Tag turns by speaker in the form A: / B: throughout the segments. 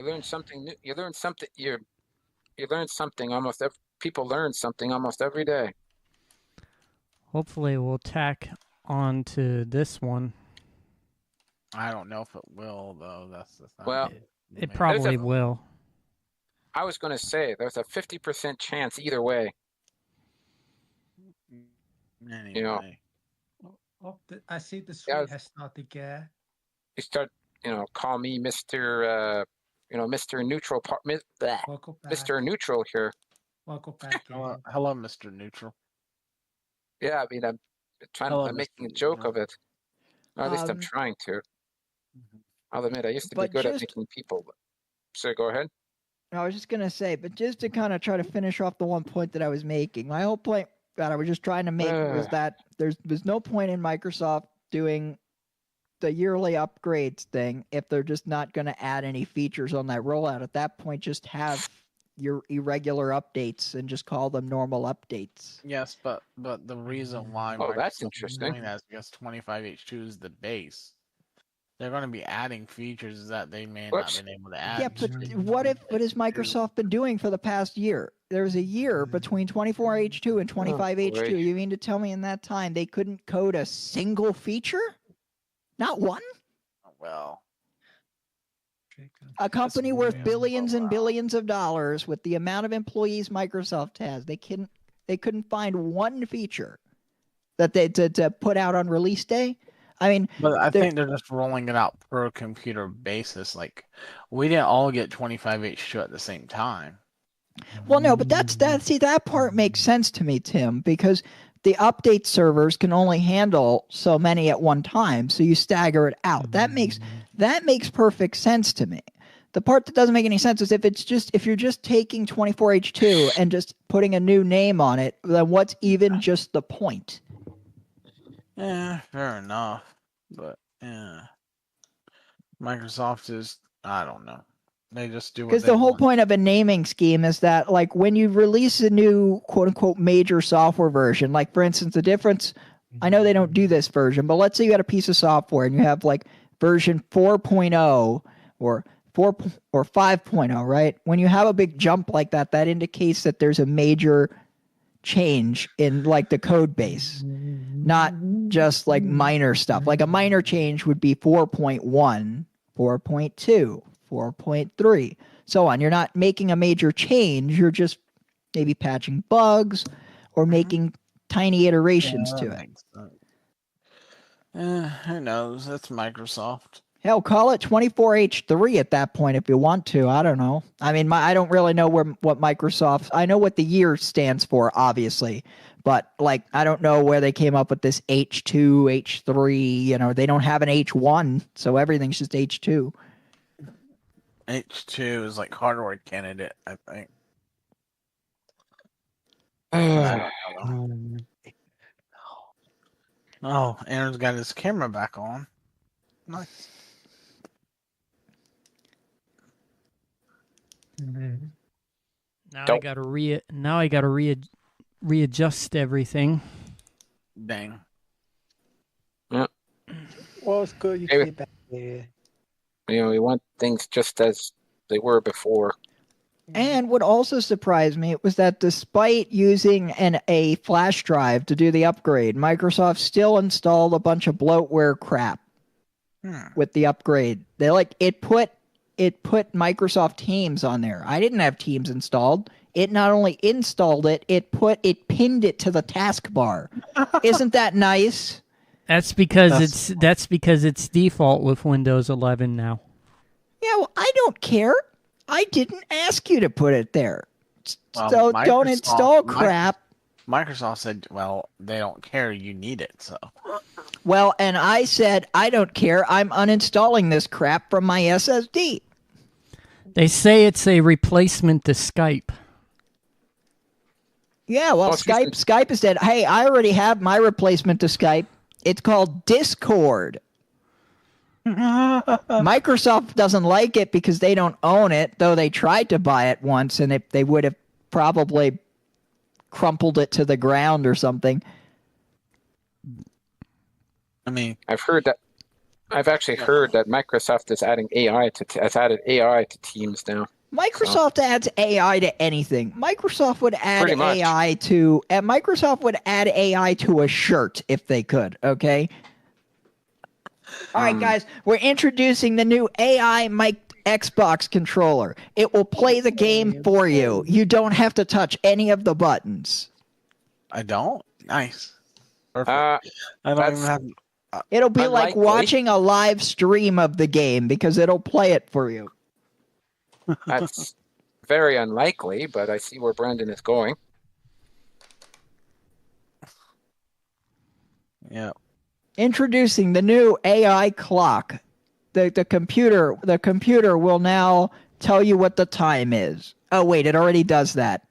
A: You learn something new. You learn something almost every, people learn something almost every day.
B: Hopefully, we'll tack on to this one.
C: I don't know if it will though. That's the thing.
A: Well,
B: It
A: there's a
B: probably will.
A: I was going to say there's a 50% chance either way. You know,
C: Anyway,
D: I see the
A: yeah,
D: suite has started again.
A: you start, call me Mr. Mr. Neutral part,
D: Welcome back.
A: Mr. Neutral here.
D: Welcome back.
C: hello,
D: Gabe.
C: hello, Mr. Neutral.
A: Yeah, I mean,
C: Hello,
A: I'm making a
C: Mr.
A: joke
C: Neutral.
A: of it. Or at least I'm
E: Um,
A: trying to.
C: Mhm.
A: I'll admit, I used to be
E: But
A: good at
E: just,
A: making people. So go ahead.
E: I was just gonna say, but just to kind of try to finish off the one point that I was making, my whole point that I was just trying to make was that there's no point in Microsoft doing the yearly upgrades thing if they're just not going to add any features on that rollout. At that point, just have your irregular updates and just call them normal updates.
C: Yes, but the reason why
A: Oh, that's
C: Microsoft is
A: interesting.
C: doing that is because 25H2 is the base. They're going to be adding features that they may not
A: Whoops.
C: have been able to add.
E: Yeah, but what has Microsoft been doing for the past year? There was a year between 24H2 and 25H2.
A: boy.
E: You mean to tell me in that time they couldn't code a single feature? Not one?
C: Well,
E: A company
C: That's
E: worth
C: weird.
E: billions and
C: Wow.
E: billions of dollars with the amount of employees Microsoft has, they couldn't find one feature that they to put out on release day. I mean,
C: but I
E: they're-
C: think they're just rolling it out per computer basis. Like, we didn't all get 25H2 at the same time.
E: well, no, but that part makes sense to me, Tim, because the update servers can only handle so many at one time, so you stagger it out. That makes perfect sense to me. The part that doesn't make any sense is if you're just taking 24H2 and just putting a new name on it, then what's even just the point?
C: Yeah, fair enough. But yeah, Microsoft is, I don't know. They just do what
E: Because
C: they
E: the whole
C: want.
E: point of a naming scheme is that, like, when you release a new quote unquote major software version, like for instance, the difference, I know they don't do this version, but let's say you got a piece of software and you have like version 4.0 or 4 or 5.0, right? When you have a big jump like that, that indicates that there's a major change in like the code base, not just like minor stuff. Like a minor change would be 4.1, 4.2, 4.3, so on. You're not making a major change. You're just maybe patching bugs or making tiny iterations to it.
C: Who knows? That's Microsoft.
E: Hell, call it 24H3 at that point if you want to. I don't know. I mean, I don't really know what Microsoft. I know what the year stands for, obviously, but like I don't know where they came up with this H2, H3. You know, they don't have an H1, so everything's just H2.
C: H2 is like hardware candidate, I think. Oh, Aaron's got his camera back on. Nice.
B: Now I gotta readjust everything.
C: Dang.
A: Yeah.
D: Well, it's good you
A: Hey,
D: came back there.
A: We want things just as they were before.
E: And what also surprised me was that despite using a flash drive to do the upgrade, Microsoft still installed a bunch of bloatware crap with the upgrade. They it put Microsoft Teams on there. I didn't have Teams installed. It not only installed it, it pinned it to the taskbar. Isn't that nice?
B: That's because it's default with Windows 11 now.
E: Yeah, well, I don't care. I didn't ask you to put it there.
C: Well,
E: So don't install crap.
C: Microsoft said, well, they don't care, you need it, so.
E: Well, and I said, I don't care. I'm uninstalling this crap from my SSD.
B: They say it's a replacement to Skype.
E: Yeah, well, Skype has said, hey, I already have my replacement to Skype. It's called Discord. Microsoft doesn't like it because they don't own it, though they tried to buy it once, and they would have probably crumpled it to the ground or something.
C: I mean,
A: I've heard that I've actually heard that Microsoft is adding has added AI to Teams now.
E: Microsoft adds AI to anything. Microsoft would add
A: Pretty much.
E: Microsoft would add AI to a shirt if they could. Okay. All right, guys, we're introducing the new AI Xbox controller. It will play the game for you. You don't have to touch any of the buttons.
C: I don't. Nice. Perfect.
A: Uh,
C: I don't
A: that's-
C: even have.
E: It'll be like
A: Unlikely.
E: watching a live stream of the game because it'll play it for you.
A: that's very unlikely, but I see where Brandon is going.
C: Yeah.
E: Introducing the new AI clock. The computer will now tell you what the time is. Oh wait, it already does that.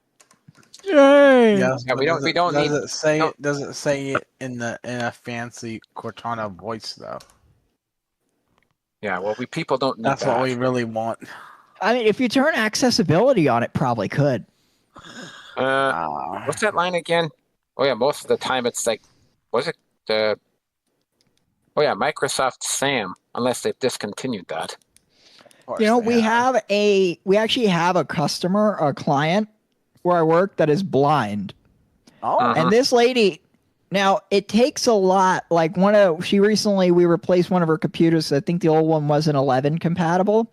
B: Yay!
C: Yes,
A: Yeah,
C: but
A: we don't-
C: does
A: we
C: it-
A: don't
C: does
A: need-
C: it say
A: no.
C: it? Does it say it in a fancy Cortana voice though?
A: Yeah, well, people don't need
C: That's
A: that.
C: what we really want.
E: I mean, if you turn accessibility on, it probably could.
A: What's that line again? Oh yeah, most of the time it's like, was it the? Oh yeah, Microsoft SAM, unless they've discontinued that.
C: Of course
E: You know,
C: they have.
E: we actually have a customer, a client where I work that is blind.
C: Oh,
E: And this lady, now it takes a lot. Like we replaced one of her computers. I think the old one wasn't 11 compatible.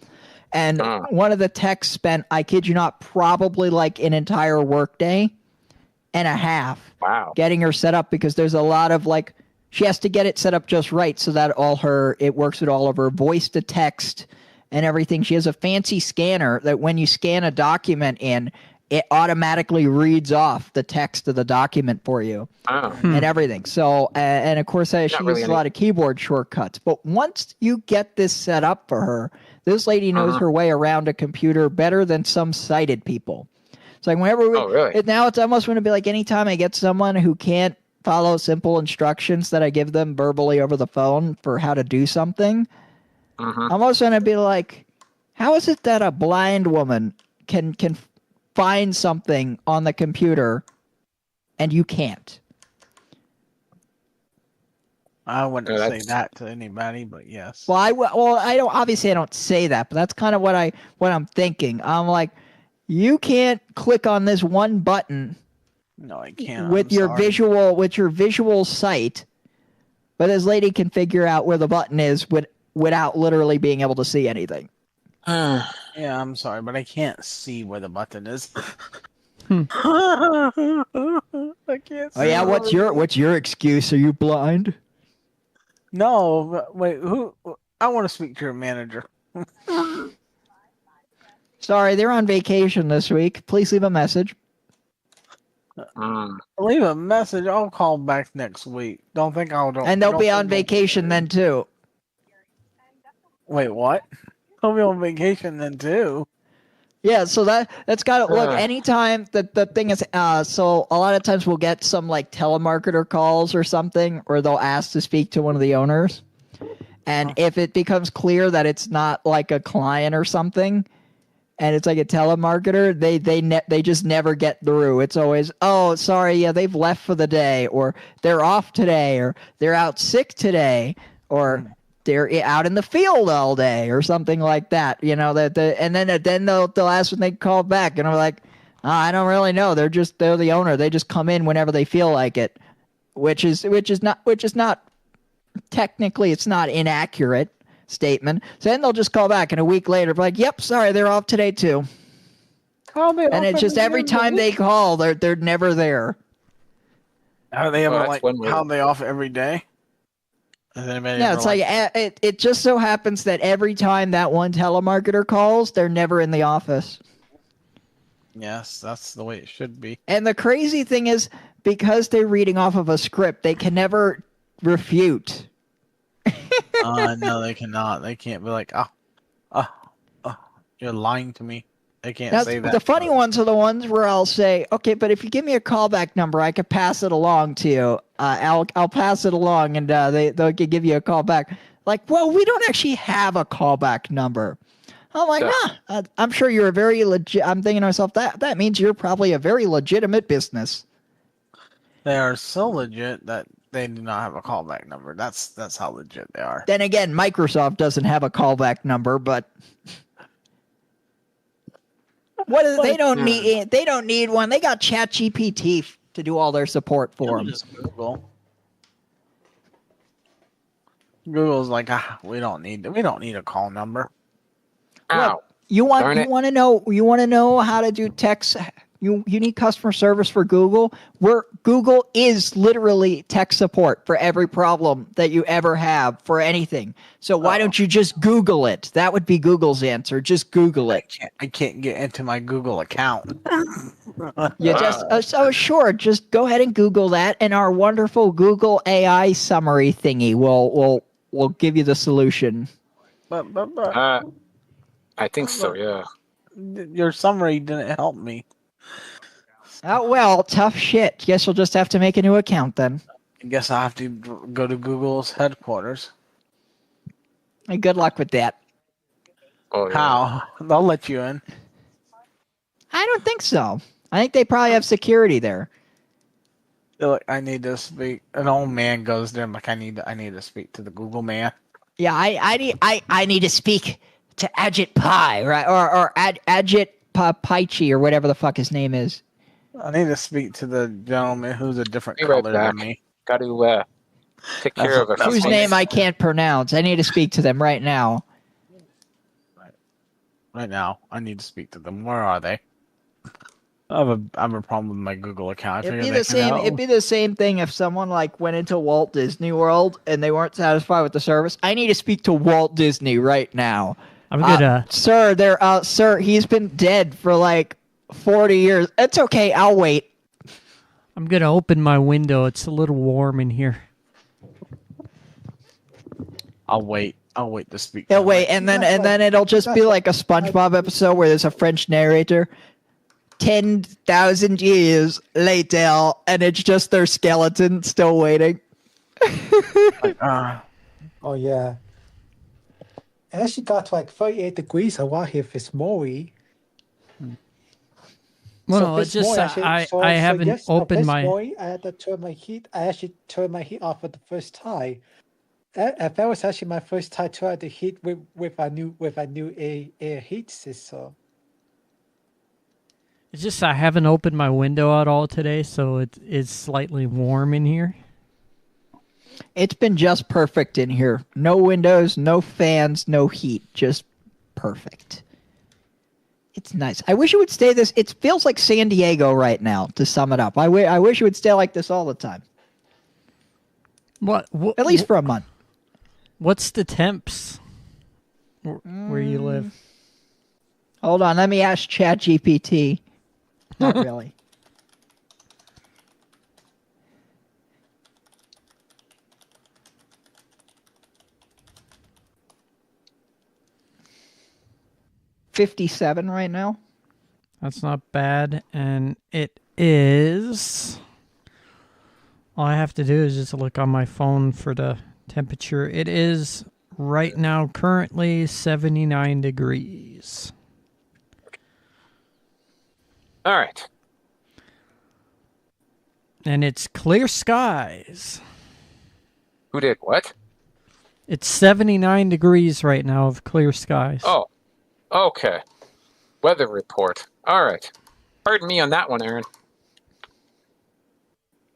E: And one of the techs spent, I kid you not, probably like an entire workday and a half
A: Wow.
E: getting her set up because there's a lot of like, she has to get it set up just right so that it works with all of her voice to text and everything. She has a fancy scanner that when you scan a document in, it automatically reads off the text of the document for you
A: Oh.
E: and everything. So, and of course, she
A: Not really
E: uses a lot of keyboard shortcuts. But once you get this set up for her, this lady knows her way around a computer better than some sighted people. It's like whenever
A: Oh, really?
E: now it's almost going to be like anytime I get someone who can't follow simple instructions that I give them verbally over the phone for how to do something,
A: Mhm.
E: I'm almost going to be like, how is it that a blind woman can find something on the computer and you can't?
C: I wouldn't
A: Yeah,
C: say
A: that's-
C: that to anybody, but yes.
E: Well, I don't obviously I don't say that, but that's kind of what I'm thinking. I'm like, you can't click on this one button
C: No, I can't.
E: with
C: I'm
E: your
C: sorry.
E: visual sight, but this lady can figure out where the button is without literally being able to see anything.
C: Yeah, I'm sorry, but I can't see where the button is.
B: Hmm.
C: I can't see.
E: Oh yeah,
C: where-
E: what's your excuse? Are you blind?
C: No, but wait, who? I want to speak to your manager.
E: Sorry, they're on vacation this week. Please leave a message.
A: Mm.
C: Leave a message. I'll call back next week. Don't think I'll.
E: And they'll be on vacation then too.
C: Wait, what? I'll be on vacation then too.
E: Yeah, so that's got to look.
A: Ugh.
E: Anytime the thing is, so a lot of times we'll get some like telemarketer calls or something, or they'll ask to speak to one of the owners, and if it becomes clear that it's not like a client or something, and it's like a telemarketer, they just never get through. It's always, oh, sorry, yeah, they've left for the day, or they're off today, or they're out sick today, or they're out in the field all day or something like that, you know, and then they'll ask when they call back and I'm like, I don't really know. They're the owner. They just come in whenever they feel like it, which is not technically, it's not inaccurate statement. So then they'll just call back and a week later be like, yep, sorry, they're off today too. And it's just every time they call, they're never there.
C: Are they ever
A: that's
C: like?
A: one way.
C: How are they off every day? Has anybody
E: Yeah,
C: ever,
E: it's like it just so happens that every time that one telemarketer calls, they're never in the office.
C: Yes, that's the way it should be.
E: And the crazy thing is, because they're reading off of a script, they can never refute.
C: No, they cannot. They can't be like, you're lying to me. They can't
E: That's,
C: say that.
E: the funny ones are the ones where I'll say, okay, but if you give me a callback number, I could pass it along to you. I'll pass it along, and they'll give you a call back. Like, well, we don't actually have a callback number. I'm like, I'm sure you're a very legit. I'm thinking to myself, that means you're probably a very legitimate business.
C: They are so legit that they do not have a callback number. That's how legit they are.
E: Then again, Microsoft doesn't have a callback number, but they don't need one. They got ChatGPT to do all their support for them.
C: Just Google. Google's like, we don't need a call number.
A: Ow.
E: Look, you want to know how to do text. You need customer service for Google. Where Google is literally tech support for every problem that you ever have for anything. So why don't you just Google it? That would be Google's answer. Just Google it.
C: I can't get into my Google account.
E: You sure. Just go ahead and Google that, and our wonderful Google AI summary thingy will give you the solution.
C: But
A: I think so. Yeah.
C: your summary didn't help me.
E: Oh, well, tough shit. Guess you'll just have to make a new account then.
C: I guess I have to go to Google's headquarters.
E: Hey, good luck with that.
A: Oh, yeah.
C: How? They'll let you in.
E: I don't think so. I think they probably have security there.
C: They're like, I need to speak. An old man goes there. I'm like, I need to speak to the Google man.
E: Yeah, I need to speak to Ajit Pai, right? Or Ajit Paichi, or whatever the fuck his name is.
C: I need to speak to the gentleman who's a different
A: Be right
C: color
A: back.
C: than me.
A: Got to take care of a
C: That's
E: Whose
C: fine.
E: name I can't pronounce. I need to speak to them right now.
C: Right now, I need to speak to them. Where are they? I have a problem with my Google account. I
E: It'd
C: figure
E: be
C: they
E: the
C: can
E: same.
C: help.
E: It'd be the same thing if someone like went into Walt Disney World and they weren't satisfied with the service. I need to speak to Walt Disney right now.
B: I'm gonna.
E: Sir, he's been dead for like 40 years. It's okay. I'll wait.
B: I'm gonna open my window. It's a little warm in here.
C: I'll wait. I'll wait to speak.
E: Yeah,
C: to
E: wait,
C: them.
E: and then it'll just be like a SpongeBob episode where there's a French narrator. 10,000 years later, and it's just their skeleton still waiting.
D: Oh yeah. It actually got to like 38 degrees around here for Mori.
B: Well, no, it's just I haven't opened my.
D: Mori, I had to turn my heat. I actually turned my heat off for the first time. That was actually my first time trying the heat with a new air heat system.
B: It's just I haven't opened my window at all today, so it's slightly warm in here.
E: It's been just perfect in here. No windows, no fans, no heat. Just perfect. It's nice. I wish it would stay this. It feels like San Diego right now, to sum it up. I wish it would stay like this all the time.
B: What
E: At least for a month.
B: What's the temps where you live?
E: Hold on. Let me ask ChatGPT. Not really. $57 right now.
B: That's not bad, and it is. All I have to do is just look on my phone for the temperature. It is right now currently 79 degrees.
A: All right.
B: And it's clear skies.
A: Who did what?
B: It's 79 degrees right now of clear skies.
A: Oh, okay. Weather report. All right. Pardon me on that one, Aaron.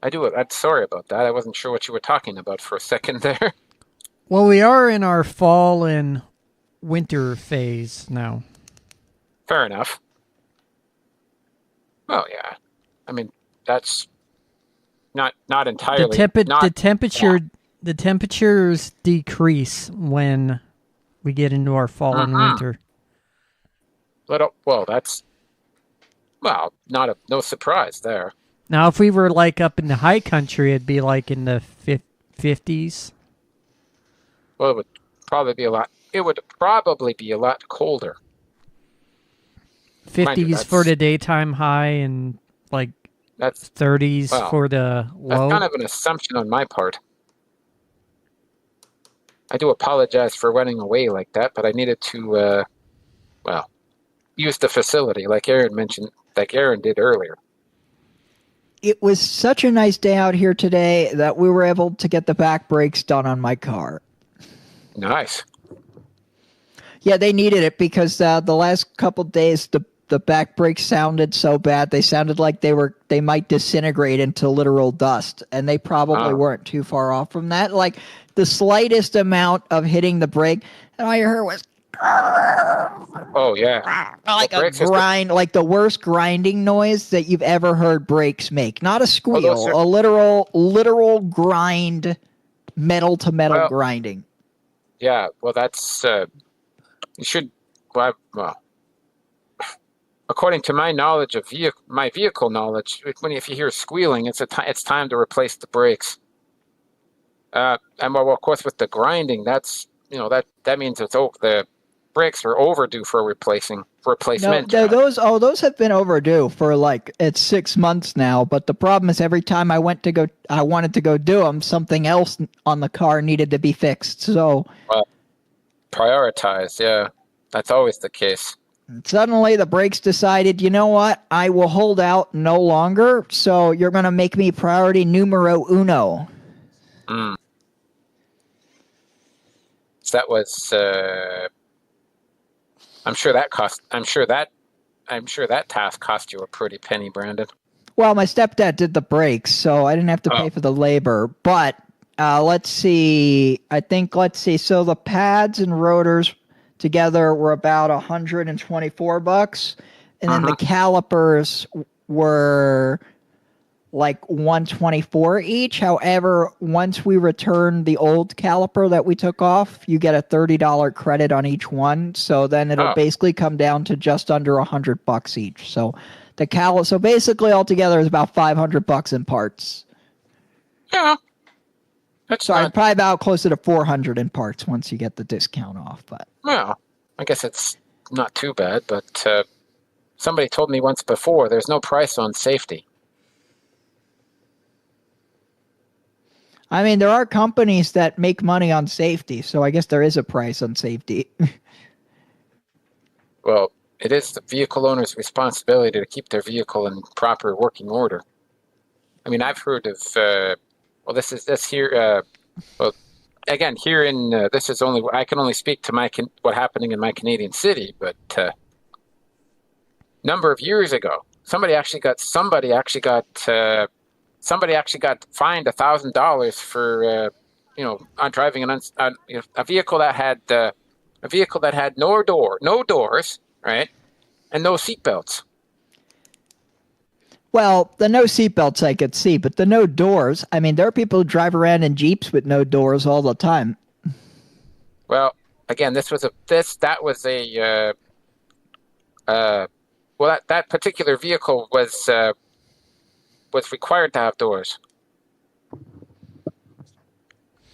A: I'm sorry about that. I wasn't sure what you were talking about for a second there.
B: Well, we are in our fall and winter phase now.
A: Fair enough. Well, yeah. I mean, that's not entirely.
B: The temperatures decrease when we get into our fall and winter.
A: No surprise there.
B: Now, if we were like up in the high country, it'd be like in the 50s.
A: Well, it would probably be a lot colder.
B: 50s for the daytime high and like
A: That's
B: 30s for the low.
A: That's kind of an assumption on my part. I do apologize for running away like that, but I needed to, use the facility like Aaron mentioned, like Aaron did earlier.
E: it was such a nice day out here today that we were able to get the back brakes done on my car.
A: Nice.
E: Yeah, they needed it because the last couple days the back brakes sounded so bad. They sounded like they might disintegrate into literal dust, and they probably weren't too far off from that. Like the slightest amount of hitting the brake, and all you heard was
A: Oh yeah.
E: like
A: Well,
E: a
A: brakes is the-
E: grind, like the worst grinding noise that you've ever heard brakes make. Not a squeal,
A: those are-
E: a literal grind, metal to metal
A: Well-
E: grinding.
A: Yeah. Well, that's you should. Well, according to my knowledge of my vehicle knowledge, if you hear squealing, it's time to replace the brakes. And well, of course, with the grinding, that's that means the brakes are overdue for replacement.
E: No, those have been overdue for like it's 6 months now. But the problem is every time I wanted to go do them, something else on the car needed to be fixed. So
A: Prioritize, yeah, that's always the case.
E: suddenly the brakes decided, you know what? I will hold out no longer. So you're going to make me priority numero uno.
A: Mm. So that was. I'm sure that task cost you a pretty penny, Brandon.
E: Well, my stepdad did the brakes, so I didn't have to pay for the labor. But let's see. So the pads and rotors together were about $124, and then the calipers were like $124 each. However, once we return the old caliper that we took off, you get a $30 credit on each one. So then it'll basically come down to just under $100 each. So so basically altogether is about $500 in parts.
A: Yeah, that's
E: Sorry, probably about closer to $400 in parts once you get the discount off. But
A: well, I guess it's not too bad. But somebody told me once before, there's no price on safety.
E: I mean, there are companies that make money on safety, so I guess there is a price on safety.
A: Well, it is the vehicle owner's responsibility to keep their vehicle in proper working order. I mean, I've heard of. Well, again, here in this is only I can only speak to what happening in my Canadian city, but number of years ago, somebody actually got fined $1,000 for on driving a vehicle that had no doors, right, and no seatbelts.
E: Well, the no seatbelts I could see, but the no doors. I mean, there are people who drive around in Jeeps with no doors all the time.
A: Well, again, that particular vehicle was required to have doors,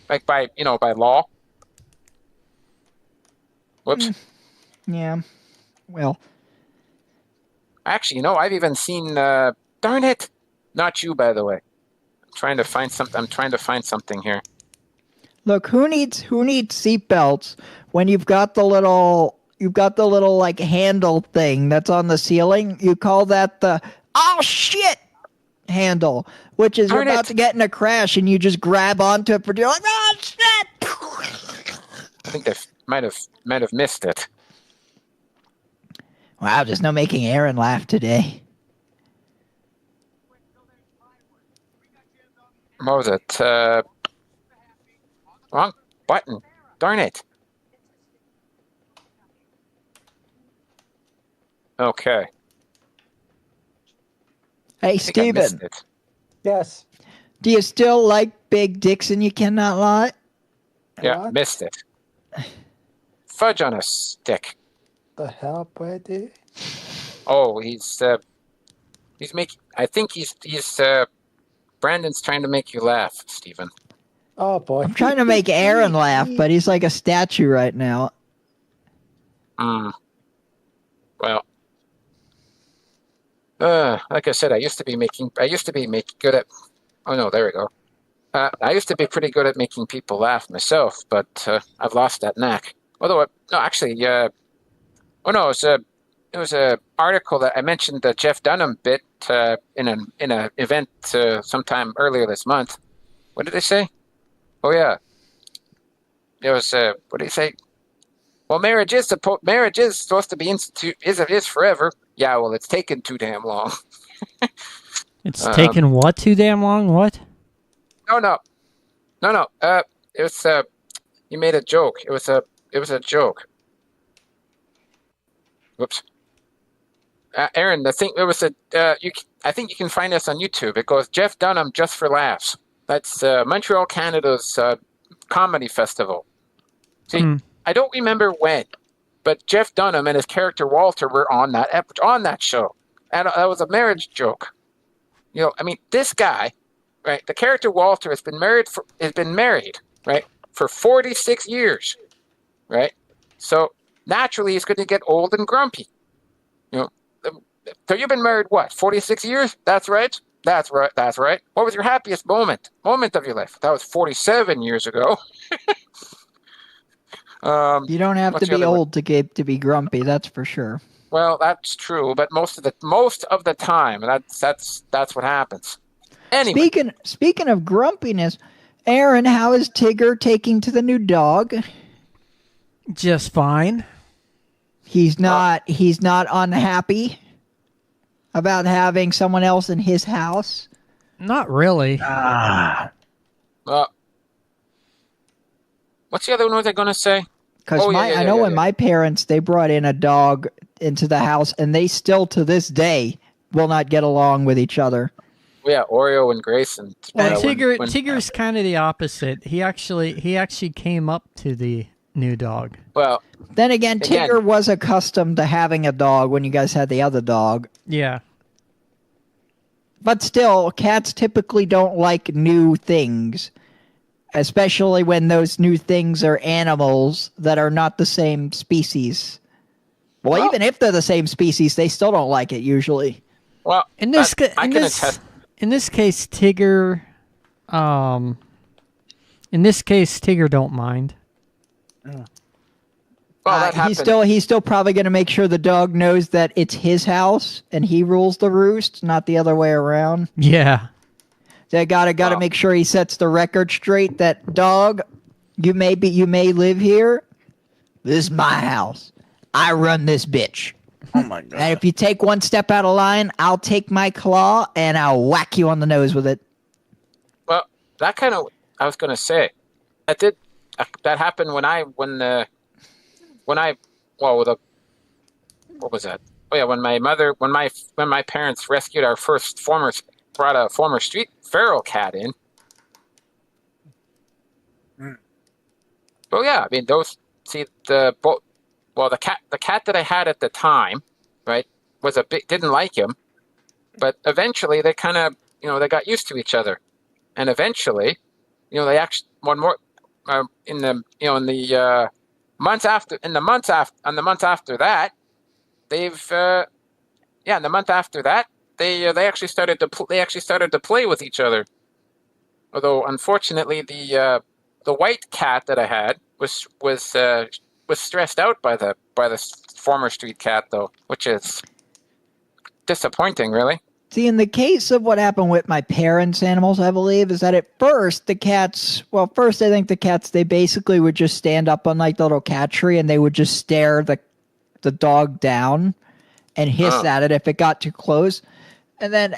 A: like by law. Whoops.
E: Yeah. Well,
A: Actually, I've even seen. Darn it! Not you, by the way. I'm trying to find something here.
E: look, who needs seatbelts when you've got the little like handle thing that's on the ceiling? You call that the oh shit handle, which is you're
A: Darn
E: about
A: it.
E: to get in a crash and you just grab onto it, but you're like oh shit.
A: I think they might have missed it.
E: Wow, just no making Aaron laugh today.
A: What was it? Wrong button. Darn it. Okay.
E: Hey,
A: I think I missed
E: Steven,
A: it.
D: Yes.
E: do you still like Big Dicks and You Cannot Lie?
A: Yeah,
D: What?
A: missed it. Fudge on a stick.
D: The hell, Brady?
A: Oh, he's making. I think he's Brandon's trying to make you laugh, Stephen.
D: Oh boy.
E: I'm trying to make Aaron laugh, but he's like a statue right now.
A: Well, like I said, I used to be good at. Oh no, there we go. I used to be pretty good at making people laugh myself, but I've lost that knack. Although, it was a article that I mentioned the Jeff Dunham bit in an event sometime earlier this month. What did they say? Oh yeah, there was what did he say? Well, marriage is supposed to be is forever. Yeah, well, it's taken too damn long.
B: It's taken what too damn long? What?
A: No. It was you made a joke. It was a joke. Whoops. Aaron, I think I think you can find us on YouTube. It goes Jeff Dunham Just for Laughs. That's Montreal, Canada's comedy festival. See, I don't remember when, but Jeff Dunham and his character Walter were on that show, and that was a marriage joke. You know, I mean, this guy, right? The character Walter has been married, right, for 46 years, right? So naturally, he's going to get old and grumpy. You know, so you've been married what, 46 years? That's right. That's right. What was your happiest moment of your life? That was 47 years ago.
E: You don't have to be old to be grumpy. That's for sure.
A: Well, that's true, but most of the time, that's what happens. Anyway,
E: speaking of grumpiness, Aaron, how is Tigger taking to the new dog?
B: Just fine.
E: He's not unhappy about having someone else in his house.
B: Not really.
A: What's the other one was I going to say?
E: Because I know when my parents, they brought in a dog into the house, and they still to this day will not get along with each other.
A: Yeah, Oreo and Grayson.
B: Well, Tigger's kind of the opposite. He actually came up to the new dog.
A: Well,
E: then again, Tigger was accustomed to having a dog when you guys had the other dog.
B: Yeah.
E: But still, cats typically don't like new things, especially when those new things are animals that are not the same species. Well, even if they're the same species, they still don't like it usually.
A: Well,
B: in this case, Tigger, don't mind.
A: Well,
E: he's still probably going to make sure the dog knows that it's his house and he rules the roost, not the other way around.
B: Yeah.
E: They gotta make sure he sets the record straight that dog, you may live here. This is my house. I run this bitch.
C: Oh my god.
E: And if you take one step out of line, I'll take my claw and I'll whack you on the nose with it.
A: Well, I was going to say, that happened what was that? Oh yeah, when my parents rescued our brought a former street feral cat in. Well, yeah, I mean the cat that I had at the time, right, didn't like him, but eventually they kind of, they got used to each other, and eventually, they actually in the months after that, they actually started to play with each other. Although unfortunately the white cat that I had was stressed out by the former street cat, though, which is disappointing, really.
E: See, in the case of what happened with my parents' animals, I believe, is that at first I think the cats, they basically would just stand up on like the little cat tree and they would just stare the dog down and hiss at it if it got too close. And then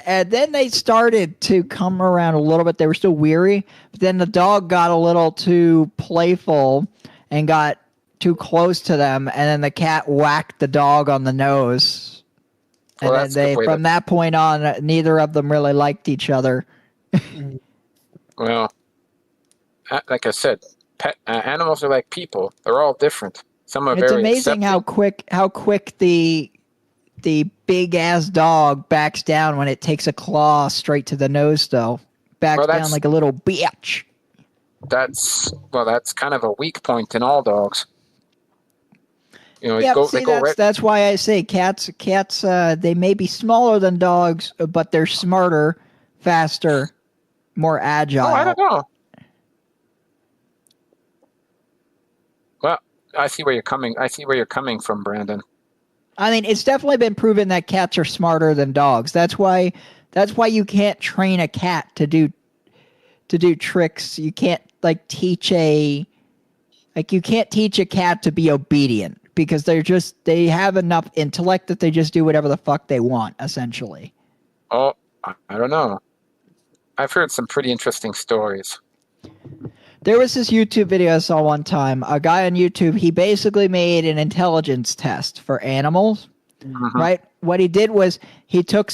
E: they started to come around a little bit. They were still weary, but then the dog got a little too playful and got too close to them, and then the cat whacked the dog on the nose. And then from that point on, neither of them really liked each other.
A: Well, like I said, animals are like people. They're all different. Some are very accepting.
E: It's amazing how quick the big ass dog backs down when it takes a claw straight to the nose, though. Backs down like a little bitch.
A: That's kind of a weak point in all dogs.
E: That's why I say cats. They may be smaller than dogs, but they're smarter, faster, more agile.
A: Oh, I don't know. Well, I see where you're coming from, Brandon.
E: I mean, it's definitely been proven that cats are smarter than dogs. That's why you can't train a cat to do tricks. You can't teach a cat to be obedient because they have enough intellect that they just do whatever the fuck they want, essentially.
A: Oh, I don't know. I've heard some pretty interesting stories.
E: There was this YouTube video I saw one time. A guy on YouTube, he basically made an intelligence test for animals, right? What he did was he took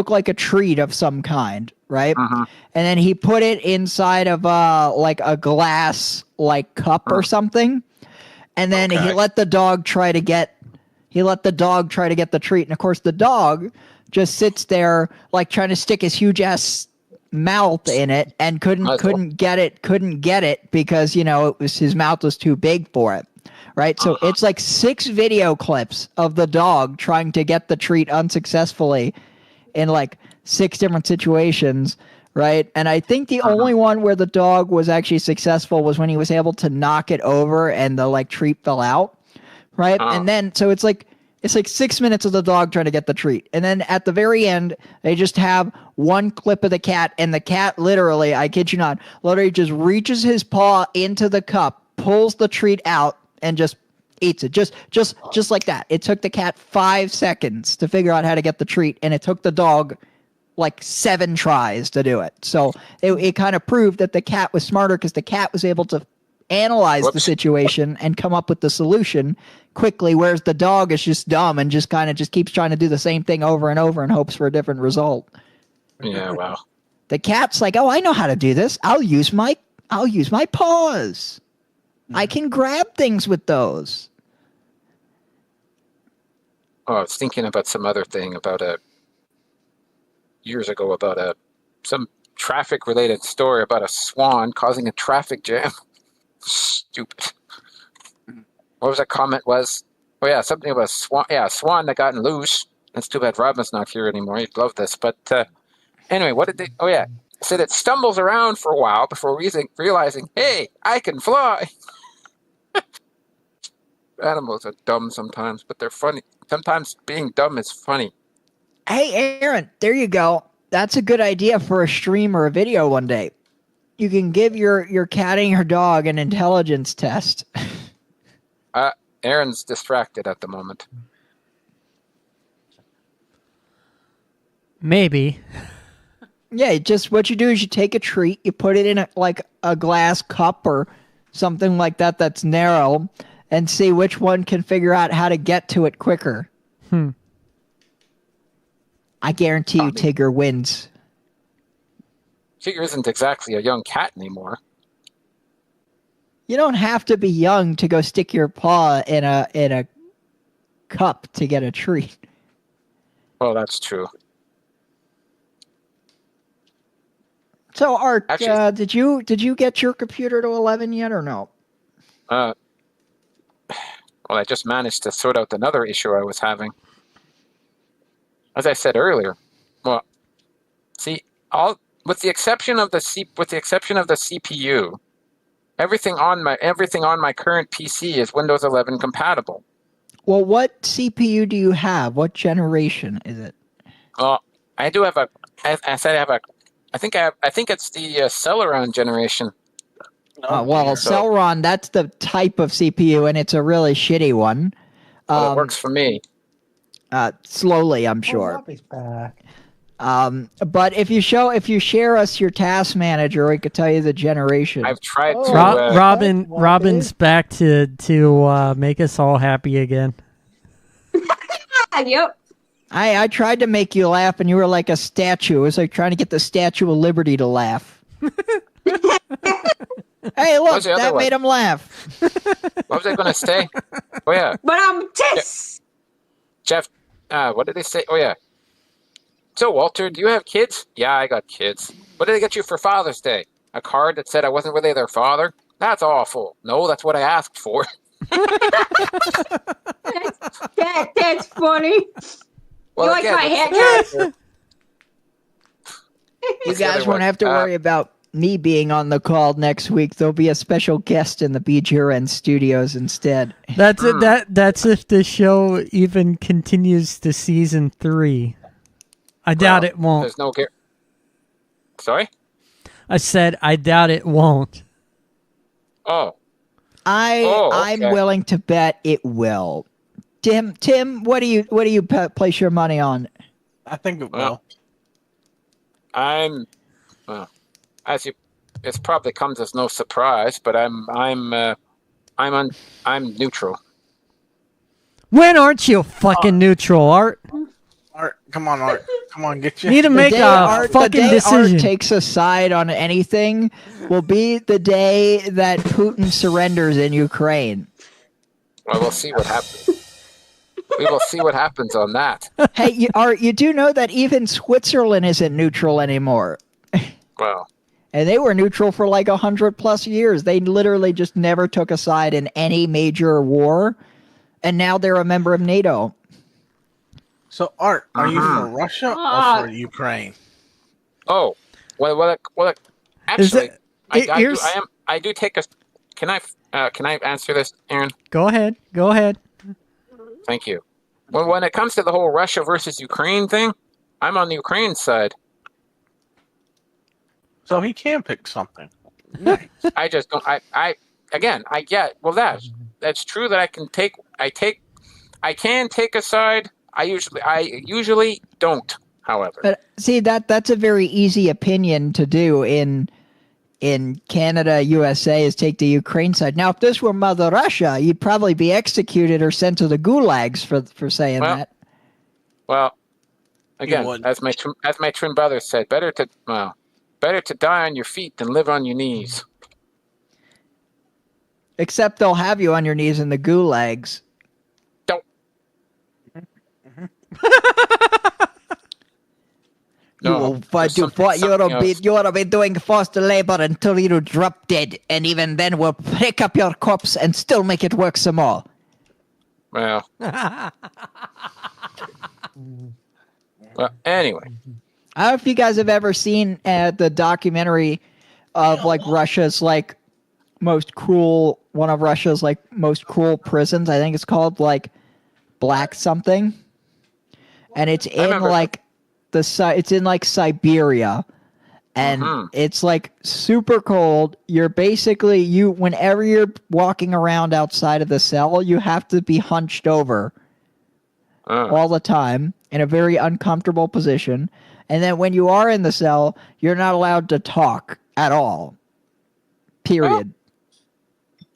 E: like a treat of some kind, right? And then he put it inside of a glass cup or something. And then he let the dog try to get the treat. And of course the dog just sits there trying to stick his huge ass mouth in it and couldn't get it because his mouth was too big for it, right? So it's 6 video clips of the dog trying to get the treat unsuccessfully in 6 different situations, right? And I think the only one where the dog was actually successful was when he was able to knock it over and the treat fell out, right? And then so it's 6 minutes of the dog trying to get the treat. And then at the very end, they just have one clip of the cat, and the cat literally, I kid you not, literally just reaches his paw into the cup, pulls the treat out, and just eats it. Just like that. It took the cat 5 seconds to figure out how to get the treat, and it took the dog 7 tries to do it. So it kind of proved that the cat was smarter because the cat was able to analyze the situation and come up with the solution quickly, whereas the dog is just dumb and just keeps trying to do the same thing over and over and hopes for a different result.
A: Yeah, wow.
E: The cat's oh, I know how to do this. I'll use my paws. I can grab things with those.
A: Oh, I was thinking about some other thing years ago about some traffic related story about a swan causing a traffic jam. Stupid. What was that comment was? Oh yeah, something about a swan. Yeah, a swan that got loose. It's too bad Robin's not here anymore. He'd love this. But anyway, what did they? Oh yeah, said it stumbles around for a while before realizing, hey, I can fly. Animals are dumb sometimes, but they're funny. Sometimes being dumb is funny.
E: Hey, Aaron, there you go. That's a good idea for a stream or a video one day. You can give your cat and your dog an intelligence test.
A: Aaron's distracted at the moment.
B: Maybe.
E: Yeah, just what you do is you take a treat, you put it in a glass cup or something like that that's narrow, and see which one can figure out how to get to it quicker. I guarantee you Tigger wins.
A: Tigger isn't exactly a young cat anymore.
E: You don't have to be young to go stick your paw in a cup to get a treat.
A: Well, that's true.
E: So, Art,
A: Actually,
E: did you get your computer to 11 yet or no?
A: Well, I just managed to sort out another issue I was having. As I said earlier, well, see, with the exception of the CPU, everything on my current PC is Windows 11 compatible.
E: Well, what CPU do you have? What generation is it?
A: I do have I think it's the Celeron generation.
E: Celeron, that's the type of CPU, and it's a really shitty one.
A: Well, it works for me.
E: Slowly, I'm sure.
D: Robbie's back.
E: But if you share us your task manager, we could tell you the generation.
A: I've tried to.
B: Robin's back to make us all happy again.
F: Yep.
E: I tried to make you laugh, and you were like a statue. It was like trying to get the Statue of Liberty to laugh. Hey, look, that made him laugh.
A: What was I going to say? Oh yeah.
F: But I'm Tess.
A: Jeff, what did they say? Oh yeah. So Walter, do you have kids? Yeah, I got kids. What did they get you for Father's Day? A card that said I wasn't really their father? That's awful. No, that's what I asked for.
F: That's funny.
A: Well,
F: you like my haircut?
E: You guys won't have to worry about me being on the call next week. There'll be a special guest in the BGRN studios instead.
B: That's it. That's if the show even continues to season 3. I doubt it won't.
A: There's no Sorry?
B: I said I doubt it won't.
A: Oh.
E: I'm
A: okay.
E: willing to bet it will. Tim, what do you place your money on?
C: I think it will.
A: Well, it probably comes as no surprise, but I'm neutral.
B: When aren't you fucking neutral, Art?
C: Art, come on, Art. Come on, get you.
B: Need to make a
E: the
B: fucking
E: day
B: decision.
E: Art takes a side on anything will be the day that Putin surrenders in Ukraine.
A: Well, we'll see what happens. We will see what happens on that.
E: Hey, Art, you do know that even Switzerland isn't neutral anymore.
A: Well,
E: And they were neutral for like 100+ years. They literally just never took a side in any major war. And now they're a member of NATO.
C: So, Art, are you for Russia or for Ukraine?
A: oh, well. Actually,
B: here's-
A: I do take a. Can I answer this, Aaron?
B: Go ahead. Go ahead.
A: Thank you. When it comes to the whole Russia versus Ukraine thing, I'm on the Ukraine side.
C: So he can pick something.
A: I just don't. I get. Well, that's true that I can take a side. I usually don't. However,
E: But see, that's a very easy opinion to do in Canada, USA, is take the Ukraine side. Now, if this were Mother Russia, you'd probably be executed or sent to the gulags for saying
A: Well,
E: that.
A: well, again,
C: would.
A: as my twin brother said, better to die on your feet than live on your knees.
E: Except they'll have you on your knees in the gulags.
A: Don't.
E: You
A: No,
E: will
A: there's something else.
E: you will be doing forced labor until you drop dead, and even then we'll pick up your corpse and still make it work some more.
A: Well, anyway.
E: I don't know if you guys have ever seen the documentary of like Russia's like one of Russia's like most cruel prisons. I think it's called like Black something, and it's in
A: remember.
E: like it's in like Siberia, and it's like super cold. You're basically whenever you're walking around outside of the cell, you have to be hunched over all the time in a very uncomfortable position. And then when you are in the cell, you're not allowed to talk at all. Period.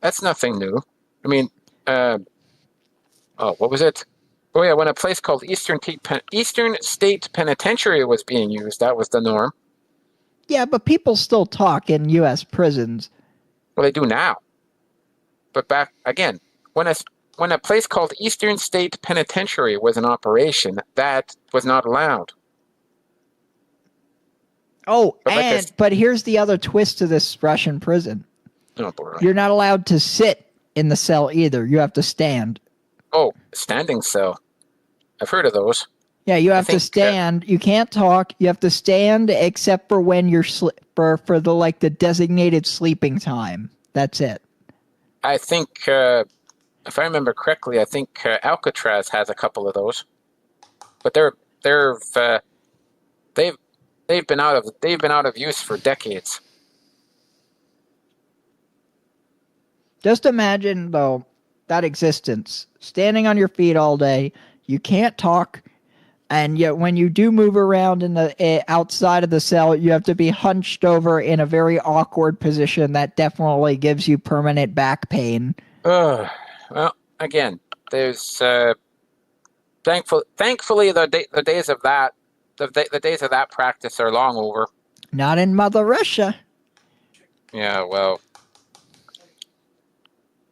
A: That's nothing new. I mean, what was it? Oh yeah, when a place called Eastern State Penitentiary was being used, that was the norm.
E: Yeah, but people still talk in U.S. prisons.
A: Well, they do now. But back again, when a place called Eastern State Penitentiary was in operation, that was not allowed.
E: Oh,
A: But
E: but here's the other twist to this Russian prison.
A: Oh boy.
E: You're not allowed to sit in the cell either. You have to stand.
A: Oh, standing cell. I've heard of those.
E: Yeah, you have to
A: think,
E: stand. You can't talk. You have to stand except for when you're for the designated sleeping time. That's it.
A: I think, if I remember correctly, I think Alcatraz has a couple of those. But they've been out of use for decades.
E: Just imagine, though, that existence. Standing on your feet all day, you can't talk, and yet when you do move around in the outside of the cell, you have to be hunched over in a very awkward position that definitely gives you permanent back pain.
A: Well, again, there's thankfully the days of that the days of that practice are long over.
E: Not in Mother Russia.
A: Yeah, well,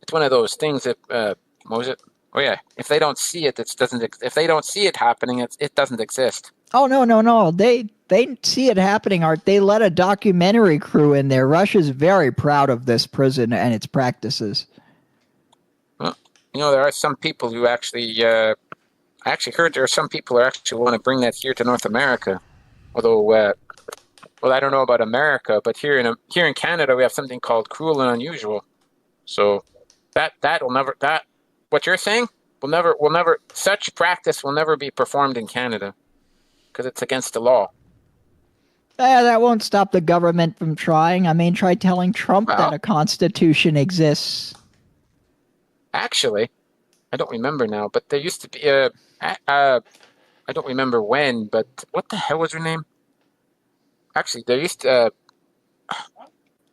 A: it's one of those things that what was it? Oh yeah, if they don't see it, it doesn't. If they don't see it happening, it doesn't exist.
E: Oh no! They see it happening, Art. They let a documentary crew in there. Russia's very proud of this prison and its practices.
A: Well, there are some people who actually. I actually heard there are some people who actually want to bring that here to North America. Although Well, I don't know about America, but here in Canada we have something called cruel and unusual. So that'll never what you're saying will never such practice will never be performed in Canada because it's against the law.
E: That won't stop the government from trying. I mean, try telling Trump
A: Well-
E: that a constitution exists.
A: Actually, I don't remember now, but there used to be I don't remember when, but what the hell was her name? Actually, there used to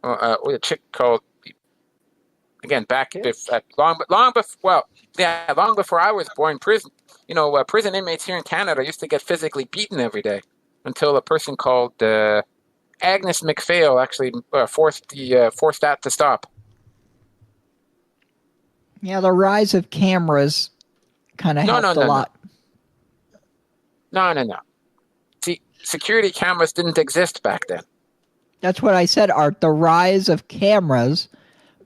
A: a chick called again back long before I was born. Prison inmates here in Canada used to get physically beaten every day until a person called Agnes MacPhail actually forced that to stop.
E: Yeah, the rise of cameras kind of helped a lot.
A: No. See, security cameras didn't exist back then.
E: That's what I said, Art. The rise of cameras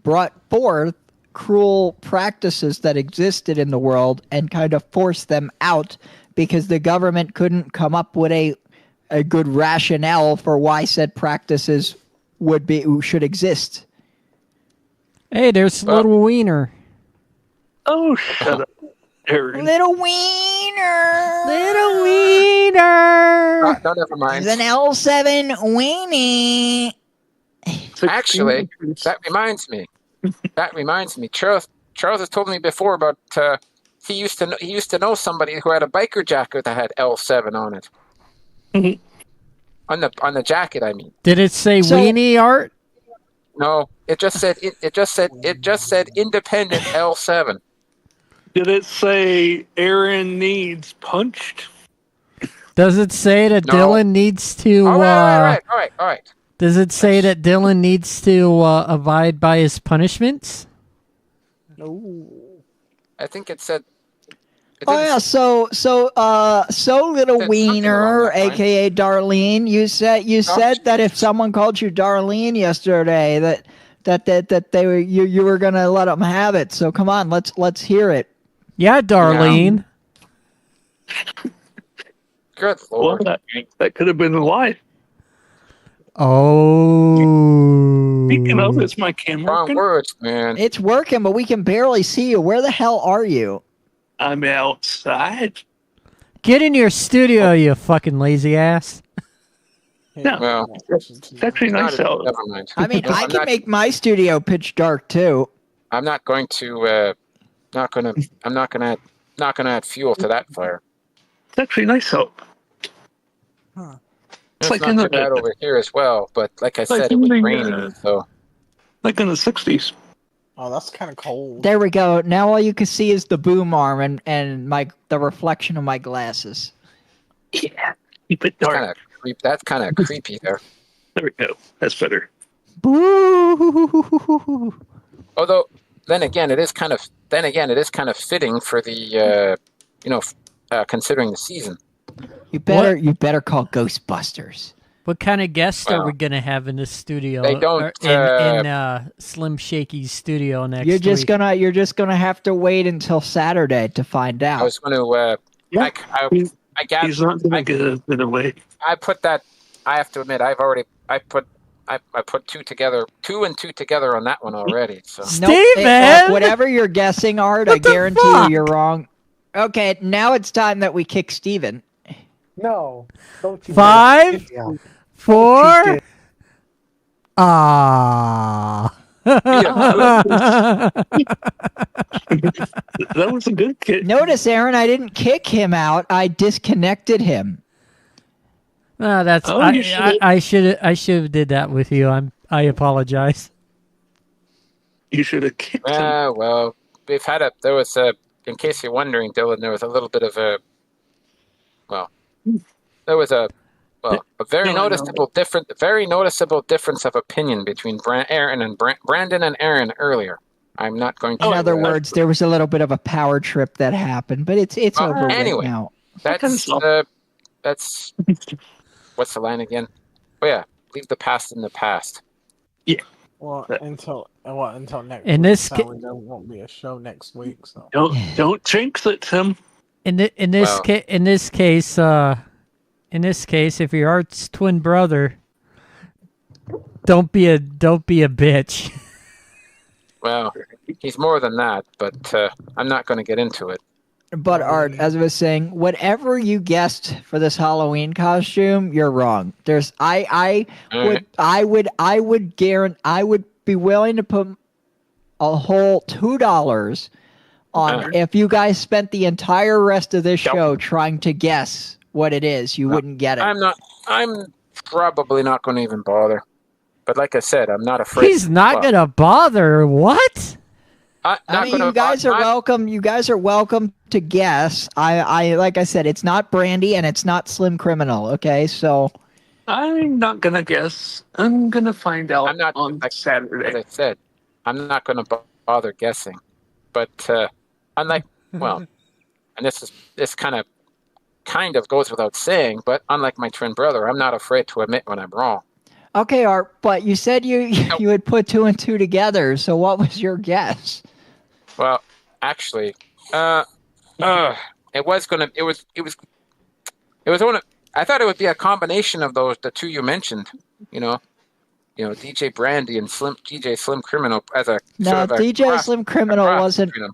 E: brought forth cruel practices that existed in the world and kind of forced them out because the government couldn't come up with a good rationale for why said practices should exist.
B: Hey, there's Little Wiener.
G: Oh, shut up, Aaron.
E: Little Wiener!
B: Little Wiener!
A: No, never mind.
E: He's an L7 weenie.
A: Actually, that reminds me. Charles has told me before about he used to know somebody who had a biker jacket that had L7 on it. on the jacket, I mean.
B: Did it say weenie, Art?
A: No, it just said independent L7.
G: Did it say Aaron needs punched?
B: Does it say that
A: No.
B: Dylan needs to?
A: All right.
B: Does it say that Dylan needs to abide by his punishments?
C: No.
A: I think it said. It
E: Oh
A: didn't
E: yeah,
A: s-
E: so Little
A: Said something
E: Wiener,
A: along that line.
E: aka Darlene, you said that if someone called you Darlene yesterday, that they were you were gonna let them have it. So come on, let's hear it.
B: Yeah, Darlene.
A: Good
G: Well,
A: lord.
G: that could have been a lie.
B: Oh.
G: Speaking of, is my camera
A: Wrong
G: working?
A: words, man.
E: It's working, but we can barely see you. Where the hell are you?
G: I'm outside.
B: Get in your studio, you fucking lazy ass.
G: No.
A: Well,
G: It's actually nice out.
A: Never mind.
E: I mean, I
A: I'm
E: can
A: not-
E: make my studio pitch dark too.
A: I'm not going to. I'm not gonna add fuel to that fire.
G: It's actually nice out.
A: It's
G: like
A: not
G: in
A: too
G: the-
A: bad over here as well, but like I
G: It's like
A: said, it
G: in
A: was
G: the,
A: raining, so
G: Like in the 60s.
C: Oh, that's kind of cold.
E: There we go. Now all you can see is the boom arm and the reflection of my glasses.
G: Yeah. Keep it dark.
A: that's kind of creepy there.
G: There we go. That's better.
E: Boo!
A: Although, then again, it is kind of fitting for the considering the season.
E: You better call Ghostbusters.
B: What kind of guests are
A: Well,
B: we gonna have in this studio?
A: they don't,
B: Or in Slim Shaky's studio next
E: You're just
B: week?
E: gonna have to wait until Saturday to find
A: I
E: out.
A: was going to.
G: Yeah.
A: I got.
G: He's not going to get it away.
A: I put that. I have to admit, I put two and two together on that one already. So
E: Nope,
B: Steven!
E: whatever you're guessing, Art, I
B: What the
E: guarantee
B: fuck?
E: you're wrong. Okay, now it's time that we kick Steven.
D: No. Don't you
B: 5,
D: Yeah.
B: 4. Ah.
G: That was a good kid.
E: Notice, Aaron, I didn't kick him out. I disconnected him.
B: No, that's
G: Oh, you should've-
B: I should have did that with you. I apologize.
G: You should have kicked him.
A: well, in case you're wondering, Dylan, there was a little bit of a very
G: No, I know.
A: noticeable difference of opinion between Brandon and Aaron earlier. I'm not going to.
E: In other words, there was a little bit of a power trip that happened, but it's over with
A: anyway.
E: now.
A: that's what's the line again? Oh yeah, leave the past in the past.
C: Well, until next.
B: In
C: week,
B: this
C: sadly, there won't be a show next week. So
G: Don't jinx it, Tim.
B: In this case, if you're Art's twin brother, Don't be a bitch.
A: Well, he's more than that, but I'm not going to get into it.
E: But Art, as I was saying, whatever you guessed for this Halloween costume, you're wrong. There's I would guarantee I would be willing to put a whole $2 on if you guys spent the entire rest of this show trying to guess what it is, you wouldn't get it.
A: I'm probably not going to even bother. But like I said, I'm not afraid.
B: He's not going to bother. What?
E: I mean, you guys are welcome. You guys are welcome to guess. I like I said, it's not Brandy and it's not Slim Criminal. Okay, so
G: I'm not gonna guess. I'm gonna find out on Saturday.
A: As I said, I'm not going to bother guessing. But unlike, well, and this kind of goes without saying, but unlike my twin brother, I'm not afraid to admit when I'm wrong.
E: Okay, Art, but you said you would put 2 and 2 together. So what was your guess?
A: Well, actually, it was one of, I thought it would be a combination of the two you mentioned, DJ Brandy and DJ Slim Criminal as a
E: DJ Slim Criminal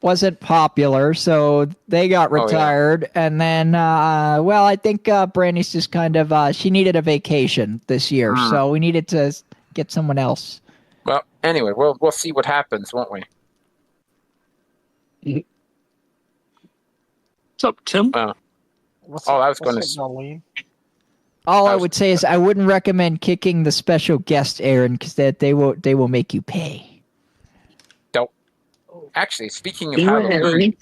E: wasn't popular, so they got retired. And then, I think Brandy's just kind of she needed a vacation this year, so we needed to get someone else.
A: Well, anyway, we'll see what happens, won't we?
G: What's up, Tim?
A: I was going to.
E: All I would say is I wouldn't recommend kicking the special guest, Aaron, because they will make you pay.
A: Don't. Actually, speaking of Halloween,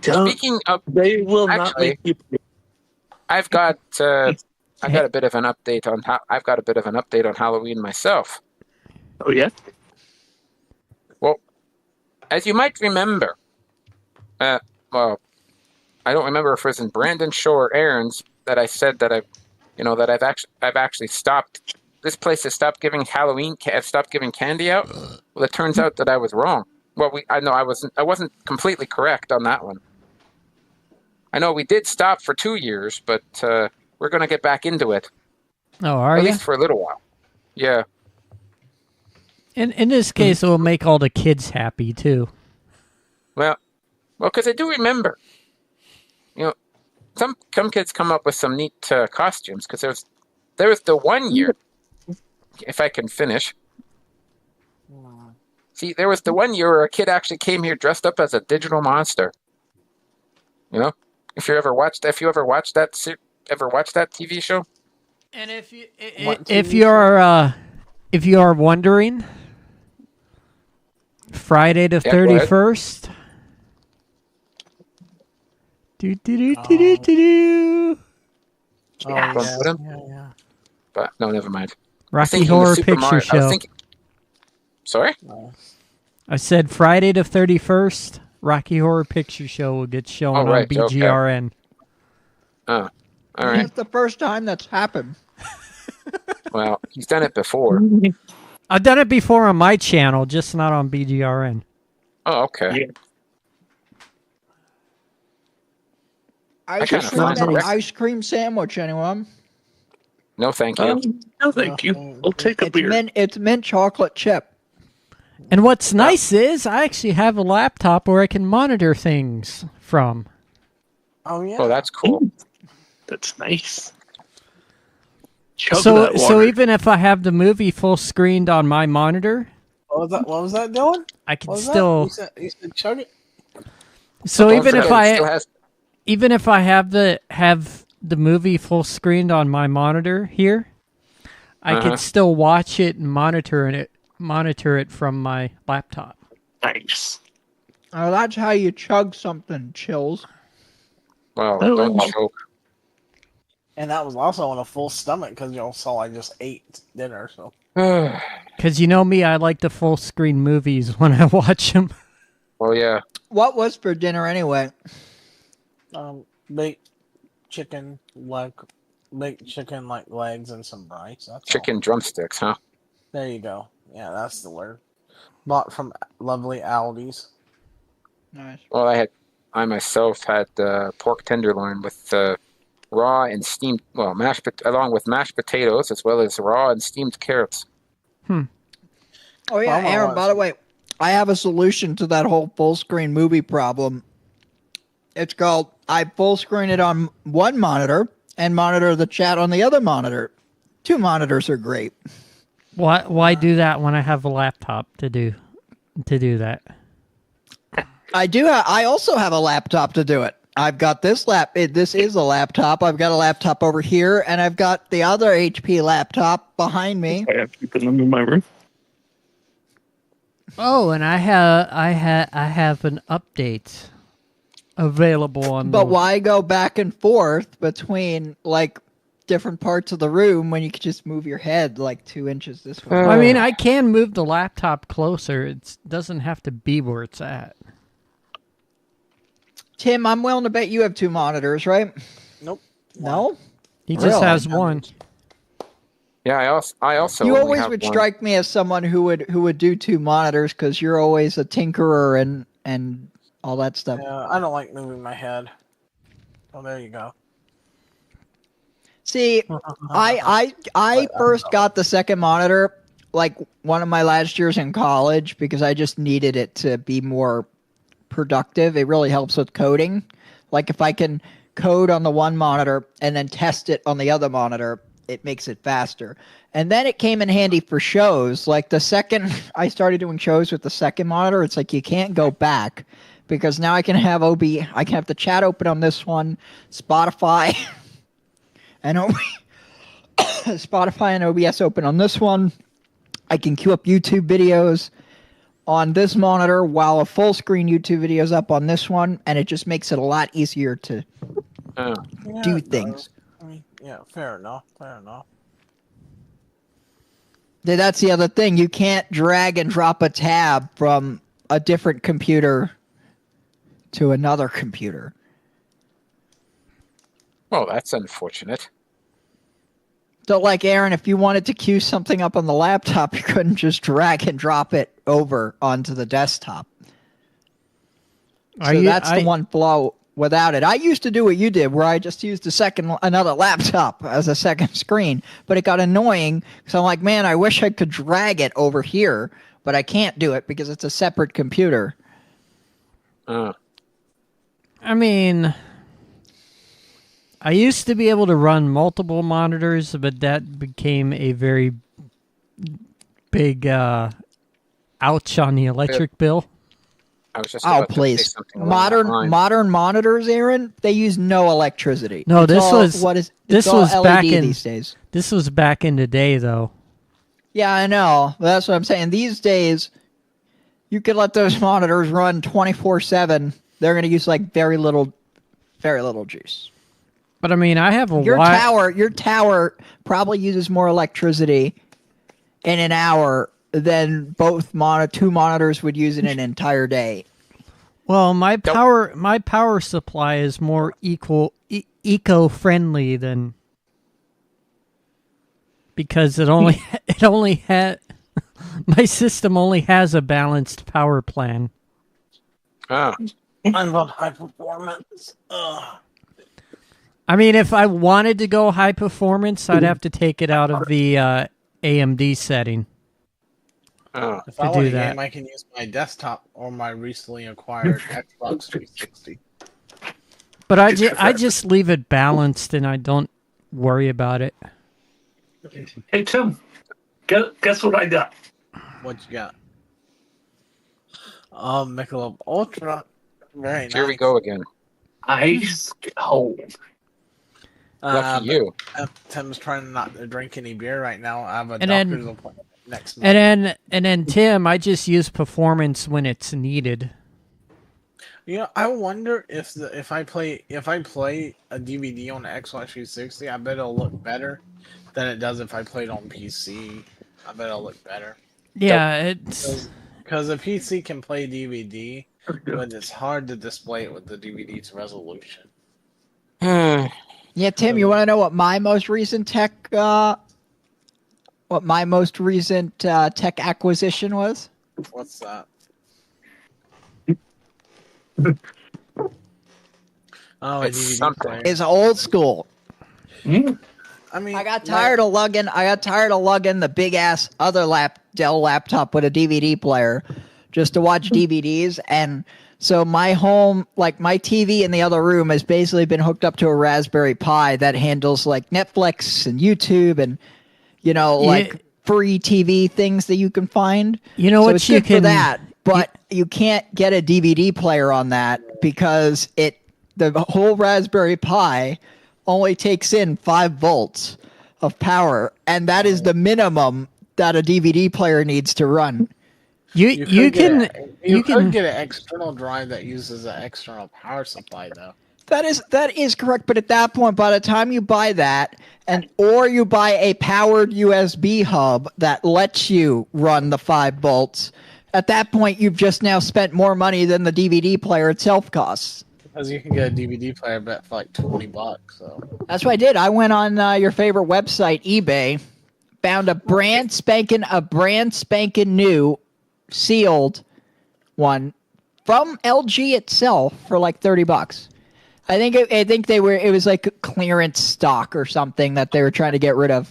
G: they will not make you pay.
A: I've got a bit of an update on Halloween myself.
G: Oh yeah.
A: Well, as you might remember, I don't remember if it was in Brandon's show or Aaron's that I said that I've actually stopped. This place has stopped giving stopped giving candy out. Well, it turns out that I was wrong. Well, I wasn't completely correct on that one. I know we did stop for 2 years, but we're going to get back into it.
B: Oh, are you?
A: At least for a little while. Yeah.
B: In this case, it will make all the kids happy too.
A: Well, because I do remember, some kids come up with some neat costumes. Because there was the one year, if I can finish. See, there was the one year where a kid actually came here dressed up as a digital monster. If you ever watched that TV show.
B: And if you are wondering, Friday the 31st.
A: Yeah. But no, never mind.
B: Rocky Horror Picture Show.
A: Sorry?
B: I said Friday the 31st, Rocky Horror Picture Show will get shown on BGRN.
A: Okay. Oh, all right.
E: That's the first time that's happened.
A: Well, he's done it before.
B: I've done it before on my channel, just not on BGRN.
A: Oh, okay.
G: Yeah.
E: Ice cream sandwich, anyone?
A: No, thank you.
G: No, thank you. We'll take a beer.
E: It's mint chocolate chip.
B: And what's nice is I actually have a laptop where I can monitor things from.
C: Oh yeah.
A: Oh, that's cool.
G: That's nice.
B: So even if I have the movie full screened on my monitor,
C: What was that doing?
B: I can still.
C: You said chug it.
B: So even if I have the movie full screened on my monitor here, I can still watch it and monitor it from my laptop.
G: Nice.
E: Oh, that's how you chug something, Chills.
A: Well, don't choke.
C: And that was also on a full stomach because y'all saw I just ate dinner. So.
B: Because you know me, I like the full screen movies when I watch them.
A: Well, yeah.
E: What was for dinner anyway?
C: Baked chicken like legs and some rice. That's
A: Chicken
C: all.
A: Drumsticks, huh?
C: There you go. Yeah, that's the word. Bought from lovely Aldi's.
E: Nice.
A: Well, I myself had pork tenderloin with raw and steamed, along with mashed potatoes, as well as raw and steamed carrots.
E: Oh yeah,
C: I'm gonna
E: Aaron.
C: watch
E: By the
C: it.
E: way, I have a solution to that whole full screen movie problem. It's called I full screen it on one monitor and monitor the chat on the other monitor. 2 monitors are great.
B: Why do that when I have a laptop to do that?
E: I also have a laptop to do it. I've got this this is a laptop. I've got a laptop over here, and I've got the other HP laptop behind me.
G: I have to keep them in my room.
B: Oh, and I have an update available on.
E: But why go back and forth between like different parts of the room when you could just move your head like 2 inches this way?
B: I mean, I can move the laptop closer. It doesn't have to be where it's at.
E: Tim, I'm willing to bet you have 2 monitors, right?
C: Nope.
E: No?
B: He just
E: Really?
B: has one.
A: Yeah, I also
E: You
A: only
E: always
A: have
E: would
A: one.
E: strike me as someone who would do 2 monitors because you're always a tinkerer and all that stuff.
C: Yeah, I don't like moving my head. Oh, there you go.
E: See, I first got the second monitor like one of my last years in college because I just needed it to be more productive. It really helps with coding. Like if I can code on the one monitor and then test it on the other monitor, it makes it faster. And then it came in handy for shows. Like the second I started doing shows with the second monitor, it's like you can't go back because now I can have I can have the chat open on this one, Spotify and Spotify and OBS open on this one. I can queue up YouTube videos on this monitor while a full screen YouTube video is up on this one, and it just makes it a lot easier to do things.
C: I mean, yeah, fair enough. Fair enough.
E: That's the other thing. You can't drag and drop a tab from a different computer to another computer.
A: Well, that's unfortunate.
E: So, like, Aaron, if you wanted to queue something up on the laptop, you couldn't just drag and drop it over onto the desktop. So that's the one flaw without it. I used to do what you did, where I just used another laptop as a second screen, but it got annoying. So I'm like, man, I wish I could drag it over here, but I can't do it because it's a separate computer.
B: I mean, I used to be able to run multiple monitors, but that became a very big ouch on the electric bill.
A: I was just about to say
E: please.
A: something along that line.
E: Modern monitors, Aaron, they use no electricity.
B: No,
E: It's
B: this
E: all-
B: was
E: what is
B: this
E: it's all
B: was
E: LED
B: back in
E: these days.
B: This was back in the day, though.
E: Yeah, I know. That's what I'm saying. These days, you could let those monitors run 24/7. They're going to use like very little juice.
B: But I mean, I have a
E: Your tower probably uses more electricity in an hour than both two monitors would use in an entire day.
B: Well, my power supply is more eco-friendly than, because it only had my system only has a balanced power plan.
A: Oh.
C: I love high performance. Ugh.
B: I mean, if I wanted to go high performance, I'd have to take it out of the AMD setting.
A: Oh.
C: If I
B: to
C: want
B: do
C: a
B: that.
C: game, I can use my desktop or my recently acquired Xbox 360.
B: But I just leave it balanced and I don't worry about it.
G: Hey, Tim, guess what I got?
C: What you got? Michelob Ultra. Very nice.
A: Here we go again.
G: Ice cold.
A: Lucky you.
C: Tim's trying not to drink any beer right now. I have a
B: And then-
C: doctor's appointment next month.
B: And then Tim, I just use performance when it's needed.
C: You know, I wonder if I play a DVD on the Xbox 360, I bet it'll look better than it does if I play it on PC. I bet it'll look better.
B: Yeah, it's
C: Because a PC can play DVD, but it's hard to display it with the DVD's resolution.
E: Yeah, Tim, you want to know what my most recent tech acquisition was?
C: What's that? Oh, a
A: It's
C: DVD
A: something.
C: player.
E: It's old school.
C: I mean,
E: I got tired of lugging the big ass other Dell laptop with a DVD player just to watch DVDs. And so my home, like my TV in the other room, has basically been hooked up to a Raspberry Pi that handles like Netflix and YouTube and, like free TV things that you can find.
B: You know
E: so
B: what
E: it's
B: you
E: good
B: can
E: for that, but you can't get a DVD player on that because the whole Raspberry Pi only takes in 5 volts of power, and that is the minimum that a DVD player needs to run.
C: You can get an external drive that uses an external power supply, though.
E: That is correct, but at that point, by the time you buy that, or you buy a powered USB hub that lets you run the 5 volts, at that point you've just now spent more money than the DVD player itself costs.
C: Because you can get a DVD player bet for like $20. So
E: that's what I did. I went on your favorite website, eBay, found a brand spanking new sealed one from LG itself for like $30. I think it was like clearance stock or something that they were trying to get rid of.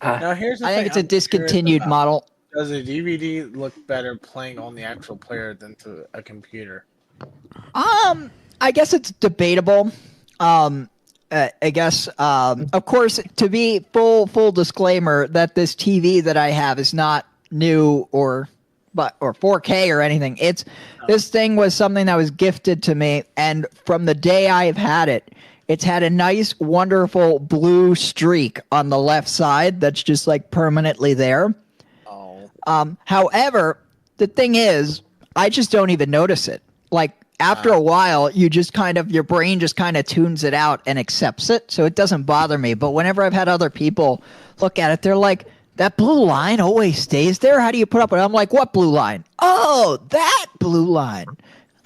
C: Now here's the
E: I
C: thing
E: think it's a discontinued model.
C: Does a DVD look better playing on the actual player than to a computer?
E: I guess it's debatable. I guess, of course, to be full disclaimer that this TV that I have is not new or 4K or anything. This thing was something that was gifted to me, and from the day I've had it, it's had a nice, wonderful blue streak on the left side that's just like permanently there.
C: Oh.
E: However, the thing is, I just don't even notice it. Like after a while, your brain just kind of tunes it out and accepts it, so it doesn't bother me. But whenever I've had other people look at it, they're like, "That blue line always stays there. How do you put up with it?" I'm like, "What blue line?" "Oh, that blue line.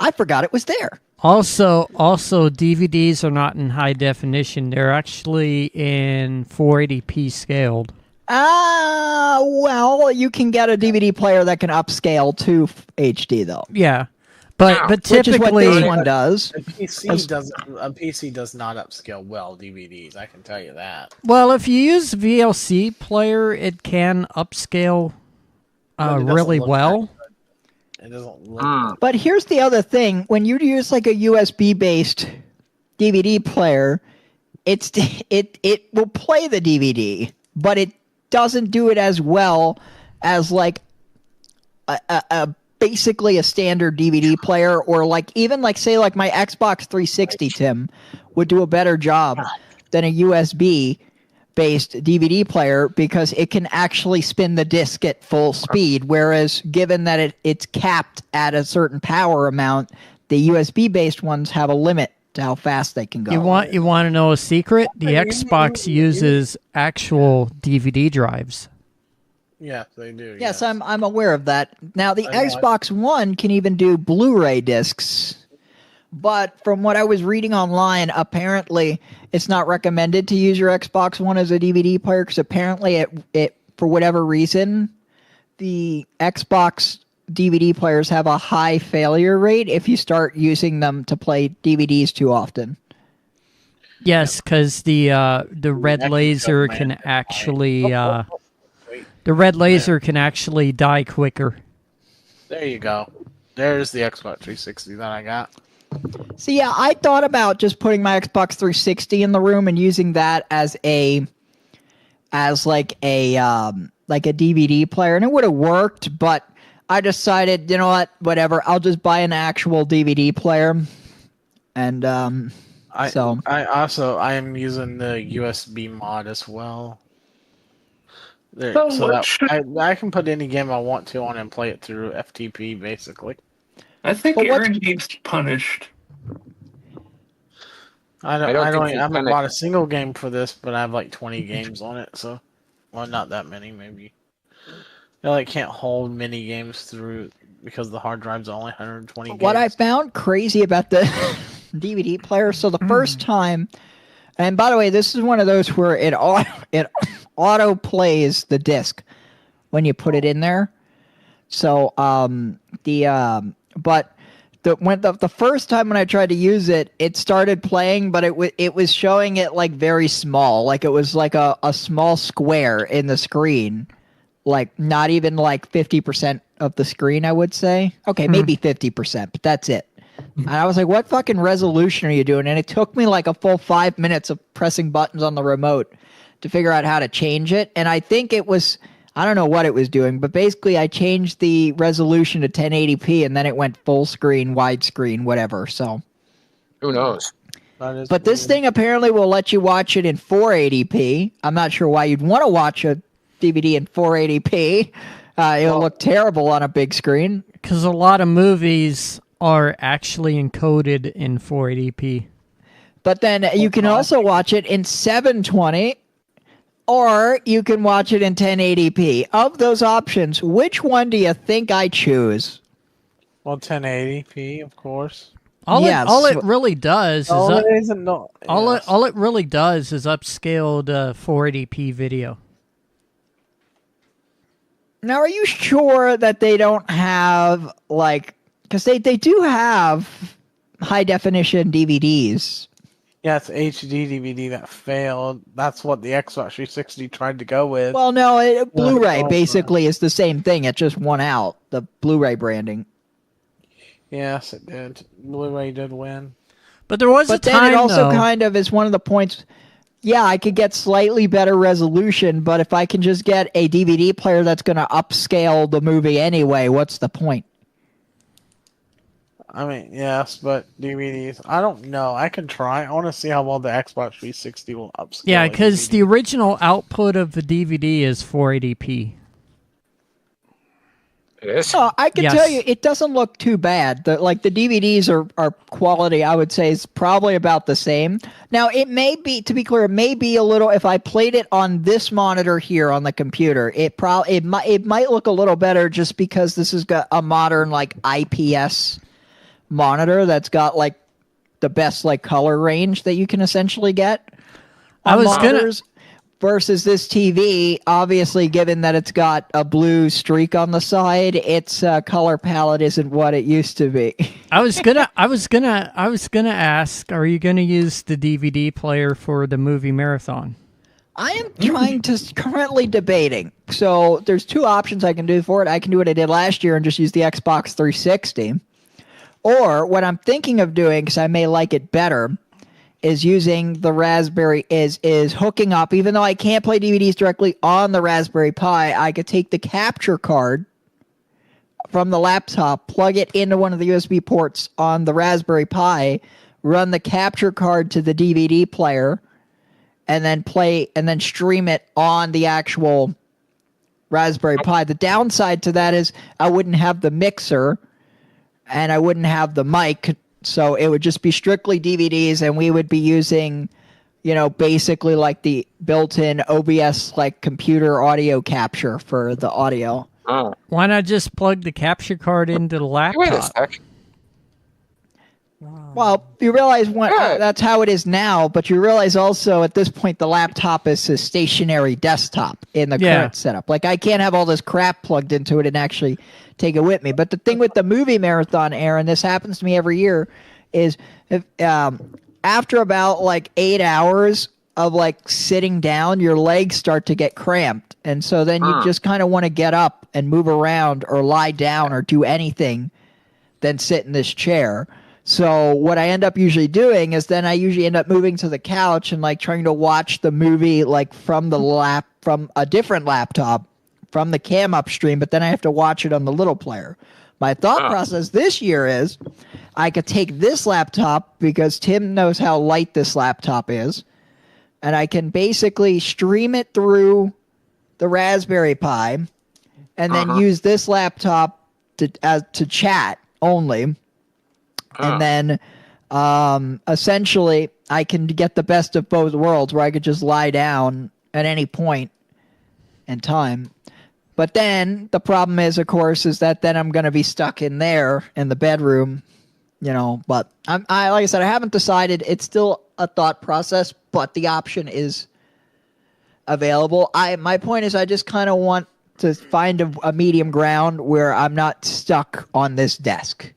E: I forgot it was there."
B: Also, DVDs are not in high definition. They're actually in 480p scaled.
E: Well, you can get a DVD player that can upscale to HD though.
B: Yeah. But typically,
E: which is what this one does.
C: A PC does not upscale well DVDs. I can tell you that.
B: Well, if you use VLC player, it can upscale really well.
C: It doesn't look.
E: But here's the other thing: when you use like a USB-based DVD player, it will play the DVD, but it doesn't do it as well as like a basically a standard DVD player, or like even like say like my Xbox 360, Tim, would do a better job than a USB based DVD player because it can actually spin the disc at full speed, whereas given that it's capped at a certain power amount, the USB based ones have a limit to how fast they can go.
B: You want to know a secret? The Xbox uses actual DVD drives.
C: Yeah, they do.
E: Yes, I'm aware of that. Now, the Xbox One can even do Blu-ray discs, but from what I was reading online, apparently it's not recommended to use your Xbox One as a DVD player because apparently it for whatever reason, the Xbox DVD players have a high failure rate if you start using them to play DVDs too often.
B: Yes, because the red laser can actually die quicker.
C: There you go. There's the Xbox 360 that I got.
E: So yeah, I thought about just putting my Xbox 360 in the room and using that as like a DVD player, and it would have worked, but I decided, you know what, whatever, I'll just buy an actual DVD player. And I am using the USB mod as well. There, so that I can put any game I want to on and play it through FTP, basically.
G: I think Aaron needs punished.
C: I haven't bought a single game for this, but I have like 20 games on it, so not that many, maybe. I can't hold many games through because the hard drive's only 120 games.
E: What I found crazy about the DVD player, so the first time, and by the way, this is one of those where it auto plays the disc when you put it in there. So but the first time when I tried to use it, it started playing, but it was showing it like very small, like it was like a small square in the screen, like not even like 50% of the screen, I would say. Okay, maybe 50%, but that's it. And I was like, what fucking resolution are you doing? And it took me like a full 5 minutes of pressing buttons on the remote to figure out how to change it. And I think it was, I don't know what it was doing, but basically I changed the resolution to 1080p and then it went full screen, widescreen, whatever. So
A: who knows?
E: But this thing apparently will let you watch it in 480p. I'm not sure why you'd want to watch a DVD in 480p. It'll look terrible on a big screen.
B: Because a lot of movies are actually encoded in 480p.
E: But then you can also watch it in 720, or you can watch it in 1080p. Of those options, which one do you think I choose?
C: Well, 1080p, of course.
B: All it really does is
C: all it
B: really does is upscale the 480p video.
E: Now, are you sure that they don't have, like, because they do have high definition DVDs.
C: Yeah, it's HD DVD that failed. That's what the Xbox 360 tried to go with.
E: Well, no, Blu-ray basically is the same thing. It just won out, the Blu-ray branding.
C: Yes, it did. Blu-ray did win.
B: But there was a time,
E: then it also
B: though,
E: kind of is one of the points. Yeah, I could get slightly better resolution, but if I can just get a DVD player that's going to upscale the movie anyway, what's the point?
C: I mean, yes, but DVDs, I don't know. I can try. I want to see how well the Xbox 360 will upscale.
B: Yeah, because the original output of the DVD is 480p.
A: It is?
E: Oh, I can tell you, it doesn't look too bad. The DVDs are quality, I would say, is probably about the same. Now, it may be, to be clear, it may be a little, if I played it on this monitor here on the computer, it might look a little better just because this has got a modern, like, IPS monitor that's got, like, the best, like, color range that you can essentially get on monitors. Versus this TV, obviously, given that it's got a blue streak on the side, its color palette isn't what it used to be.
B: I was gonna ask, are you gonna use the DVD player for the movie marathon?
E: I am currently debating. So there's two options I can do for it. I can do what I did last year and just use the Xbox 360, or what I'm thinking of doing, because I may like it better, is using the Raspberry, is hooking up, even though I can't play DVDs directly on the Raspberry Pi, I could take the capture card from the laptop, plug it into one of the USB ports on the Raspberry Pi, run the capture card to the DVD player, and then stream it on the actual Raspberry Pi. The downside to that is I wouldn't have the mixer and I wouldn't have the mic. So it would just be strictly DVDs, and we would be using, basically like the built-in OBS, like computer audio capture for the audio.
A: Oh.
B: Why not just plug the capture card into the laptop?
A: Wait a sec.
E: Well, you realize that's how it is now, but you realize also at this point the laptop is a stationary desktop in the current setup. Like, I can't have all this crap plugged into it and actually take it with me. But the thing with the movie marathon, Aaron, this happens to me every year, is after about like 8 hours of like sitting down, your legs start to get cramped. And so then you just kind of want to get up and move around or lie down or do anything than sit in this chair. So what I end up usually doing is then I usually end up moving to the couch and like trying to watch the movie like from a different laptop, from the cam upstream, but then I have to watch it on the little player. My thought process this year is I could take this laptop, because Tim knows how light this laptop is, and I can basically stream it through the Raspberry Pi and then use this laptop to chat only. And then essentially I can get the best of both worlds, where I could just lie down at any point in time. But then the problem is, of course, is that then I'm going to be stuck in there in the bedroom, But like I said, I haven't decided. It's still a thought process, but the option is available. My point is, I just kind of want to find a medium ground where I'm not stuck on this desk.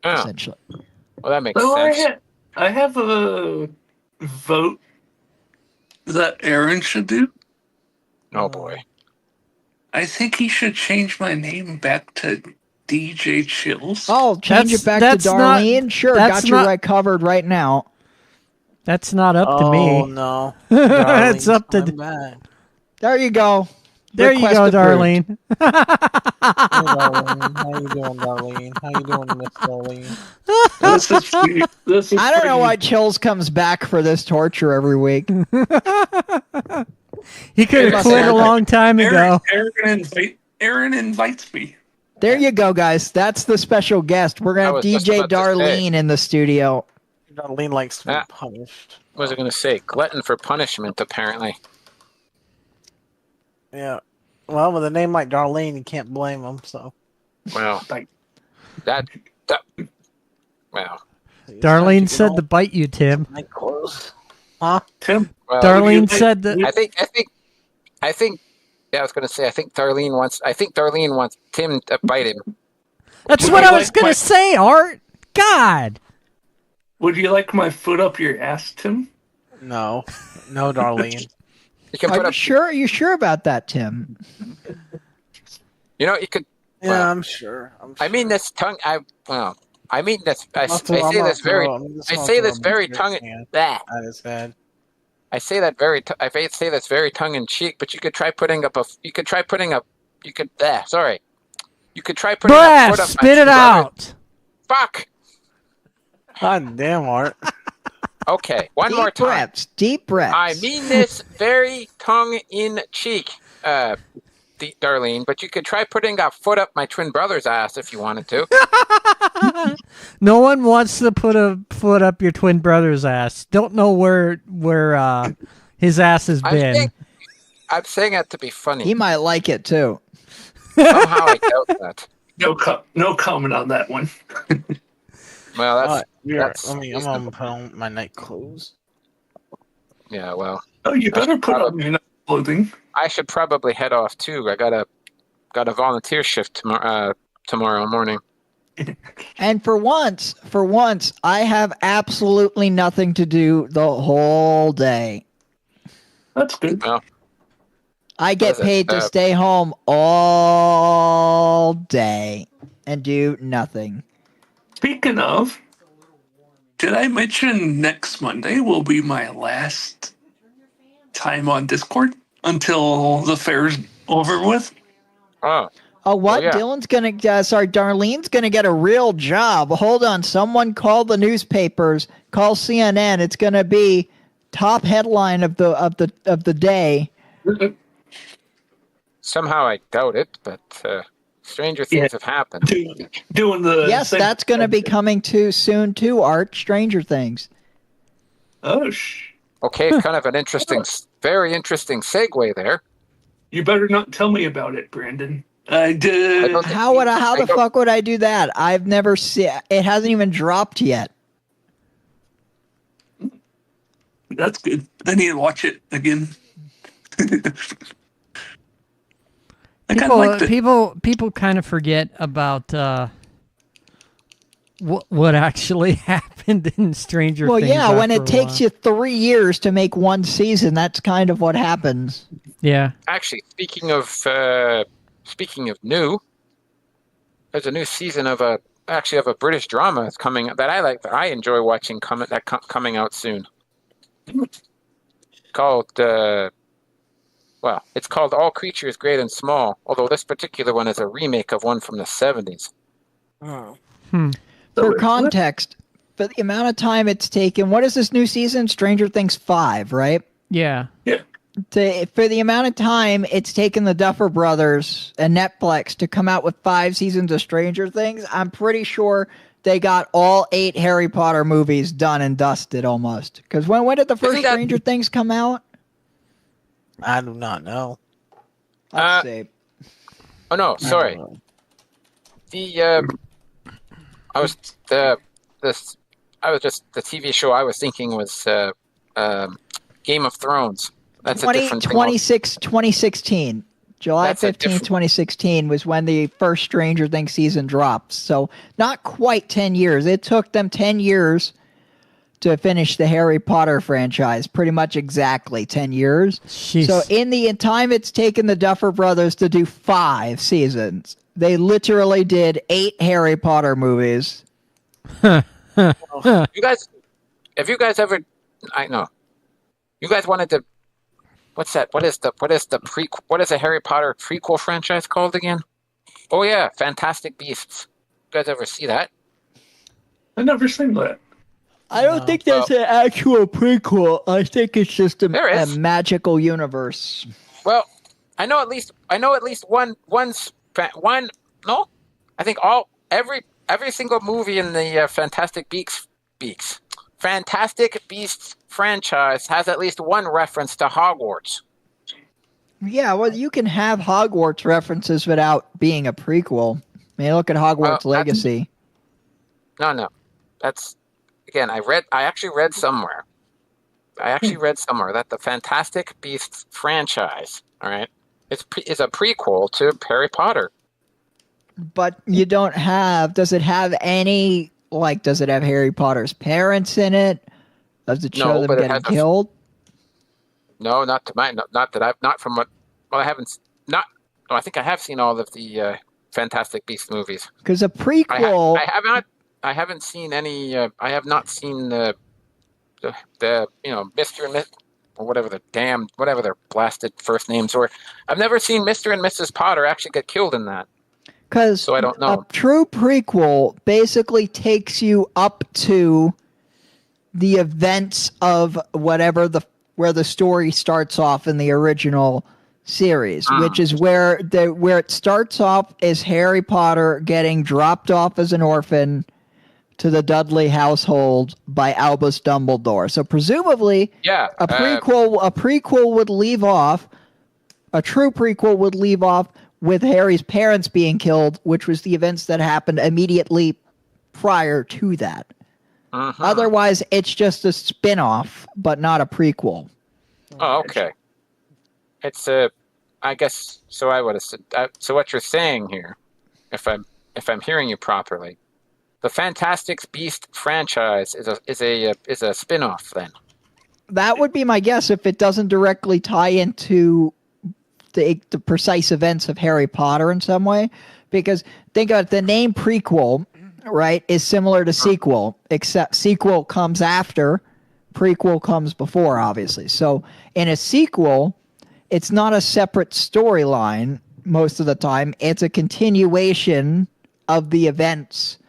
A: Oh,
E: essentially.
A: well, that makes
G: So
A: sense.
G: I have a vote that Aaron should do.
A: Oh boy.
G: I think he should change my name back to DJ Chills.
E: Oh, change it back to
B: that's not-
E: Darlene? Sure,
B: that's
E: got you
B: not-
E: right covered right now.
B: That's not up to
C: Oh
B: me.
C: no.
B: It's up to.
C: I'm back.
E: There you go.
B: There you
E: Request
B: go,
E: approved.
B: Darlene.
C: Hey, Darlene. How you doing, Darlene? How you doing, Miss Darlene?
G: This is
E: I don't know
G: pretty-
E: why Chills comes back for this torture every week.
B: He could have
G: Must
B: quit a
G: have-
B: long time ago.
G: Aaron invites me.
E: There you go, guys. That's the special guest. We're
A: I
E: gonna have
A: was just
E: DJ
A: about to say.
E: Darlene in the studio.
C: Darlene likes to be
A: Ah.
C: punished.
A: What was I going to say? Glutton for punishment, apparently.
C: Yeah. Well, with a name like Darlene, you can't blame him. So.
A: Well,
G: Like-
A: that. Well,
B: Darlene said to bite you, Tim.
C: My clothes. Huh?
G: Tim,
A: well,
B: Darlene said that.
A: I think. Yeah, I was going to say. I think Darlene wants Tim to bite him.
B: That's
G: Would
B: what
G: you
B: I was
G: like
B: gonna
G: my-
B: say, Art. God.
G: would you like my foot up your ass, Tim?
C: No. No, Darlene.
A: You can
E: Are
A: put
E: you
A: up.
E: sure? Are you sure about that, Tim?
A: You know, you could.
C: Yeah,
A: Well,
C: I'm sure.
A: I mean, this tongue. I mean this. I
C: I'm
A: say this very. I say this very tongue. Blah.
C: At his head.
A: I say that very. I say that's very tongue in cheek. But you could try putting up a. You could try putting up. You could. Sorry. You could try putting a
B: Bruh,
A: foot up.
B: spit it out.
A: Fuck.
C: God damn, Art.
A: Okay, one more
E: Deep
A: time.
E: breaths. Deep breaths.
A: I mean this very tongue in cheek, Darlene. But you could try putting a foot up my twin brother's ass if you wanted to.
B: No one wants to put a foot up your twin brother's ass. Don't know where his ass has been.
A: I'm saying that to be funny.
E: He might like it too.
A: Somehow I doubt that.
G: No comment on that one.
A: Well,
C: I'm gonna put on my night clothes.
A: yeah. Well,
G: Oh, you better put on your clothing.
A: I should probably head off too. I got a volunteer shift tomorrow morning.
E: And for once, I have absolutely nothing to do the whole day.
G: That's good.
A: Well,
E: I get
A: What is it?
E: paid to stay home all day and do nothing.
G: Speaking of, did I mention next Monday will be my last time on Discord until the fair's over with?
A: oh,
E: Oh, what?
A: yeah.
E: Darlene's gonna get a real job. Hold on, someone call the newspapers, call CNN. It's gonna be top headline of the day.
A: somehow I doubt it, but stranger things have happened.
G: Doing the
E: Yes,
G: same-
E: that's gonna be coming too soon too. Art, Stranger Things.
G: Oh,
A: Okay, kind of an interesting, very interesting segue there.
G: you better not tell me about it, Brandon. I did.
A: don't-
E: How the fuck would I do that? I've never seen. It hasn't even dropped yet.
G: That's good. I need to watch it again. I kind of like the.
B: People kind of forget about what actually happened in Stranger
E: Well,
B: Things.
E: yeah, when
B: after
E: it
B: a
E: takes
B: while.
E: you 3 years to make one season, that's kind of what happens.
B: Yeah.
A: Actually, speaking of new, there's a new season of a British drama that's coming that I like, that I enjoy watching coming out soon. Called it's called All Creatures Great and Small. Although this particular one is a remake of one from the 70s.
C: Oh.
E: For context, for the amount of time it's taken, what is this new season? Stranger Things 5, right?
B: Yeah.
E: For the amount of time it's taken the Duffer Brothers and Netflix to come out with 5 seasons of Stranger Things, I'm pretty sure they got all 8 Harry Potter movies done and dusted almost. Because when did the first Stranger Things come out?
C: I do not know.
E: Let's see.
A: Oh no, sorry. The TV show I was thinking was Game of Thrones. That's a different thing.
E: 2016. July
A: That's a
E: 15th,
A: different-
E: 2016 was when the first Stranger Things season dropped. So not quite 10 years. It took them 10 years to finish the Harry Potter franchise. Pretty much exactly 10 years.
B: Jeez.
E: So in the time it's taken the Duffer Brothers to do 5 seasons, they literally did 8 Harry Potter movies.
A: You guys, have you guys ever? I know. You guys wanted to. What's that? What is the prequel? What is a Harry Potter prequel franchise called again? Oh yeah, Fantastic Beasts. You guys ever see that?
G: I never seen that.
E: I don't think that's an actual prequel. I think it's just a
A: There is.
E: magical universe.
A: Well, I know at least one. No, I think every single movie in the Fantastic Beasts franchise has at least one reference to Hogwarts.
E: Yeah, well, you can have Hogwarts references without being a prequel. I mean, look at Hogwarts Legacy.
A: No, that's again. I actually read somewhere that the Fantastic Beasts franchise, all right, is a prequel to Harry Potter.
E: But you don't have. Does it have any? Like, does it have Harry Potter's parents in it? Does it show
A: No,
E: them
A: but it
E: getting
A: has
E: killed?
A: No, not to my not that I've not from what. Well, I haven't not. No, I think I have seen all of the Fantastic Beasts movies.
E: Because a prequel.
A: I haven't seen any. I have not seen the Mr. and Miss or whatever their blasted first names were. I've never seen Mr. and Mrs. Potter actually get killed in that.
E: Because
A: So I don't know.
E: a true prequel basically takes you up to the events of where the story starts off in the original series, which is where it starts off is Harry Potter getting dropped off as an orphan to the Dudley household by Albus Dumbledore. So presumably,
A: Yeah,
E: a prequel would leave off. A true prequel would leave off with Harry's parents being killed, which was the events that happened immediately prior to that. Otherwise, it's just a spin-off, but not a prequel.
A: Oh, okay. It's I guess so. I would have said. So what you're saying here, if I'm hearing you properly, the Fantastic Beast franchise is a spin-off then.
E: That would be my guess if it doesn't directly tie into the precise events of Harry Potter in some way. Because think about it, the name prequel, right, is similar to sequel, except sequel comes after, prequel comes before, obviously. So in a sequel, it's not a separate storyline most of the time. It's a continuation of the events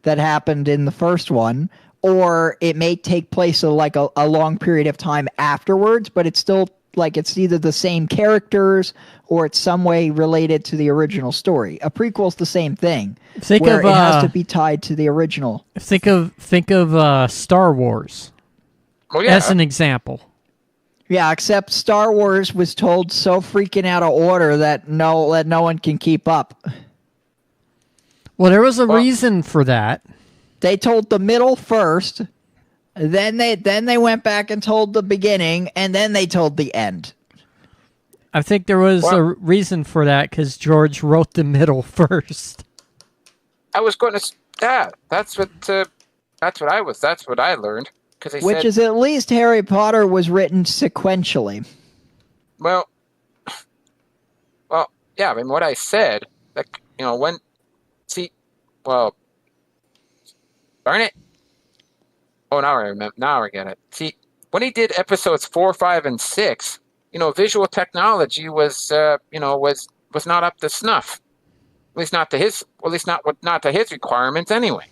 E: that happened in the first one, or it may take place a long period of time afterwards, but it's still like it's either the same characters or it's some way related to the original story. A prequel's the same thing,
B: Think
E: where
B: of
E: it has to be tied to the original.
B: think of Star Wars
A: Well, yeah.
B: as an example.
E: Yeah, except Star Wars was told so freaking out of order that no one can keep up.
B: Well, there was a reason for that.
E: They told the middle first, then they went back and told the beginning, and then they told the end.
B: I think there was a reason for that because George wrote the middle first.
A: I was going to. Yeah, that's what I learned because
E: Which is at least Harry Potter was written sequentially.
A: Well, yeah. I mean, what I said, like darn it. Oh, now I remember. Now I get it. See, when he did episodes 4, 5, and 6, visual technology was not up to snuff. At least not to his. Well, at least not to his requirements anyway.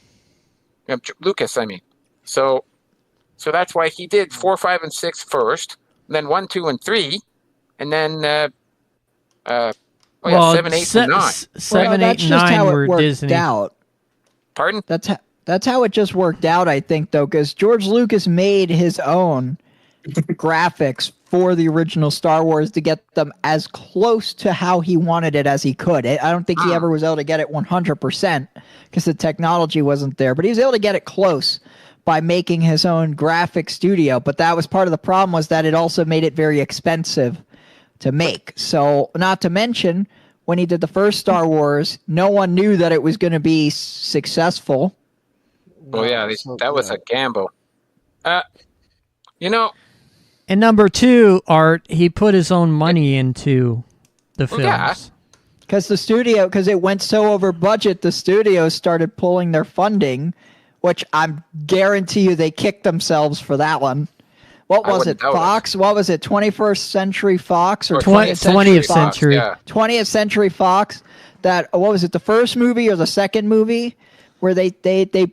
A: Lucas, I mean. So that's why he did 4, 5, and 6 first, and then 1, 2, and 3, and then 7, 8, and 9.
B: 7,
E: That's
B: 8,
E: just how
B: 9
E: it
B: were
E: worked
B: Disney.
E: out.
A: Pardon?
E: That's how it just worked out, I think, though, because George Lucas made his own graphics for the original Star Wars to get them as close to how he wanted it as he could. I don't think he ever was able to get it 100% because the technology wasn't there, but he was able to get it close by making his own graphic studio. But that was part of the problem, was that it also made it very expensive to make. So, not to mention, when he did the first Star Wars, no one knew that it was going to be successful.
A: Oh yeah, that was a gamble. You know,
B: And number two, Art, he put his own money into the films.
A: yeah.
E: Because it went so over budget, the studios started pulling their funding, which I guarantee you they kicked themselves for that one. What
A: I
E: was
A: wouldn't
E: it?
A: doubt it.
E: Fox? What was it? 21st Century Fox or
A: Or
B: 20th
A: Fox,
B: century.
A: Yeah.
E: 20th Century Fox? That what was it? The first movie or the second movie where they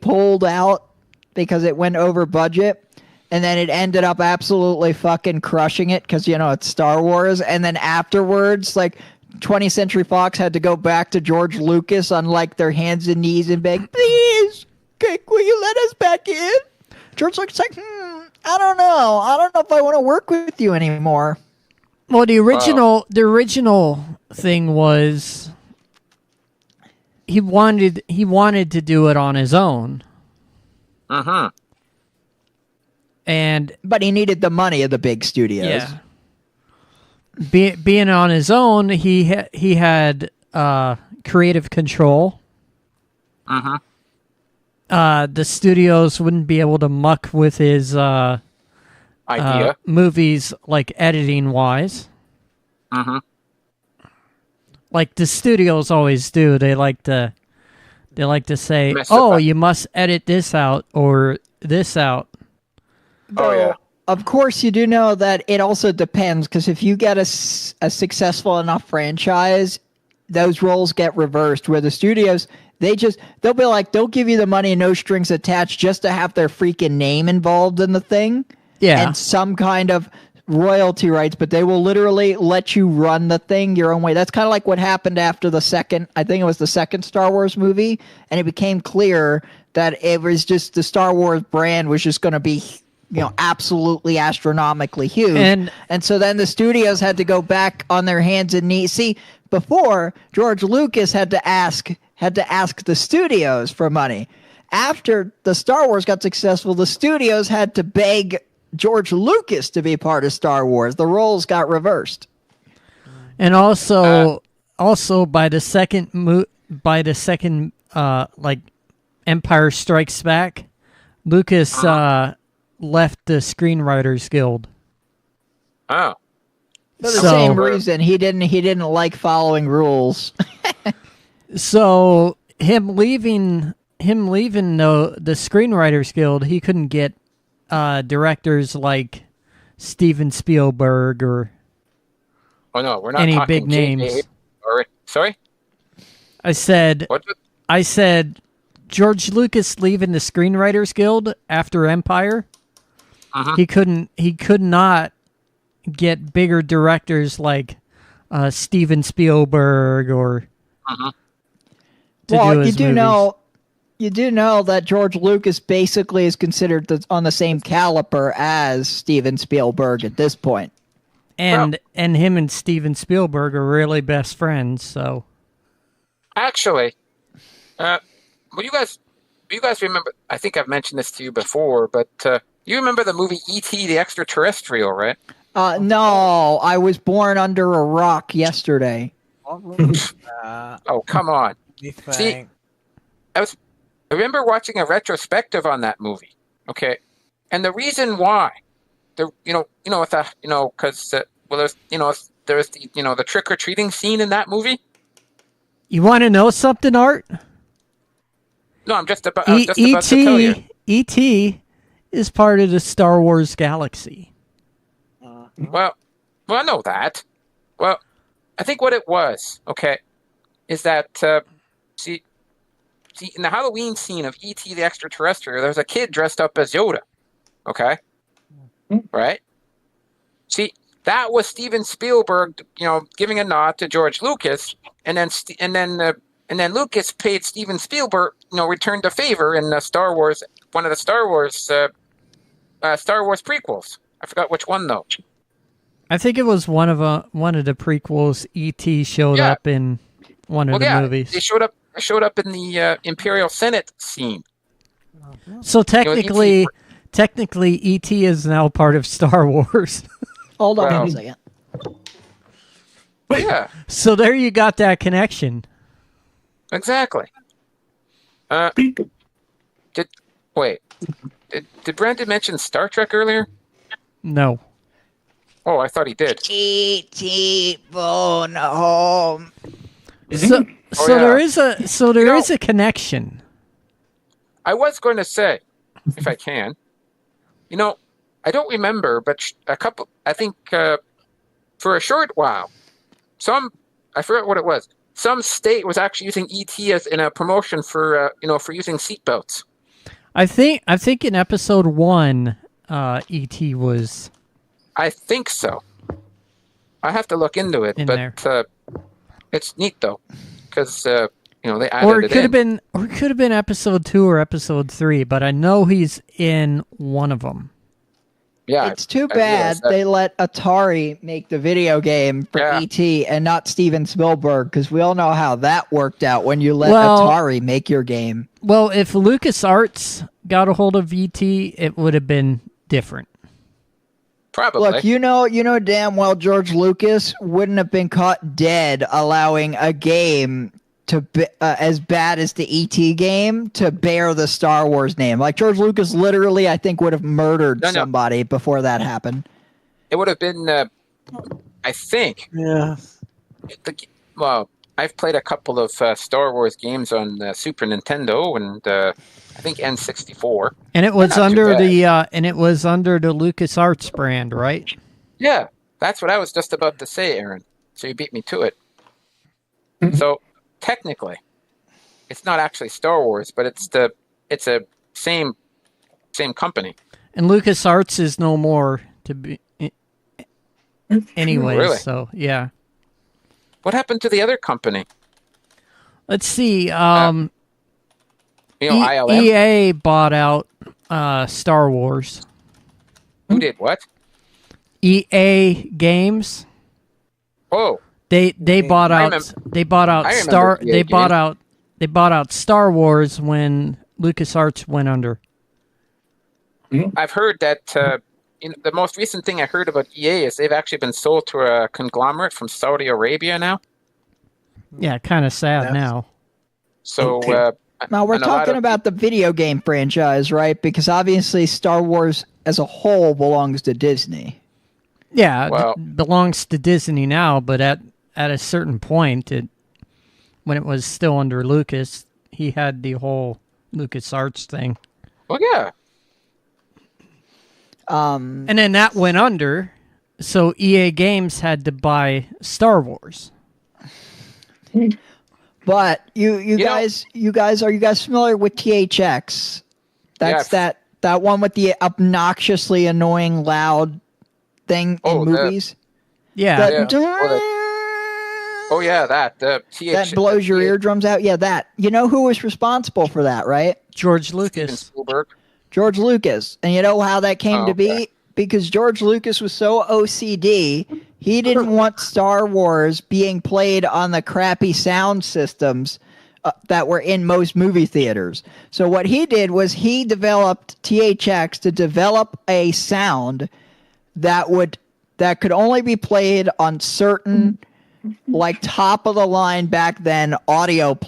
E: pulled out because it went over budget, and then it ended up absolutely fucking crushing it because it's Star Wars, and then afterwards, like 20th Century Fox had to go back to George Lucas on like their hands and knees and beg, please, will you let us back in? George Lucas like, I don't know. I don't know if I want to work with you anymore.
B: Well, the original thing was he wanted to do it on his own,
E: But he needed the money of the big studios.
B: being on his own, he had creative control. The studios wouldn't be able to muck with his
A: Idea.
B: movies, like editing wise. Like the studios always do. They like to say,
A: Mess it
B: "Oh,
A: up.
B: you must edit this out or this out."
A: Oh yeah.
E: Of course, you do know that it also depends, because if you get a successful enough franchise, those roles get reversed, where the studios, they'll be like, they'll give you the money and no strings attached just to have their freaking name involved in the thing.
B: Yeah.
E: And some kind of royalty rights, but they will literally let you run the thing your own way. That's kind of like what happened after the second Star Wars movie, and it became clear that it was just the Star Wars brand was just going to be absolutely astronomically huge. And so then the studios had to go back on their hands and knees. See, before, George Lucas had to ask the studios for money. After the Star Wars got successful, the studios had to beg George Lucas to be part of Star Wars. The roles got reversed.
B: And also by the second like Empire Strikes Back, Lucas left the Screenwriters Guild.
A: Oh.
E: For the
B: So-
E: same reason, he didn't like following rules.
B: So him leaving the Screenwriters Guild, he couldn't get directors like Steven Spielberg or
A: Oh no, we're not
B: any
A: talking
B: big
A: J.J.
B: names.
A: Sorry.
B: I said
A: What?
B: George Lucas leaving the Screenwriters Guild after Empire. He could not get bigger directors like Steven Spielberg or to do his movies.
E: You do know that George Lucas basically is considered on the same caliber as Steven Spielberg at this point.
B: And him and Steven Spielberg are really best friends, so
A: Actually, well, you guys remember? I think I've mentioned this to you before, but you remember the movie E.T. the Extraterrestrial, right?
E: No, I was born under a rock yesterday.
A: Oh, come on!
C: See,
A: I remember watching a retrospective on that movie. Okay, and the reason why, because there's the trick or treating scene in that movie.
B: you want to know something, Art?
A: No, I'm just about to tell you.
B: E.T. is part of the Star Wars galaxy.
A: Well, I know that. Well, I think what it was, okay, is that see, in the Halloween scene of E.T. the Extraterrestrial, there's a kid dressed up as Yoda, okay, right? See, that was Steven Spielberg, giving a nod to George Lucas, and then Lucas paid Steven Spielberg, returned a favor in Star Wars, one of the Star Wars prequels. I forgot which one though.
B: I think it was one of the prequels. E.T. showed
A: Yeah.
B: up in one of the movies.
A: They showed up in the Imperial Senate scene.
B: So technically, E.T. is now part of Star Wars.
E: Hold on
A: Well-
E: a second.
A: Oh, yeah,
B: So there you got that connection.
A: exactly. Did Brandon mention Star Trek earlier?
B: No.
A: Oh, I thought he did.
E: E.T. phone home.
B: So
A: Oh,
B: there
A: yeah.
B: is a connection.
A: I was going to say, if I can, I don't remember, but I think for a short while, I forget what it was. Some state was actually using ET as in a promotion for for using seatbelts.
B: I think in episode 1, E.T. was
A: I think so. I have to look into it,
B: in
A: but
B: there.
A: it's neat though, because they added
B: Or it
A: it
B: could
A: in.
B: have been episode 2 or episode 3, but I know he's in one of them.
A: Yeah,
E: It's too
A: I
E: bad
A: realized that.
E: they let Atari make the video game for
A: Yeah.
E: E.T. and not Steven Spielberg, because we all know how that worked out when you let
B: Well-
E: Atari make your game.
B: Well, if LucasArts got a hold of E.T., it would have been different.
A: Probably.
E: Look, you know damn well George Lucas wouldn't have been caught dead allowing a game to be, as bad as the E.T. game to bear the Star Wars name. Like George Lucas literally, I think, would have murdered
A: No.
E: somebody before that happened.
A: It would have been, I think.
C: Yeah.
A: Well, I've played a couple of Star Wars games on Super Nintendo and I think N64.
B: And it was
A: Not too
B: under
A: bad.
B: the LucasArts brand, right?
A: Yeah, that's what I was just about to say, Aaron. So you beat me to it. So technically, it's not actually Star Wars, but it's a same company.
B: And LucasArts is no more to be anyway,
A: Really?
B: so yeah.
A: What happened to the other company?
B: Let's see.
A: ILM.
B: EA bought out Star Wars.
A: Who did what?
B: EA Games.
A: Oh,
B: They bought
A: I
B: out
A: remember-
B: they bought out
A: I remember
B: Star
A: EA
B: they bought
A: Games.
B: out Star Wars when LucasArts went under.
A: I've heard that. The most recent thing I heard about EA is they've actually been sold to a conglomerate from Saudi Arabia now.
B: Yeah, kind of sad
C: That's-
B: now.
A: So
G: Okay.
E: Now we're
A: and a lot
E: talking
A: of-
E: about the video game franchise, right? Because obviously Star Wars as a whole belongs to Disney.
B: Yeah,
A: Well-
B: belongs to Disney now, but at a certain point, when it was still under Lucas, he had the whole LucasArts thing,
A: Well, yeah.
E: Um,
B: and then that went under, so EA Games had to buy Star Wars.
E: but you
A: know-
E: guys, are you guys familiar with THX? That's
A: Yeah.
E: that one with the obnoxiously annoying loud thing
A: Oh,
E: in
A: that-
E: movies.
B: Yeah,
E: That,
A: Oh, yeah. That
E: that blows your eardrums out. Yeah, that. You know who was responsible for that, right?
B: George
A: Steven
B: Lucas.
A: Spielberg.
E: George Lucas. And you know how that came
A: Oh,
E: to be?
A: okay.
E: Because George Lucas was so OCD, he didn't want Star Wars being played on the crappy sound systems that were in most movie theaters. So what he did was he developed THX to develop a sound that could only be played on certain like top of the line back then audio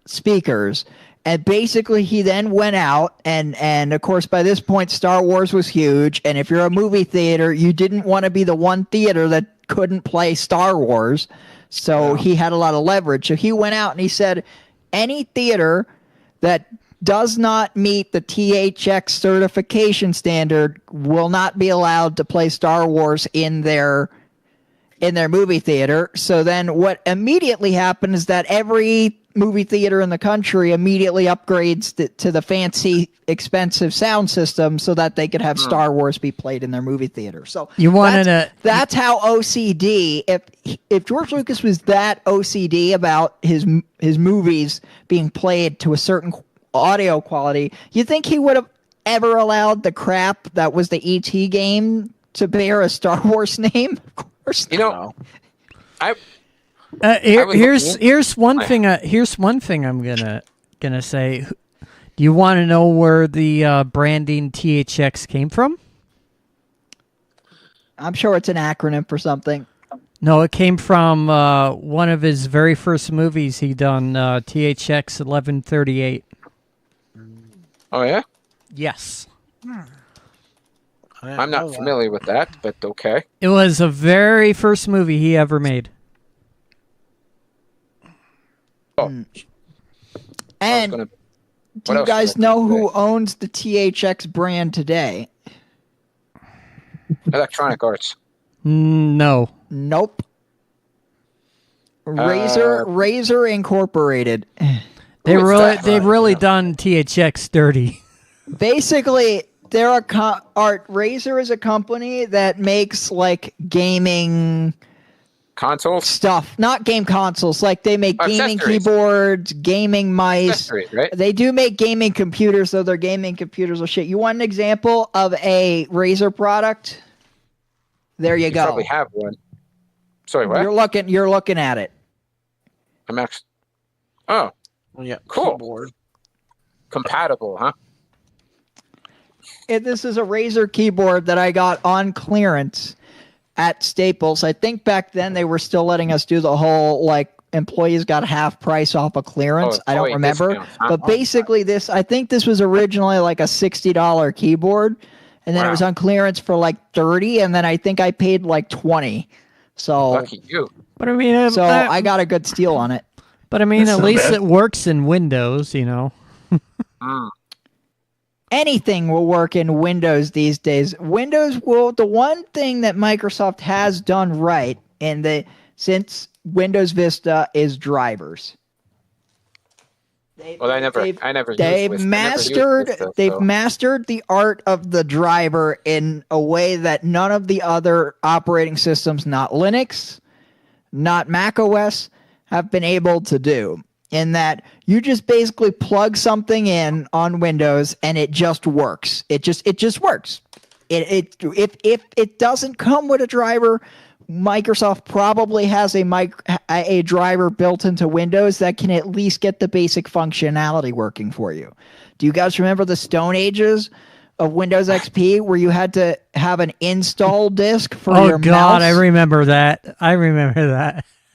E: speakers. And basically he then went out and of course by this point Star Wars was huge, and if you're a movie theater, you didn't want to be the one theater that couldn't play Star Wars. So he had a lot of leverage. So he went out and he said any theater that does not meet the THX certification standard will not be allowed to play Star Wars in their movie theater. So then what immediately happened is that every movie theater in the country immediately upgrades to the fancy, expensive sound system so that they could have Star Wars be played in their movie theater. So
B: You wanted
E: that's how OCD. If George Lucas was that OCD about his movies being played to a certain audio quality, you think he would have ever allowed the crap that was the ET game to bear a Star Wars name? Of course not.
A: I was
B: here's
A: looking
B: here's one thing. Here's one thing I'm gonna say. Do you want to know where the branding THX came from?
E: I'm sure it's an acronym for something.
B: No, it came from one of his very first movies he done, THX 1138.
A: Oh yeah,
B: Yes.
A: I'm not familiar with that, but okay.
B: It was the very first movie he ever made.
A: Oh,
E: And
A: gonna,
E: do you guys know who owns the THX brand today?
A: Electronic Arts?
B: No.
E: Nope. Razer Incorporated.
B: They've
A: that?
B: really done THX dirty.
E: Basically, they're Razer is a company that makes like gaming
A: Consoles?
E: stuff, not game consoles. Like they make gaming
A: Accessories.
E: keyboards, gaming mice.
A: Accessories, right?
E: They do make gaming computers, though their gaming computers are shit. You want an example of a Razer product? There you go.
A: Probably have one. Sorry, what?
E: You're looking at it.
A: I'm actually. Oh,
C: Yeah,
A: Cool.
C: keyboard.
A: compatible, huh?
E: This is a Razer keyboard that I got on clearance at Staples. I think back then they were still letting us do the whole like employees got half price off a clearance. I don't
A: employee
E: remember.
A: discounts, huh?
E: But basically I think this was originally like a $60 keyboard, and then it
A: Wow.
E: was on clearance for like 30, and then I think I paid like 20. So
A: Lucky you.
B: But I mean,
E: I got a good steal on it.
B: But I mean,
G: That's
B: at
G: not
B: least
G: bad.
B: it works in Windows, you know.
A: Mm.
E: Anything will work in Windows these days. The one thing that Microsoft has done right since Windows Vista is drivers.
A: Well, I never used
E: They've
A: Vista,
E: they've mastered the art of the driver in a way that none of the other operating systems, not Linux, not Mac OS, have been able to do. In that you just basically plug something in on Windows and it just works. It just works. If it doesn't come with a driver, Microsoft probably has a driver built into Windows that can at least get the basic functionality working for you. Do you guys remember the Stone Ages of Windows XP where you had to have an install disk for your mouse?
B: Oh God, I remember that.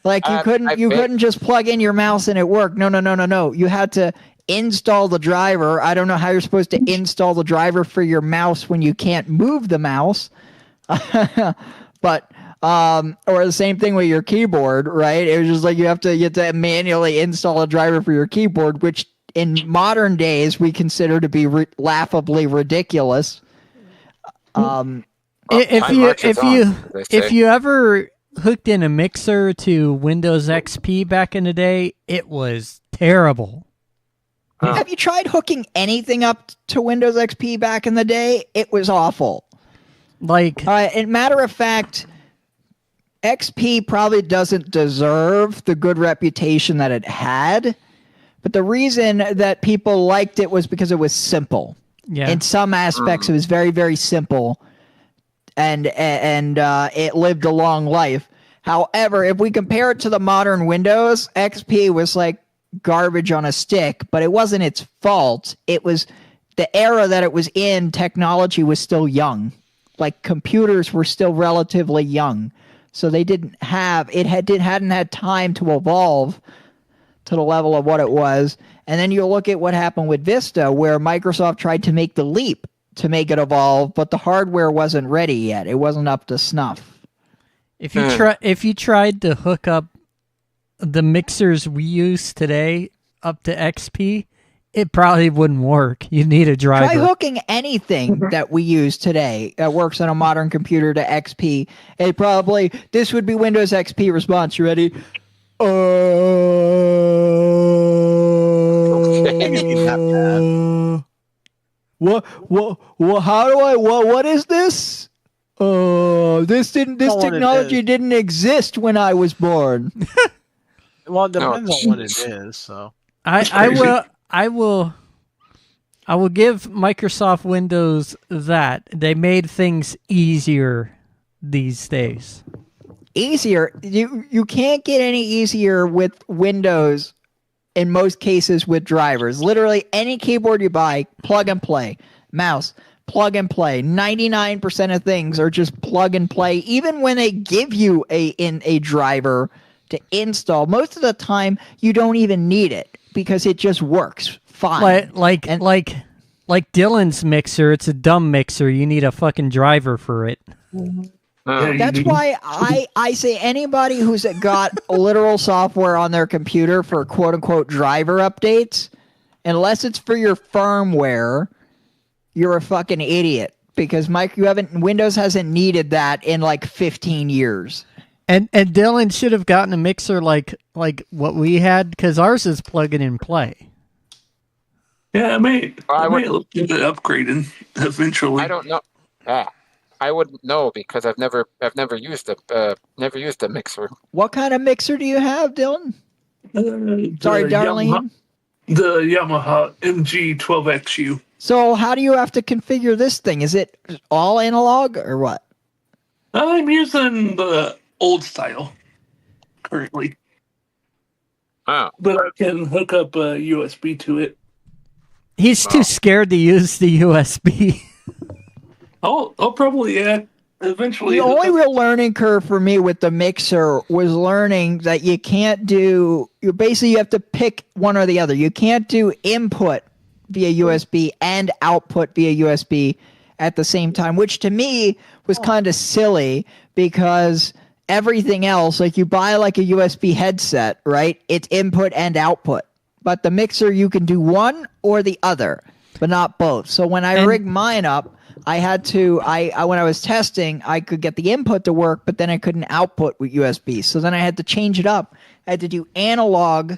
E: Like you couldn't just plug in your mouse and it worked. No. You had to install the driver. I don't know how you're supposed to install the driver for your mouse when you can't move the mouse. But or the same thing with your keyboard, right? It was just like you have to manually install a driver for your keyboard, which in modern days we consider to be laughably ridiculous.
B: If you ever hooked in a mixer to Windows XP back in the day, it was terrible.
E: Have you tried hooking anything up to Windows XP back in the day? It was awful.
B: Like,
E: matter of fact, XP probably doesn't deserve the good reputation that it had, but the reason that people liked it was because it was simple.
B: yeah,
E: In some aspects, it was very, very simple, and it lived a long life. However, if we compare it to the modern Windows, XP was like garbage on a stick, but it wasn't its fault. It was the era that it was in. Technology was still young, like computers were still relatively young, so they hadn't had time to evolve to the level of what it was. And then you look at what happened with Vista, where Microsoft tried to make the leap to make it evolve, but the hardware wasn't ready yet. It wasn't up to snuff.
B: if you tried to hook up the mixers we use today up to XP, it probably wouldn't work. You need a driver.
E: Try hooking anything that we use today that works on a modern computer to XP. This would be Windows XP response. You ready? What is this? This technology didn't exist when I was born.
C: Well, it depends on what it is. So
B: I will give Microsoft Windows that. They made things easier these days.
E: Easier? You can't get any easier with Windows in most cases with drivers. Literally any keyboard you buy, plug and play. Mouse, plug and play. 99% of things are just plug and play. Even when they give you a driver to install, most of the time you don't even need it because it just works fine.
B: Like Dylan's mixer, it's a dumb mixer. You need a fucking driver for it.
E: That's why I say anybody who's got literal software on their computer for quote unquote driver updates, unless it's for your firmware, you're a fucking idiot because Windows hasn't needed that in like 15 years.
B: And Dylan should have gotten a mixer like what we had because ours is plug and play.
G: Yeah, I might look into upgrading eventually.
A: I don't know. I wouldn't know because I've never used a mixer.
E: What kind of mixer do you have, Dylan? Sorry, Darlene.
G: The Yamaha MG12XU.
E: So how do you have to configure this thing? Is it all analog or what?
G: I'm using the old style currently.
A: Oh.
G: But I can hook up a USB to it.
B: He's too scared to use the USB.
G: I'll probably eventually.
E: The only real learning curve for me with the mixer was learning that you can't do. You have to pick one or the other. You can't do input via USB and output via USB at the same time, which to me was kind of silly because everything else, like you buy like a USB headset, right? It's input and output. But the mixer, you can do one or the other, but not both. So when I rigged mine up, I had to, when I was testing, I could get the input to work, but then I couldn't output with USB. So then I had to change it up. I had to do analog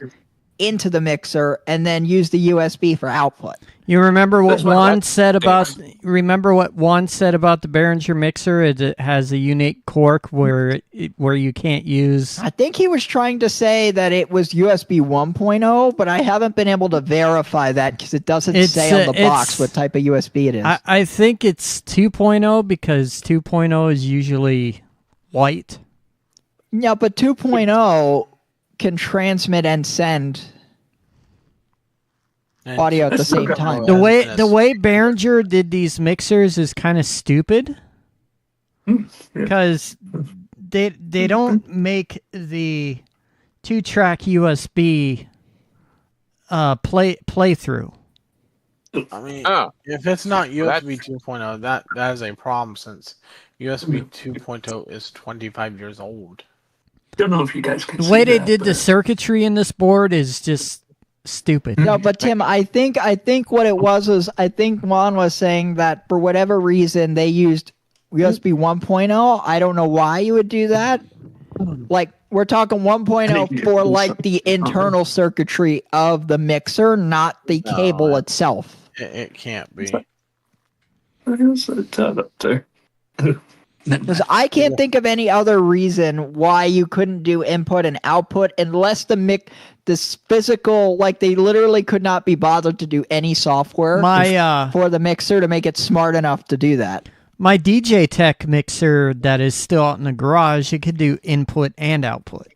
E: into the mixer and then use the USB for output.
B: You remember what Juan said about the Behringer mixer? It has a unique cork where you can't use.
E: I think he was trying to say that it was USB 1.0, but I haven't been able to verify that because it doesn't say on the box what type of USB it is.
B: I think it's 2.0 because 2.0 is usually white.
E: Yeah, but 2.0 can transmit and send audio at the same time.
B: The way Behringer did these mixers is kind of stupid because they don't make the 2-track USB playthrough.
C: I mean, if it's not USB 2.0, that is a problem since USB 2.0 is 25 years old.
G: Don't know if you guys can see
B: the way they
G: that,
B: did the circuitry in this board is just stupid.
E: No, but Tim, I think what it was I think Juan was saying that for whatever reason they used USB 1.0. I don't know why you would do that. Like we're talking 1.0 for like the internal circuitry of the mixer, not the cable itself.
C: It can't be.
G: There's a ton up there.
E: Because I can't think of any other reason why you couldn't do input and output unless this physical, like they literally could not be bothered to do any software for the mixer to make it smart enough to do that.
B: My DJ Tech mixer that is still out in the garage, it could do input and output.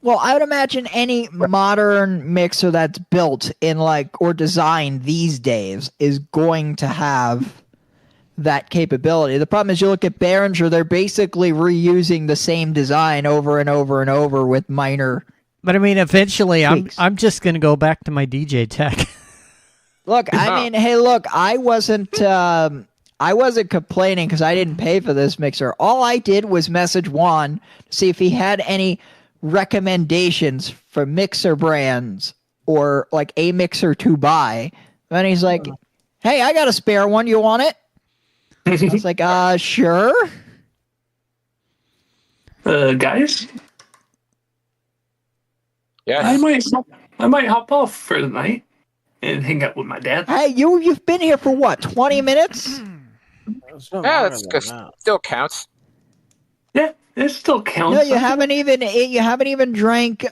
E: Well, I would imagine any modern mixer that's built in or designed these days is going to have that capability. The problem is you look at Behringer, they're basically reusing the same design over and over and over with minor.
B: But I mean, eventually,
E: tweaks.
B: I'm just gonna go back to my DJ Tech.
E: Look, I mean, hey, look, I wasn't complaining because I didn't pay for this mixer. All I did was message Juan to see if he had any recommendations for mixer brands or like a mixer to buy. And he's like, "Hey, I got a spare one. You want it?" I was like, sure.
G: Guys?
A: Yes.
G: I might hop off for the night and hang out with my dad.
E: Hey, you've been here for what, 20 minutes?
A: Yeah, that's good. Still counts.
G: Yeah, it still counts.
E: No, you haven't even drank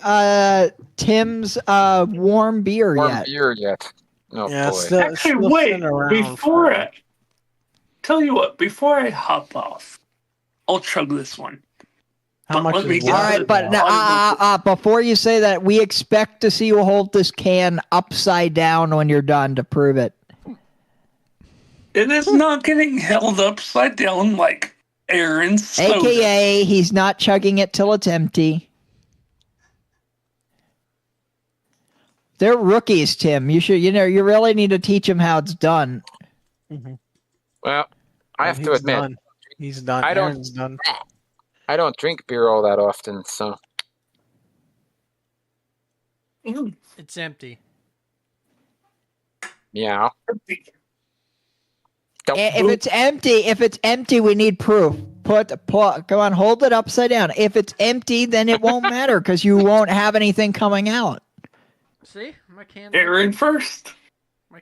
E: Tim's warm beer yet.
A: Oh,
C: Yeah,
A: boy.
G: Actually, wait. Before I hop off, I'll chug this one.
C: How much
G: let me
C: is
G: get
E: All right, but before you say that, we expect to see you hold this can upside down when you're done to prove it.
G: It is not getting held upside down like Aaron's soda.
E: AKA, he's not chugging it till it's empty. They're rookies, Tim. You really need to teach them how it's done.
A: Well, I have to
C: He's
A: admit,
C: done. He's done.
A: I don't-
C: Aaron's done.
A: I don't drink beer all that often, so
B: It's empty.
A: yeah. Don't
E: If
A: boop.
E: it's empty, we need proof. Come on, hold it upside down. If it's empty, then it won't matter because you won't have anything coming out.
B: See? My can.
G: Aaron first.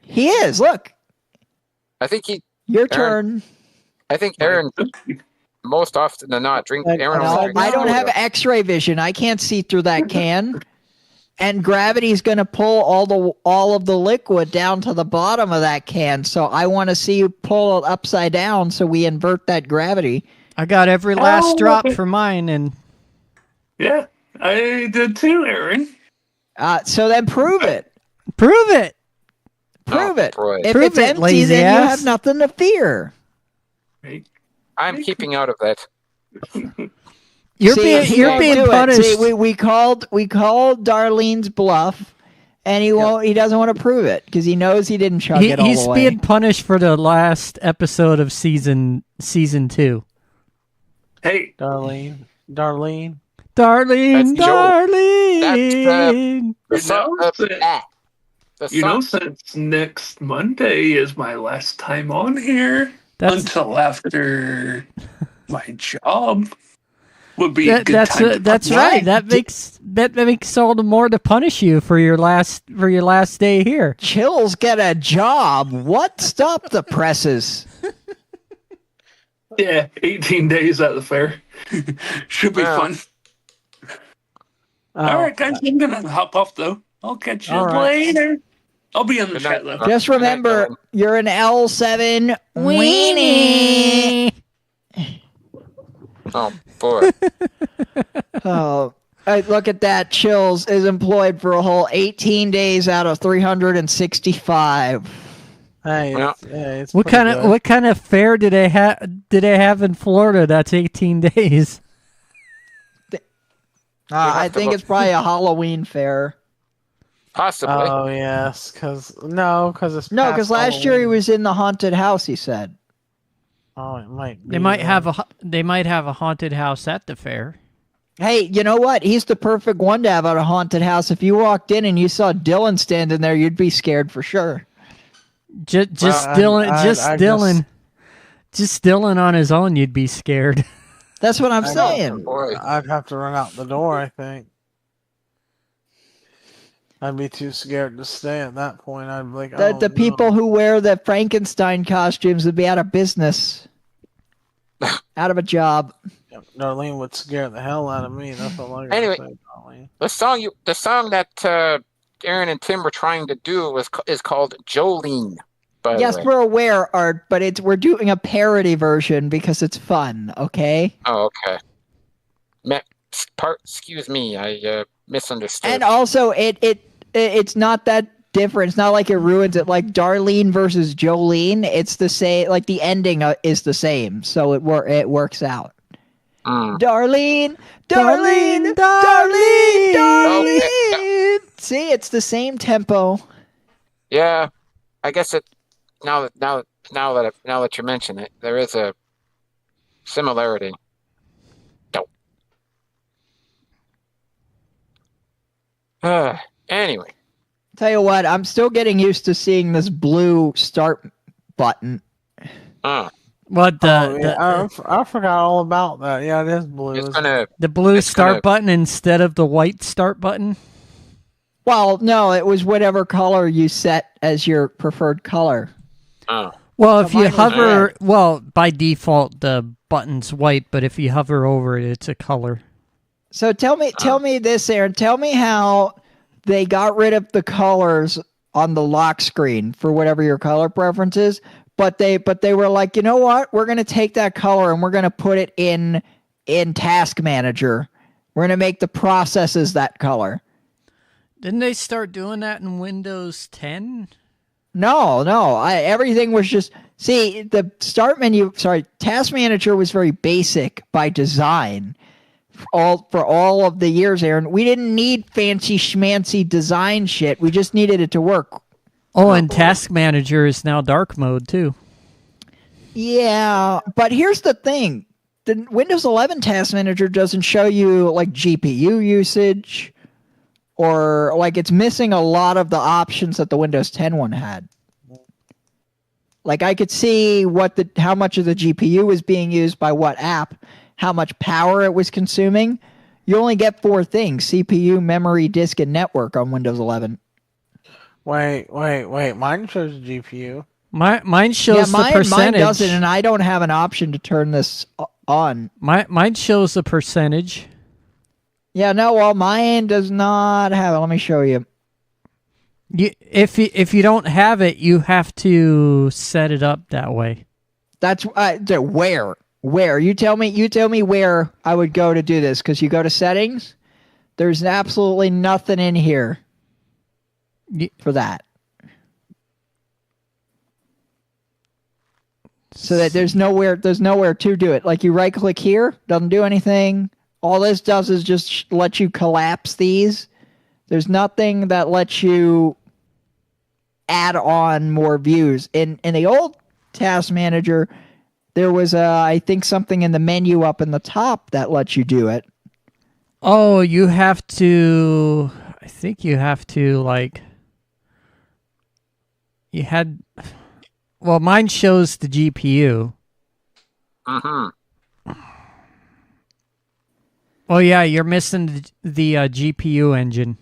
E: He is. Look,
A: I think
E: your turn.
A: Aaron most often than not drink. Aaron
E: No,
A: only drinks
E: I don't have
A: soda.
E: X-ray vision. I can't see through that can. And gravity's going to pull all of the liquid down to the bottom of that can. So I want to see you pull it upside down so we invert that gravity.
B: I got every last
G: Oh,
B: drop
G: okay.
B: for mine, and
G: Yeah, I did too, Aaron.
E: So then prove it.
B: prove it.
E: Prove it.
A: boy.
E: If
B: Prove
E: it's
B: it,
E: empty,
B: lazy
E: then you
B: ass.
E: have nothing to fear.
A: I'm keeping out of that.
B: You're
E: See,
B: you're
E: he
B: being
E: won't do it.
B: punished.
E: See, we called Darlene's bluff, and he doesn't want to prove it because he knows he didn't chug it all
B: He's
E: the way.
B: being punished for the last episode of season 2.
G: Hey,
C: Darlene.
B: Darlene,
A: That's Joe.
B: Darlene.
A: The
G: You
A: song,
G: know,
A: the
G: you know,
A: song-
G: since next Monday is my last time on here
B: That's
G: until after my job would be a good time to
B: that's
G: put
B: right.
G: mine.
B: That makes all the more to punish you for your last day here.
E: Chills get a job. What? Stop the presses.
G: Yeah, 18 days at the fair. Should be
A: Wow.
G: fun. All right, guys, I'm gonna hop off though. I'll catch you
C: All right.
G: later. I'll be in the
A: Good
G: chat
A: night.
G: though.
E: Just remember,
A: Darlene.
E: you're an L7 weenie.
A: Oh boy.
E: Oh, look at that. Chills is employed for a whole 18 days out of 365.
C: Hey,
A: Well,
C: it's
B: What
C: pretty
B: kind
C: good.
B: of fair did they have in Florida? That's 18 days.
E: I
A: have to
E: think
A: look-
E: it's probably a Halloween fair.
A: Possibly.
C: Oh yes, because it's
E: No,
C: past
E: because last year he
C: Halloween.
E: was in the haunted house. He said.
C: Oh, it might.
B: They
C: be
B: might
C: then.
B: have a haunted house at the fair.
E: Hey, you know what? He's the perfect one to have at a haunted house. If you walked in and you saw Dylan standing there, you'd be scared for sure.
B: Just
C: Well,
B: Dylan,
C: I
B: just
C: just-
B: Dylan, just Dylan on his own, you'd be scared.
E: That's what I'm
C: I know.
E: saying.
A: Boy.
C: I'd have to run out the door. I think. I'd be too scared to stay at that point. I'd be like,
E: The,
C: oh,
E: the
C: no.
E: people who wear the Frankenstein costumes would be out of business, out of a job.
C: Darlene would scare the hell out of me. That's all I gotta
A: Anyway.
C: say, Darlene.
A: The song that Aaron and Tim were trying to do is called Jolene. By
E: Yes,
A: the way.
E: we're aware, Art, but we're doing a parody version because it's fun. Okay.
A: Oh, okay. Excuse me, I misunderstood.
E: And also, it's not that different. It's not like it ruins it. Like Darlene versus Jolene, it's the same. Like the ending is the same, so it works out.
A: Mm.
E: Darlene,
B: Darlene,
E: Darlene, Darlene,
B: Darlene.
E: Darlene. See, it's the same tempo.
A: Yeah, I guess it. Now that you mention it, there is a similarity. Anyway,
E: Tell you what, I'm still getting used to seeing this blue start button.
B: What
C: Oh, yeah, I forgot all about that. Yeah, it is blue.
A: it's
C: isn't it?
A: gonna.
B: the blue
A: it's
B: start
A: gonna-
B: button instead of the white start button?
E: Well, no, it was whatever color you set as your preferred color.
A: Oh,
B: Well,
E: So
B: if you
E: mine was
B: hover,
E: red.
B: well, by default the button's white, but if you hover over it, it's a color.
E: So tell me this, Aaron. Tell me how they got rid of the colors on the lock screen for whatever your color preference is, but they were like, you know what? We're gonna take that color and we're gonna put it in Task Manager. We're gonna make the processes that color.
B: Didn't they start doing that in Windows 10?
E: No. Everything was just the start menu. Sorry, Task Manager was very basic by design. For all of the years, Aaron, we didn't need fancy schmancy design shit. We just needed it to work.
B: Oh, and Task Manager is now dark mode too.
E: Yeah, but here's the thing: the Windows 11 Task Manager doesn't show you like GPU usage, or like it's missing a lot of the options that the Windows 10 one had. Like I could see how much of the GPU was being used by what app, how much power it was consuming. You only get 4 things: CPU, memory, disk, and network on Windows 11.
C: Wait. Mine shows GPU.
B: Mine shows the percentage.
E: Mine doesn't, and I don't have an option to turn this on.
B: Mine shows the percentage.
E: Yeah, no, well, mine does not have it. Let me show you.
B: If you don't have it, you have to set it up that way.
E: That's where you tell me where I would go to do this, because you go to settings. There's absolutely nothing in here for that. So that there's nowhere to do it. Like you right click here, doesn't do anything. All this does is just let you collapse these. There's nothing that lets you add on more views. In the old Task Manager, there was I think something in the menu up in the top that lets you do it.
B: Oh, you have to. I think you have to like. You had. Well, mine shows the GPU. Oh yeah, you're missing the GPU engine.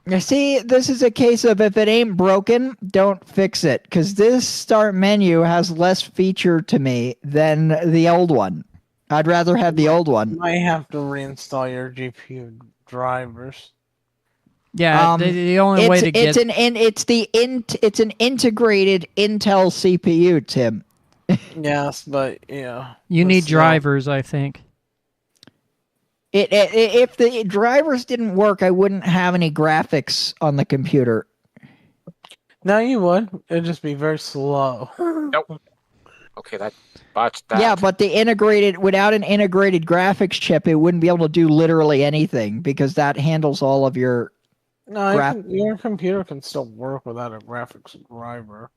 E: You see, this is a case of if it ain't broken, don't fix it. Because this start menu has less feature to me than the old one. I'd rather have the old one.
C: You might have to reinstall your GPU drivers.
B: Yeah, the only way to get
E: it's an integrated Intel CPU, Tim.
C: Yes, but yeah,
B: you need drivers, I think.
E: If the drivers didn't work, I wouldn't have any graphics on the computer.
C: No, you would. It'd just be very slow.
A: Nope. Okay, that botched that.
E: Yeah, but without an integrated graphics chip, it wouldn't be able to do literally anything because that handles all of your.
C: No, your computer can still work without a graphics driver.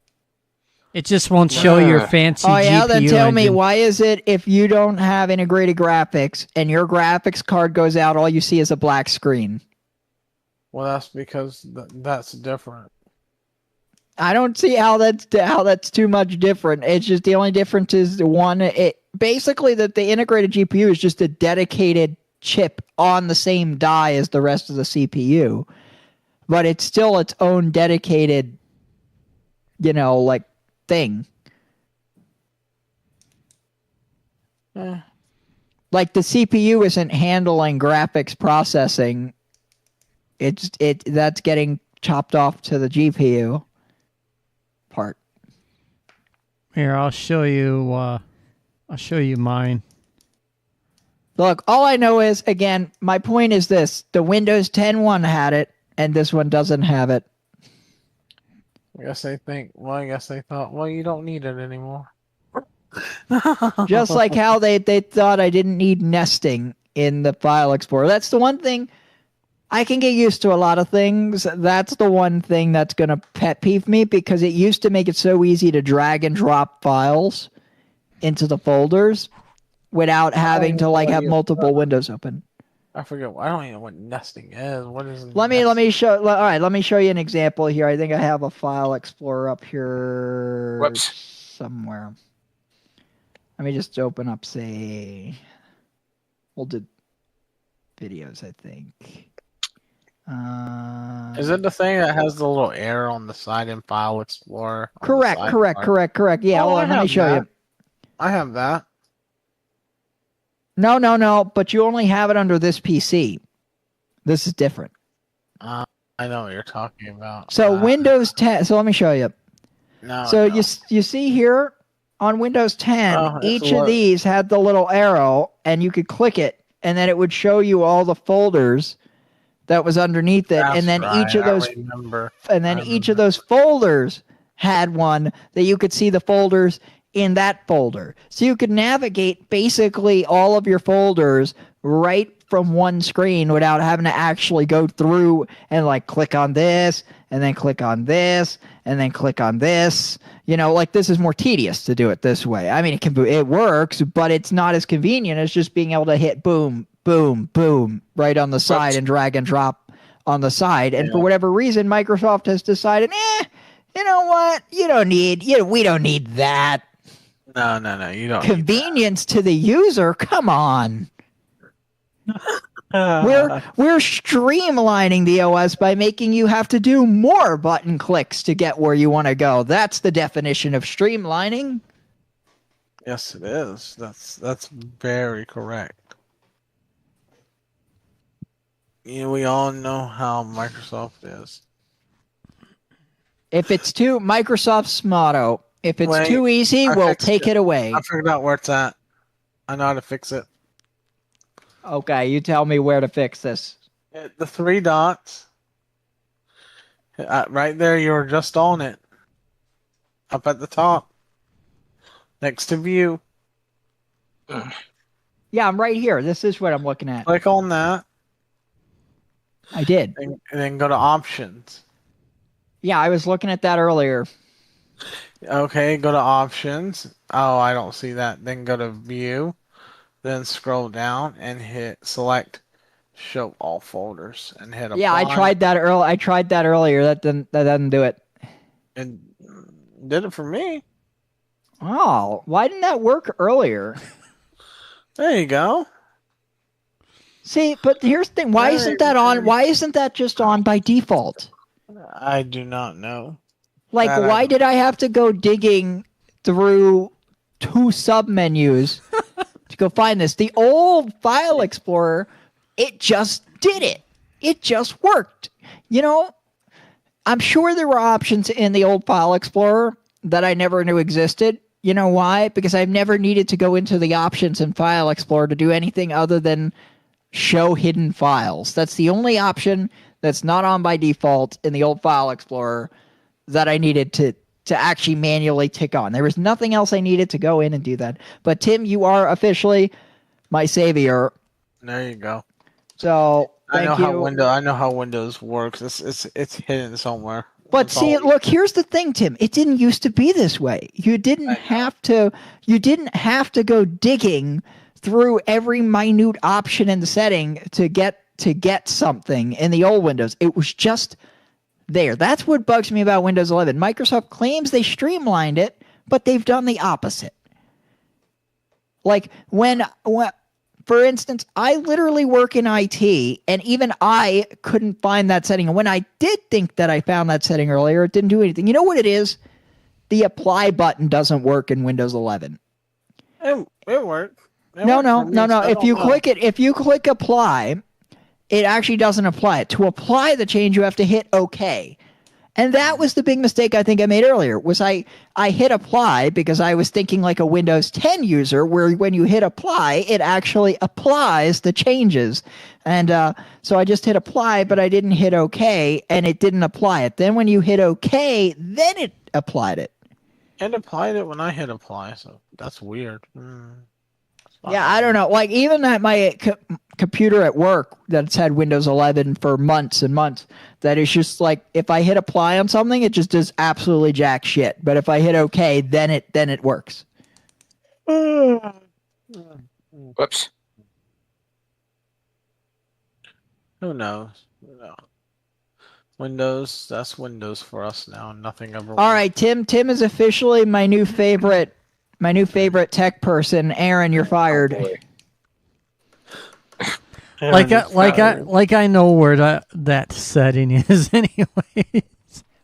B: It just won't show your fancy GPU
E: yeah, then tell me,
B: engine.
E: why is it if you don't have integrated graphics and your graphics card goes out, all you see is a black screen?
C: Well, that's because that's different.
E: I don't see how that's too much different. It's just the only difference is basically that the integrated GPU is just a dedicated chip on the same die as the rest of the CPU. But it's still its own dedicated, like thing. Like the CPU isn't handling graphics processing. That's getting chopped off to the GPU part.
B: Here, I'll show you. I'll show you mine.
E: Look, all I know is, again, my point is this: the Windows 10 one had it, and this one doesn't have it.
C: I guess they thought, well, you don't need it anymore.
E: Just like how they thought I didn't need nesting in the File Explorer. That's the one thing. I can get used to a lot of things. That's the one thing that's going to pet peeve me, because it used to make it so easy to drag and drop files into the folders without having to have multiple windows open.
C: I forget. I don't even know what nesting is. What is?
E: Let me show. All right, let me show you an example here. I think I have a File Explorer up here somewhere. Let me just open up, say, we'll do videos, I think.
C: Is it the thing that has the little arrow on the side in File Explorer?
E: Correct. Yeah, let me show you.
C: I have that.
E: No, but you only have it under this PC. This is different.
C: I know what you're talking about.
E: So Windows 10, so let me show you.
C: No.
E: So you see here on Windows 10, each of these had the little arrow, and you could click it, and then it would show you all the folders that was underneath it,
C: That's
E: and then each
C: right,
E: of those
C: I remember.
E: and then
C: I
E: each of
C: remember.
E: those folders had one that you could see the folders in that folder. So you could navigate basically all of your folders right from one screen without having to actually go through and like click on this and then click on this and then click on this. You know, like this is more tedious to do it this way. I mean, it works, but it's not as convenient as just being able to hit boom, boom, boom right on the side and drag and drop on the side. And for whatever reason, Microsoft has decided, you know what? We don't need that.
C: No, you don't.
E: Convenience to the user. Come on. We're streamlining the OS by making you have to do more button clicks to get where you want to go. That's the definition of streamlining.
C: Yes, it is. That's very correct. You know, we all know how Microsoft is.
E: If it's too Microsoft's motto, if it's
C: Wait,
E: too easy,
C: I
E: we'll
C: fixed
E: take it away.
C: I figured out where it's at. I know how to fix it.
E: Okay, you tell me where to fix this.
C: Hit the 3 dots. Right there, you were just on it. Up at the top. Next to view.
E: Yeah, I'm right here. This is what I'm looking at.
C: Click on that.
E: I did.
C: And then go to options.
E: Yeah, I was looking at that earlier.
C: Okay, go to options. Oh, I don't see that. Then go to view. Then scroll down and hit select show all folders and hit apply.
E: Yeah, I tried that earlier. That doesn't do it.
C: It did it for me.
E: Oh, why didn't that work earlier?
C: There you go.
E: See, but here's the thing. Why isn't that on? Why isn't that just on by default?
C: I do not know.
E: Like, why did I have to go digging through 2 submenus to go find this? The old File Explorer, it just did it. It just worked. You know, I'm sure there were options in the old File Explorer that I never knew existed. You know why? Because I've never needed to go into the options in File Explorer to do anything other than show hidden files. That's the only option that's not on by default in the old File Explorer that I needed to actually manually tick on. There was nothing else I needed to go in and do that. But Tim, you are officially my savior.
C: There you go.
E: So thank you.
C: I know how Windows works. It's hidden somewhere.
E: But see, look, here's the thing, Tim. It didn't used to be this way. You didn't have to go digging through every minute option in the setting to get something in the old Windows. It was just there. That's what bugs me about Windows 11. Microsoft claims they streamlined it, but they've done the opposite. Like when for instance, I literally work in IT, and even I couldn't find that setting. And when I did think that I found that setting earlier, it didn't do anything. You know what it is? The apply button doesn't work in Windows 11.
C: It worked.
E: No. If you click apply, it actually doesn't apply it. To apply the change, you have to hit OK. And that was the big mistake I think I made earlier, was I hit apply because I was thinking like a Windows 10 user, where when you hit apply, it actually applies the changes. And so I just hit apply, but I didn't hit OK, and it didn't apply it. Then when you hit OK, then it applied it.
C: It applied it when I hit apply, so that's weird.
E: Yeah, I don't know. Like, even at my computer at work that's had Windows 11 for months and months, that is just like, if I hit apply on something, it just does absolutely jack shit. But if I hit OK, then it works.
A: Whoops.
C: Who knows? No. Windows, that's Windows for us now. Nothing ever.
E: All right, Tim. Tim is officially my new favorite tech person. Aaron, you're fired.
B: Like I know where that setting is anyway.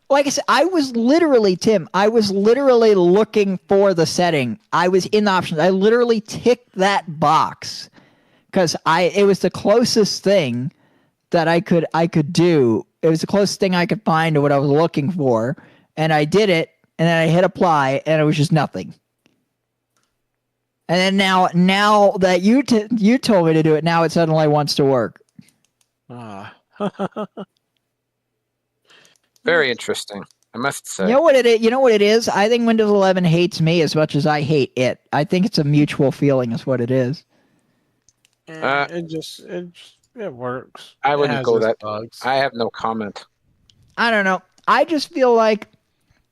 E: Like I said, I was literally looking for the setting. I was in the options. I literally ticked that box because it was the closest thing that I could do. It was the closest thing I could find to what I was looking for, and I did it, and then I hit apply, and it was just nothing. And then now that you told me to do it, now it suddenly wants to work.
C: I
A: Very interesting, I must say.
E: You know what it is? You know what it is? I think Windows 11 hates me as much as I hate it. I think it's a mutual feeling is what it is.
C: It works.
A: I
C: It
A: wouldn't
C: has
A: go
C: its
A: that.
C: bugs.
A: I have no comment.
E: I don't know. I just feel like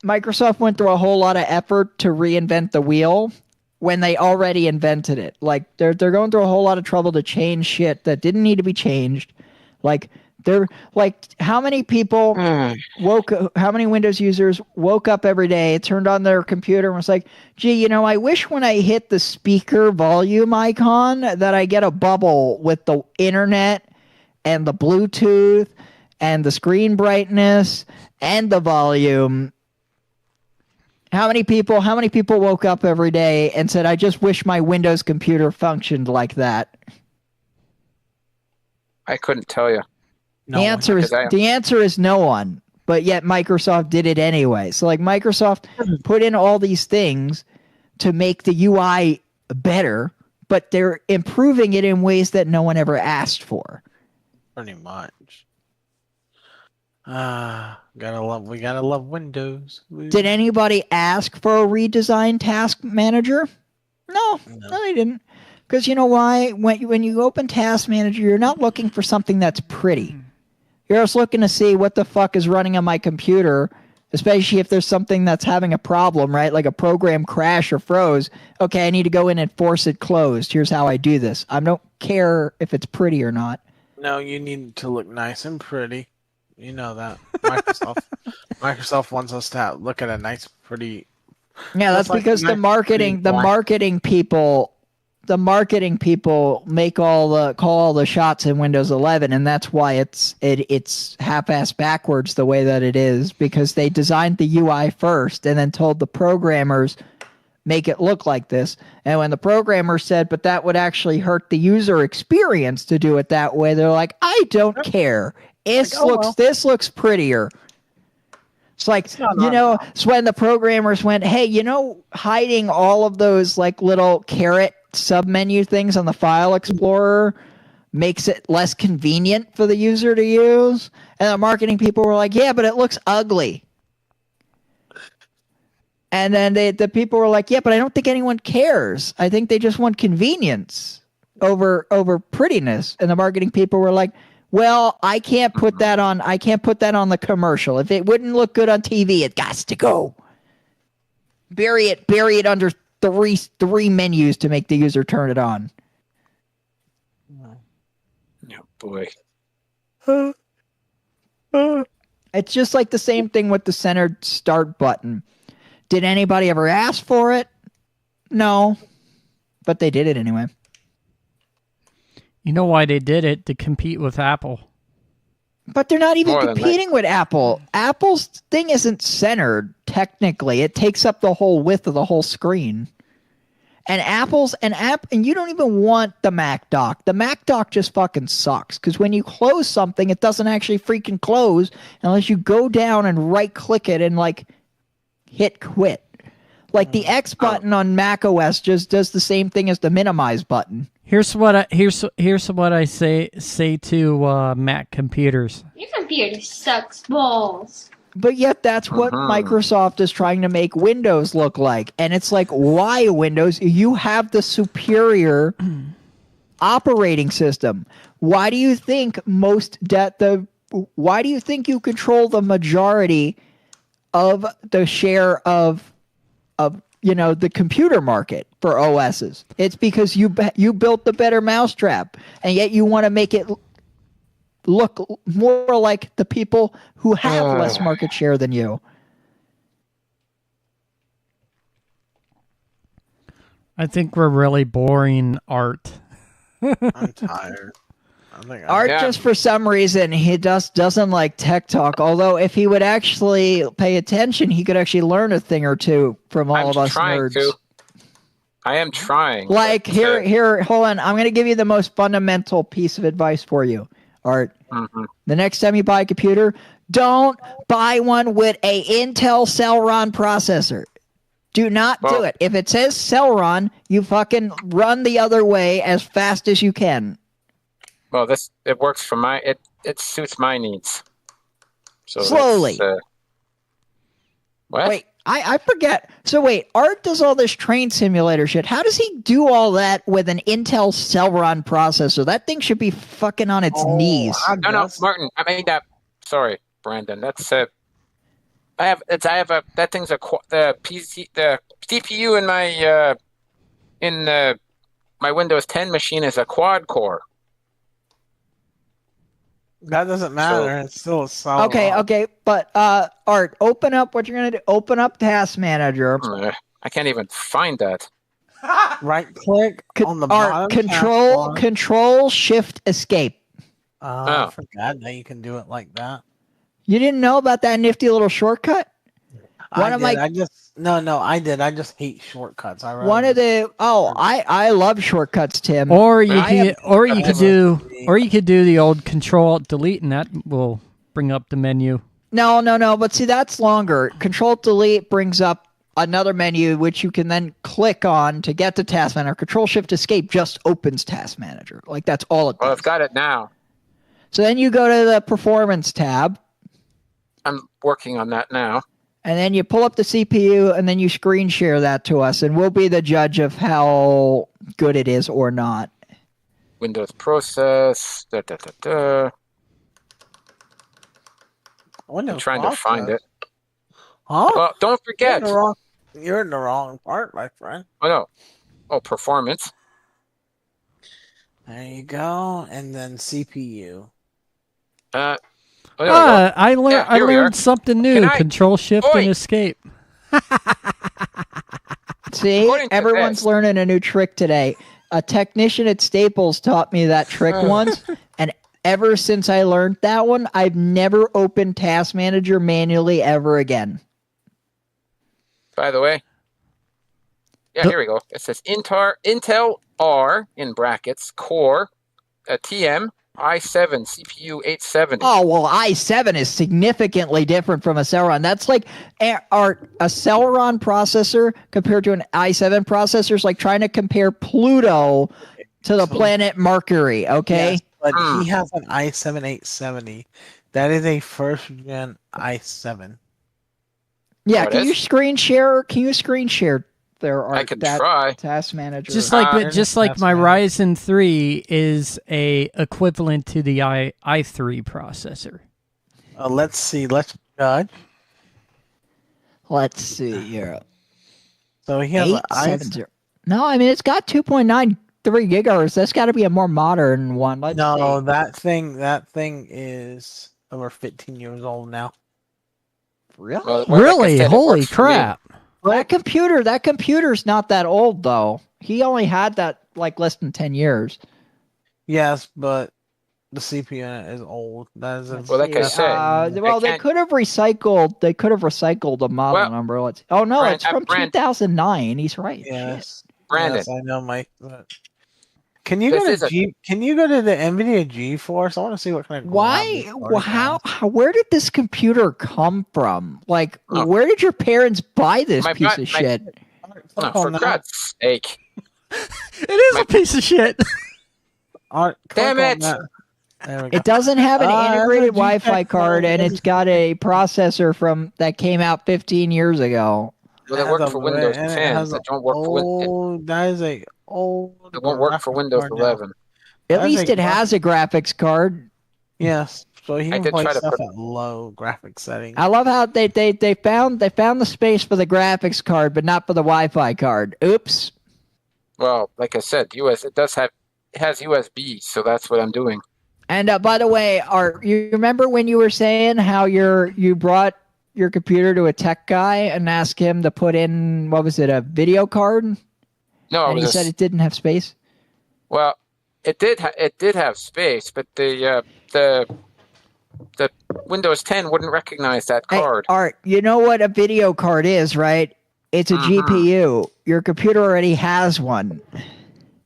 E: Microsoft went through a whole lot of effort to reinvent the wheel when they already invented it. Like they're going through a whole lot of trouble to change shit that didn't need to be changed. Like they're like how many people how many Windows users woke up every day, turned on their computer and was like, gee, you know, I wish when I hit the speaker volume icon that I get a bubble with the internet and the Bluetooth and the screen brightness and the volume. How many people woke up every day and said, I just wish my Windows computer functioned like that?
A: I couldn't tell you.
C: No,
E: The answer is no one. But yet Microsoft did it anyway. So like Microsoft put in all these things to make the UI better, but they're improving it in ways that no one ever asked for.
C: pretty much. We gotta love Windows.
E: Did anybody ask for a redesigned Task Manager? No, they didn't. Because you know why? When you open Task Manager, you're not looking for something that's pretty. You're just looking to see what the fuck is running on my computer, especially if there's something that's having a problem, right? Like a program crash or froze. Okay, I need to go in and force it closed. Here's how I do this. I don't care if it's pretty or not.
C: No, you need to look nice and pretty. You know that. Microsoft wants us to look at a nice, pretty.
E: Yeah, that's
C: like
E: because
C: nice,
E: the marketing people call all the shots in Windows 11, and that's why it's half-ass backwards the way that it is, because they designed the UI first and then told the programmers make it look like this. And when the programmer said, but that would actually hurt the user experience to do it that way, they're like, I don't care. This looks prettier. It's like, it's when the programmers went, hey, hiding all of those like little caret submenu things on the File Explorer makes it less convenient for the user to use. And the marketing people were like, yeah, but it looks ugly. And then the people were like, yeah, but I don't think anyone cares. I think they just want convenience over prettiness. And the marketing people were like, well, I can't put that on the commercial. If it wouldn't look good on TV, it got to go. Bury it under three menus to make the user turn it on.
A: Oh boy.
E: It's just like the same thing with the centered start button. Did anybody ever ask for it? No. But they did it anyway.
B: You know why they did it? To compete with Apple.
E: But they're not even competing with Apple. Apple's thing isn't centered, technically. It takes up the whole width of the whole screen. And and you don't even want the Mac dock. The Mac dock just fucking sucks. Because when you close something, it doesn't actually freaking close unless you go down and right-click it and, like, hit quit. Like, the X button on Mac OS just does the same thing as the minimize button.
B: Here's what I say to Mac computers.
F: Your computer sucks balls.
E: But yet that's what Microsoft is trying to make Windows look like. And it's like, why Windows? You have the superior operating system. Why do you think why do you think you control the majority of the share of the computer market for OSs? It's because you built the better mousetrap, and yet you want to make it look more like the people who have less market share than you.
B: I think we're really boring, Art.
C: I'm tired.
E: Art just for some reason he doesn't like tech talk. Although if he would actually pay attention, he could actually learn a thing or two from all of us nerds.
A: I am trying.
E: Like here, hold on. I'm going to give you the most fundamental piece of advice for you, Art.
A: Mm-hmm.
E: The next time you buy a computer, don't buy one with a Intel Celeron processor. Do not do it. If it says Celeron, you fucking run the other way as fast as you can.
A: Well, it works for it suits my needs. So
E: Slowly.
A: What?
E: Wait, I forget. So wait, Art does all this train simulator shit. How does he do all that with an Intel Celeron processor? That thing should be fucking on its knees.
A: No, Martin. I mean that. Sorry, Brandon. That's that thing's the PC, the CPU in my Windows 10 machine is a quad core.
C: That doesn't matter. It's still a solid.
E: Okay, but Art, open up what you're gonna do. Open up Task Manager.
A: I can't even find that.
C: Right click on the
E: Art,
C: bottom.
E: Control Shift Escape.
C: I forgot that you can do it like that.
E: You didn't know about that nifty little shortcut?
C: I did. I just hate shortcuts. I
E: love shortcuts, Tim.
B: Or you could do the old Control Alt Delete, and that will bring up the menu.
E: No. But see, that's longer. Control Delete brings up another menu, which you can then click on to get to Task Manager. Control Shift Escape just opens Task Manager. Like that's all it does.
A: Well, I've got it now.
E: So then you go to the Performance tab.
A: I'm working on that now.
E: And then you pull up the CPU, and then you screen share that to us, and we'll be the judge of how good it is or not.
A: Windows process. I'm trying to find it.
C: Huh?
A: Well, don't forget.
C: You're in the wrong part, my friend.
A: Oh no. Oh, performance.
C: There you go, and then CPU.
B: I learned something new. Control Shift and Escape.
E: See, everyone's learning a new trick today. A technician at Staples taught me that trick once, and ever since I learned that one, I've never opened Task Manager manually ever again.
A: By the way, here we go. It says Intel R in brackets Core TM i7 CPU 870.
E: Oh, well, i7 is significantly different from a Celeron. That's like a Celeron processor compared to an i7 processor is like trying to compare Pluto to the planet Mercury, okay?
C: Yes, but he has an i7 870. That is a first-gen i7.
E: Yeah, can you screen share? There
A: I can try.
E: Task Manager.
B: Just like my Ryzen 3 is a equivalent to the i3 processor.
C: Let's see. Let's judge.
E: Let's see here.
C: So he has
E: No, I mean it's got 2.93 gigahertz. That's got to be a more modern one. Let's see.
C: That thing is over 15 years old now.
E: Really?
A: Well,
B: really? Holy crap!
E: That computer's not that old though. He only had that like less than 10 years.
C: Yes, but the CPU in it is old. That is
A: like I said.
E: They could have recycled. They could have recycled the model number. It's from 2009. He's right.
C: Yes,
A: Brandon.
C: Yes, I know, Mike. Can you go to the NVIDIA GeForce? I want to see what kind of.
E: Why? Where did this computer come from? Like, where did your parents buy this piece of shit?
A: For God's sake!
B: It is a piece of shit.
A: Damn it!
E: It doesn't have an integrated Wi-Fi card, and it's got a processor that came out 15 years ago.
A: Well, they work for Windows 10. They don't work for Windows.
C: That is a old.
A: It won't work for Windows 11.
E: At least it has a graphics card.
C: Yes, so he can play stuff at low graphics settings.
E: I love how they found the space for the graphics card, but not for the Wi-Fi card. Oops.
A: Well, like I said, it has USB, so that's what I'm doing.
E: And by the way, you remember when you were saying how you brought your computer to a tech guy and asked him to put in, what was it, a video card?
A: No,
E: and he said it didn't have space.
A: Well, it did have space, but the Windows 10 wouldn't recognize that card.
E: Hey, Art, you know what a video card is, right? It's a GPU. Your computer already has one.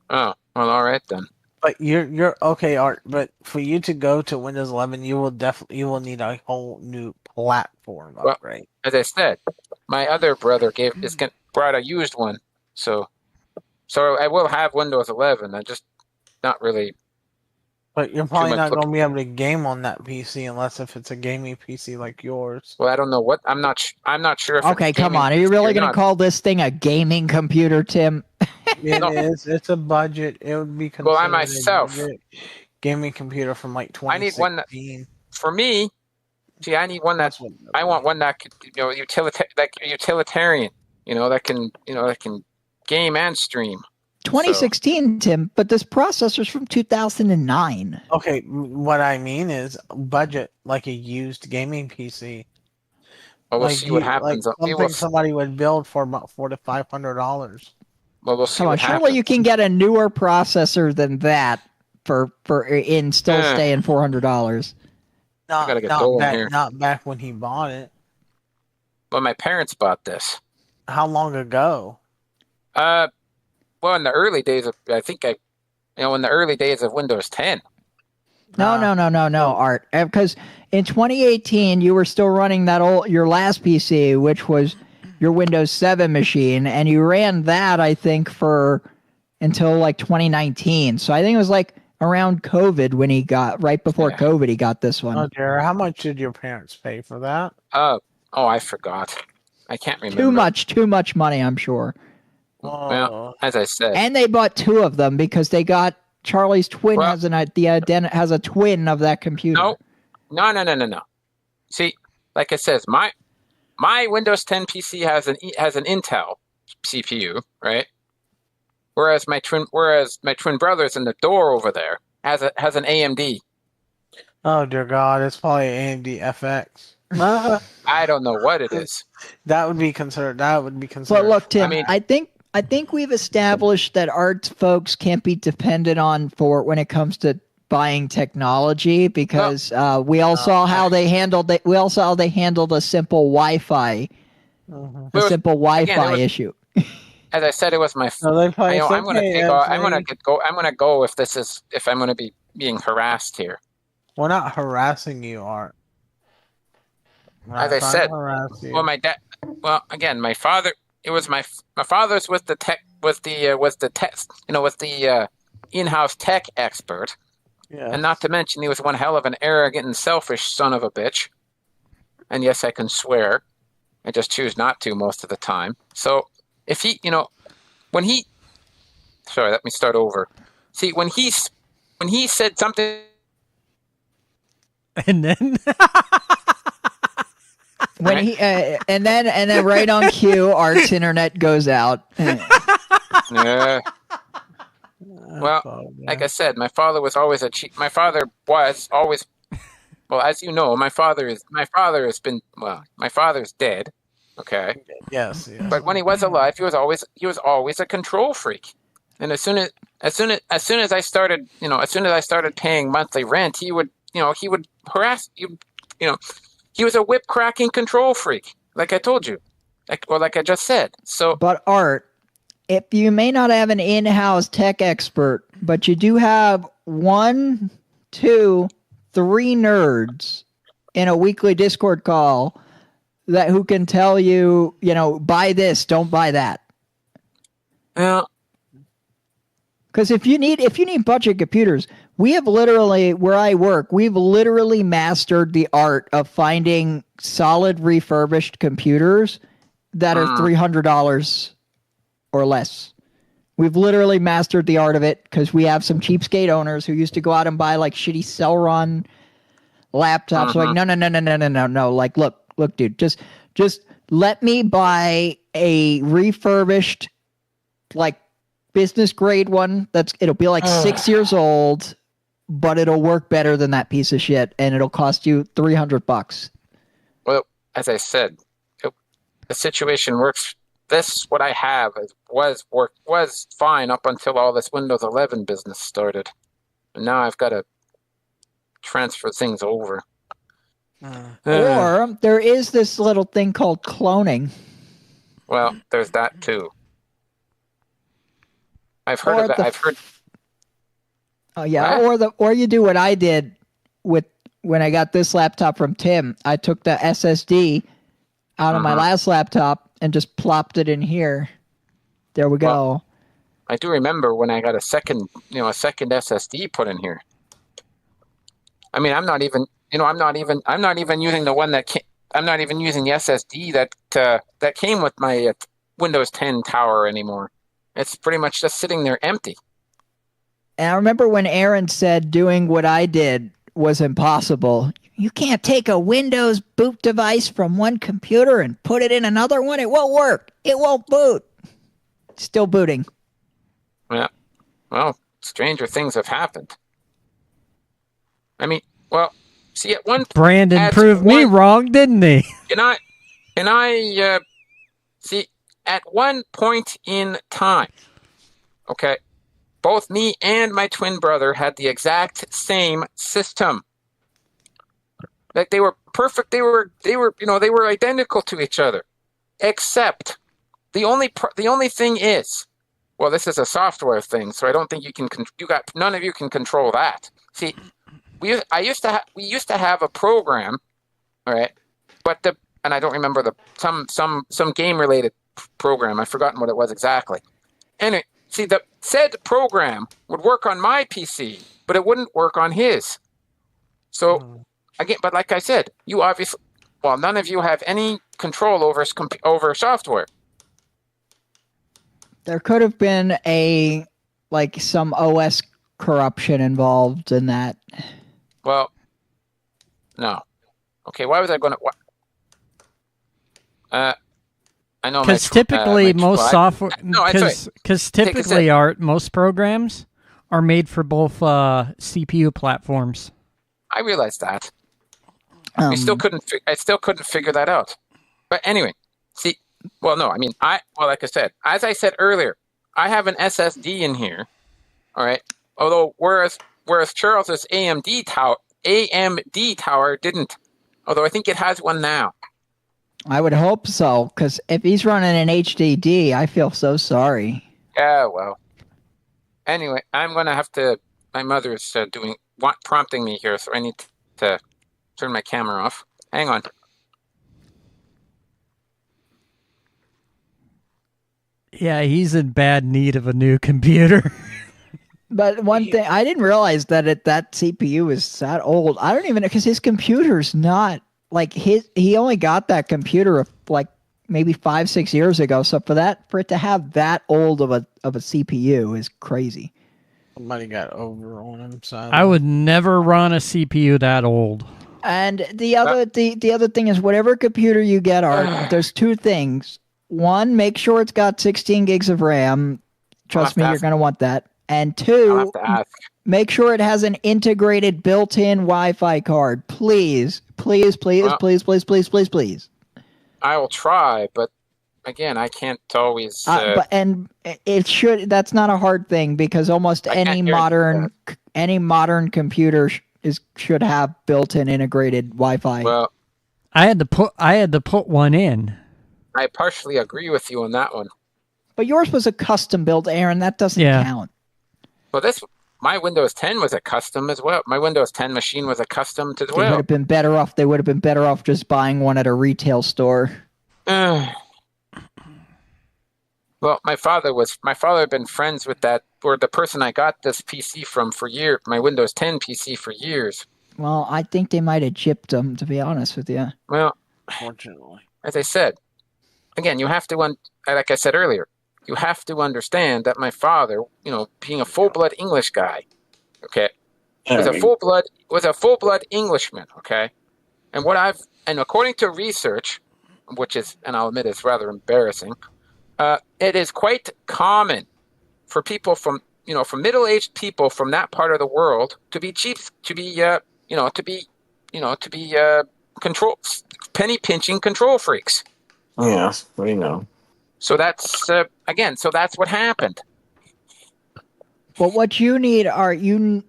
A: Oh, well, all right then.
C: But you're okay, Art. But for you to go to Windows 11, you will need a whole new platform upgrade.
A: As I said, my other brother brought a used one, so I will have Windows 11. I'm just not really.
C: But you're probably
A: much
C: not
A: look-
C: going to be able to game on that PC unless if it's a gaming PC like yours.
A: Well, I don't know what. I'm not sure if.
E: Okay,
A: it's
E: come
A: gaming
E: on. Are you
A: PC
E: really
A: or
E: going to
A: not.
E: call this thing a gaming computer, Tim?
C: It
A: No.
C: is. It's a budget. It would be considered
A: Well, I myself-
C: a budget gaming computer from like
A: I need
C: 2016.
A: one that- For me, see, I need one that's. I want one that could, utilitarian. That can game and stream.
E: 2016, Tim, but this processor's from 2009.
C: Okay, what I mean is budget, like a used gaming PC.
A: Well, we'll
C: like
A: see what happens.
C: Like
A: We
C: something
A: will,
C: somebody would build for about $400 to $500.
A: well, we'll see
E: Come on,
A: what
E: surely
A: happens.
E: you can get a newer processor than that for still
A: Yeah.
E: staying $400.
A: gotta get going here.
C: Not back when he bought it.
A: Well, my parents bought this.
C: How long ago?
A: Well, in the early days of, I think in the early days of Windows 10.
E: No, Art. Because in 2018, you were still running your last PC, which was your Windows 7 machine, and you ran that, I think, until like 2019. So I think it was like around COVID when right before COVID, he got this one.
C: Oh, dear. How much did your parents pay for that?
A: Oh, I forgot. I can't remember.
E: Too much money, I'm sure.
A: Well, as I said.
E: And they bought two of them because they got Charlie's twin has a twin of that computer.
A: No. See, like it says, my Windows 10 PC has an Intel CPU, right? Whereas my twin brother's in the door over there has an AMD.
C: Oh dear God, it's probably AMD FX.
A: I don't know what it is.
C: That would be considered.
E: But look, Tim, I think we've established that Art's folks can't be depended on when it comes to buying technology because we all saw how they handled a simple Wi-Fi, issue.
A: As I said, it was my.
C: No, I'm
A: going to take off. I'm going to go if I'm going to be being harassed here.
C: We're not harassing you, Art.
A: As I said, well, my dad. Well, again, my father. It was my father's with the in-house tech expert, and not to mention he was one hell of an arrogant and selfish son of a bitch. And yes, I can swear. I just choose not to most of the time. So if he, sorry, let me start over. See, when he said something,
B: And then
E: When he and then right on cue, Art's internet goes out.
A: yeah. Well, like I said, my father was always my father was always. Well, as you know, my father's dead. Okay.
C: Yes.
A: But when he was alive, he was always a control freak. And as soon as I started paying monthly rent, he would harass you. He was a whip cracking control freak, like I told you, like I just said. So,
E: but Art, if you may not have an in-house tech expert, but you do have 1, 2, 3 nerds in a weekly Discord call who can tell you, buy this, don't buy that.
A: Well,
E: because if you need budget computers, we have literally, where I work, we've literally mastered the art of finding solid refurbished computers that are $300 or less. We've literally mastered the art of it because we have some cheapskate owners who used to go out and buy like shitty Celeron laptops. Like, no. Like, look, dude, just let me buy a refurbished, like, business grade one it'll be like 6 years old, but it'll work better than that piece of shit, and it'll cost you $300.
A: Well, as I said, the situation works. What I have was fine up until all this Windows 11 business started, and now I've got to transfer things over.
E: Or there is this little thing called cloning.
A: Well, there's that too. I've heard of that. I've heard.
E: Oh yeah, or you do what I did when I got this laptop from Tim. I took the SSD out of my last laptop and just plopped it in here. There we go.
A: Well, I do remember when I got a second SSD put in here. I mean, I'm not even using the one that I'm not even using the SSD that came with my Windows 10 tower anymore. It's pretty much just sitting there empty.
E: And I remember when Aaron said doing what I did was impossible. You can't take a Windows boot device from one computer and put it in another one. It won't work. It won't boot. Still booting.
A: Yeah. Well, stranger things have happened. I mean, well, see, at one
B: Brandon proved me wrong, didn't he?
A: Can I see, at one point in time, okay, both me and my twin brother had the exact same system. Like, they were perfect. They were identical to each other, except the only thing is, well, this is a software thing, so I don't think none of you can control that. See, we used to have a program, all right, and I don't remember some game related program. I've forgotten what it was exactly. Anyway, see, the said program would work on my PC, but it wouldn't work on his. So again, but like I said, you obviously, well, none of you have any control over software.
E: There could have been some OS corruption involved in that.
A: Well, no. Okay, why was I going to? I know
B: because typically most software. Because typically most programs are made for both CPU platforms.
A: I realized that. I still couldn't figure that out. But anyway, see, well, no, I mean, like I said, as I said earlier, I have an SSD in here. All right. Although whereas Charles's AMD tower didn't. Although I think it has one now.
E: I would hope so, because if he's running an HDD, I feel so sorry.
A: Yeah, well. Anyway, I'm gonna have to. My mother's prompting me here, so I need to turn my camera off. Hang on.
B: Yeah, he's in bad need of a new computer.
E: But one thing, I didn't realize that that CPU is that old. I don't even know, because his computer's not like he only got that computer like maybe 5-6 years ago. So for it to have that old of a CPU is crazy.
C: Somebody got over on him. So
B: I would never run a CPU that old.
E: And the other thing is, whatever computer you get, there's two things. One, make sure it's got 16 gigs of RAM. Trust me, you're going to want that. And two, make sure it has an integrated built-in Wi-Fi card. Please, please, please, please, please, please, please, please.
A: I will try, but again, I can't always.
E: And it should. That's not a hard thing, because almost any modern computer should have built-in integrated Wi-Fi.
A: Well,
B: I had to put one in.
A: I partially agree with you on that one.
E: But yours was a custom build, Aaron. That doesn't count.
A: Well, my Windows 10 was a custom as well. My Windows 10 machine was a custom as well.
E: They would have been better off. They would have been better off just buying one at a retail store.
A: Well, my father had been friends with the person I got this PC from for years. My Windows 10 PC for years.
E: Well, I think they might have gypped them, to be honest with you.
A: Well,
C: fortunately,
A: as I said, again, you have to like I said earlier, you have to understand that my father, being a full-blood English guy, okay, was a full-blood Englishman, okay, and according to research, which is, and I'll admit it's rather embarrassing, it is quite common for people from middle-aged people from that part of the world to be penny pinching control freaks.
H: Yes, we know.
A: So that's that's what happened.
E: But what you need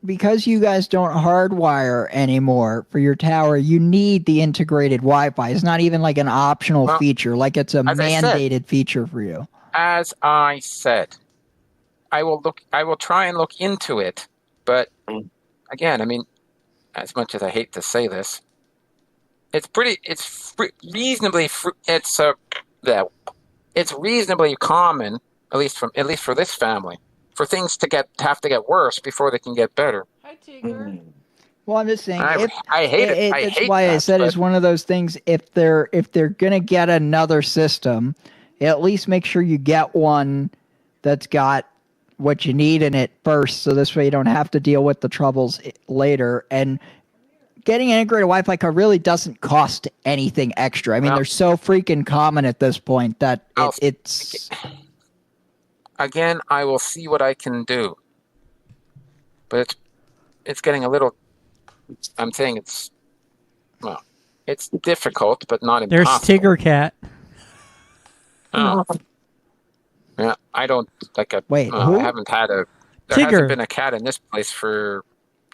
E: because you guys don't hardwire anymore for your tower, you need the integrated Wi-Fi. It's not even like an optional feature, like it's a mandated feature for you.
A: As I said, I will try and look into it, but again, I mean, as much as I hate to say this, it's reasonably common, at least for this family, for things to have to get worse before they can get better.
I: Hi, Tigger.
E: Well, I'm just saying.
A: I hate it. I
E: That's
A: hate
E: why I
A: that,
E: said
A: but-
E: it's one of those things. If they're gonna get another system, at least make sure you get one that's got what you need in it first, so this way you don't have to deal with the troubles later. And getting integrated Wi-Fi card really doesn't cost anything extra. I mean,
A: Well-
E: they're so freaking common at this point that it's.
A: Again, I will see what I can do. But it's getting a little. I'm saying it's difficult, but not
B: There's
A: impossible.
B: Tigger Cat.
A: Oh. Yeah, I don't like a.
E: Wait, who?
A: I haven't had a. There
B: Tigger.
A: hasn't been a cat in this place for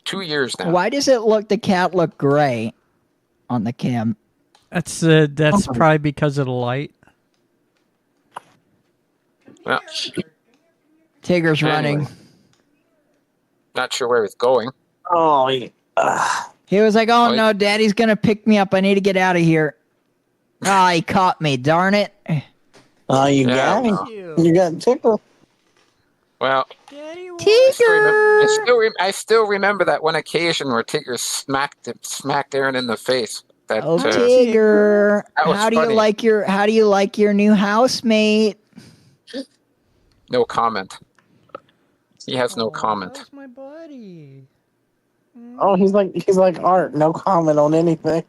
A: 2 years now.
E: Why does the cat look gray on the cam?
B: That's probably because of the light.
A: Well,
E: Tigger's
A: Anyway.
E: running.
A: not sure where it's going.
H: Oh,
E: He was like, "Oh
A: Oh,
E: no, Daddy's gonna pick me up. I need to get out of here." Ah, he caught me. Darn it!
H: oh, you
A: Yeah,
H: got me.
A: well.
H: You got tickled.
A: Well,
E: Tigger.
A: I still remember that one occasion where Tigger smacked Aaron in the face. That,
E: Oh,
A: uh,
E: Tigger!
A: that was
E: How do
A: funny.
E: you like your new housemate?
A: No comment. He has no comment.
B: That's my buddy.
H: Oh, he's like Art. No comment on anything.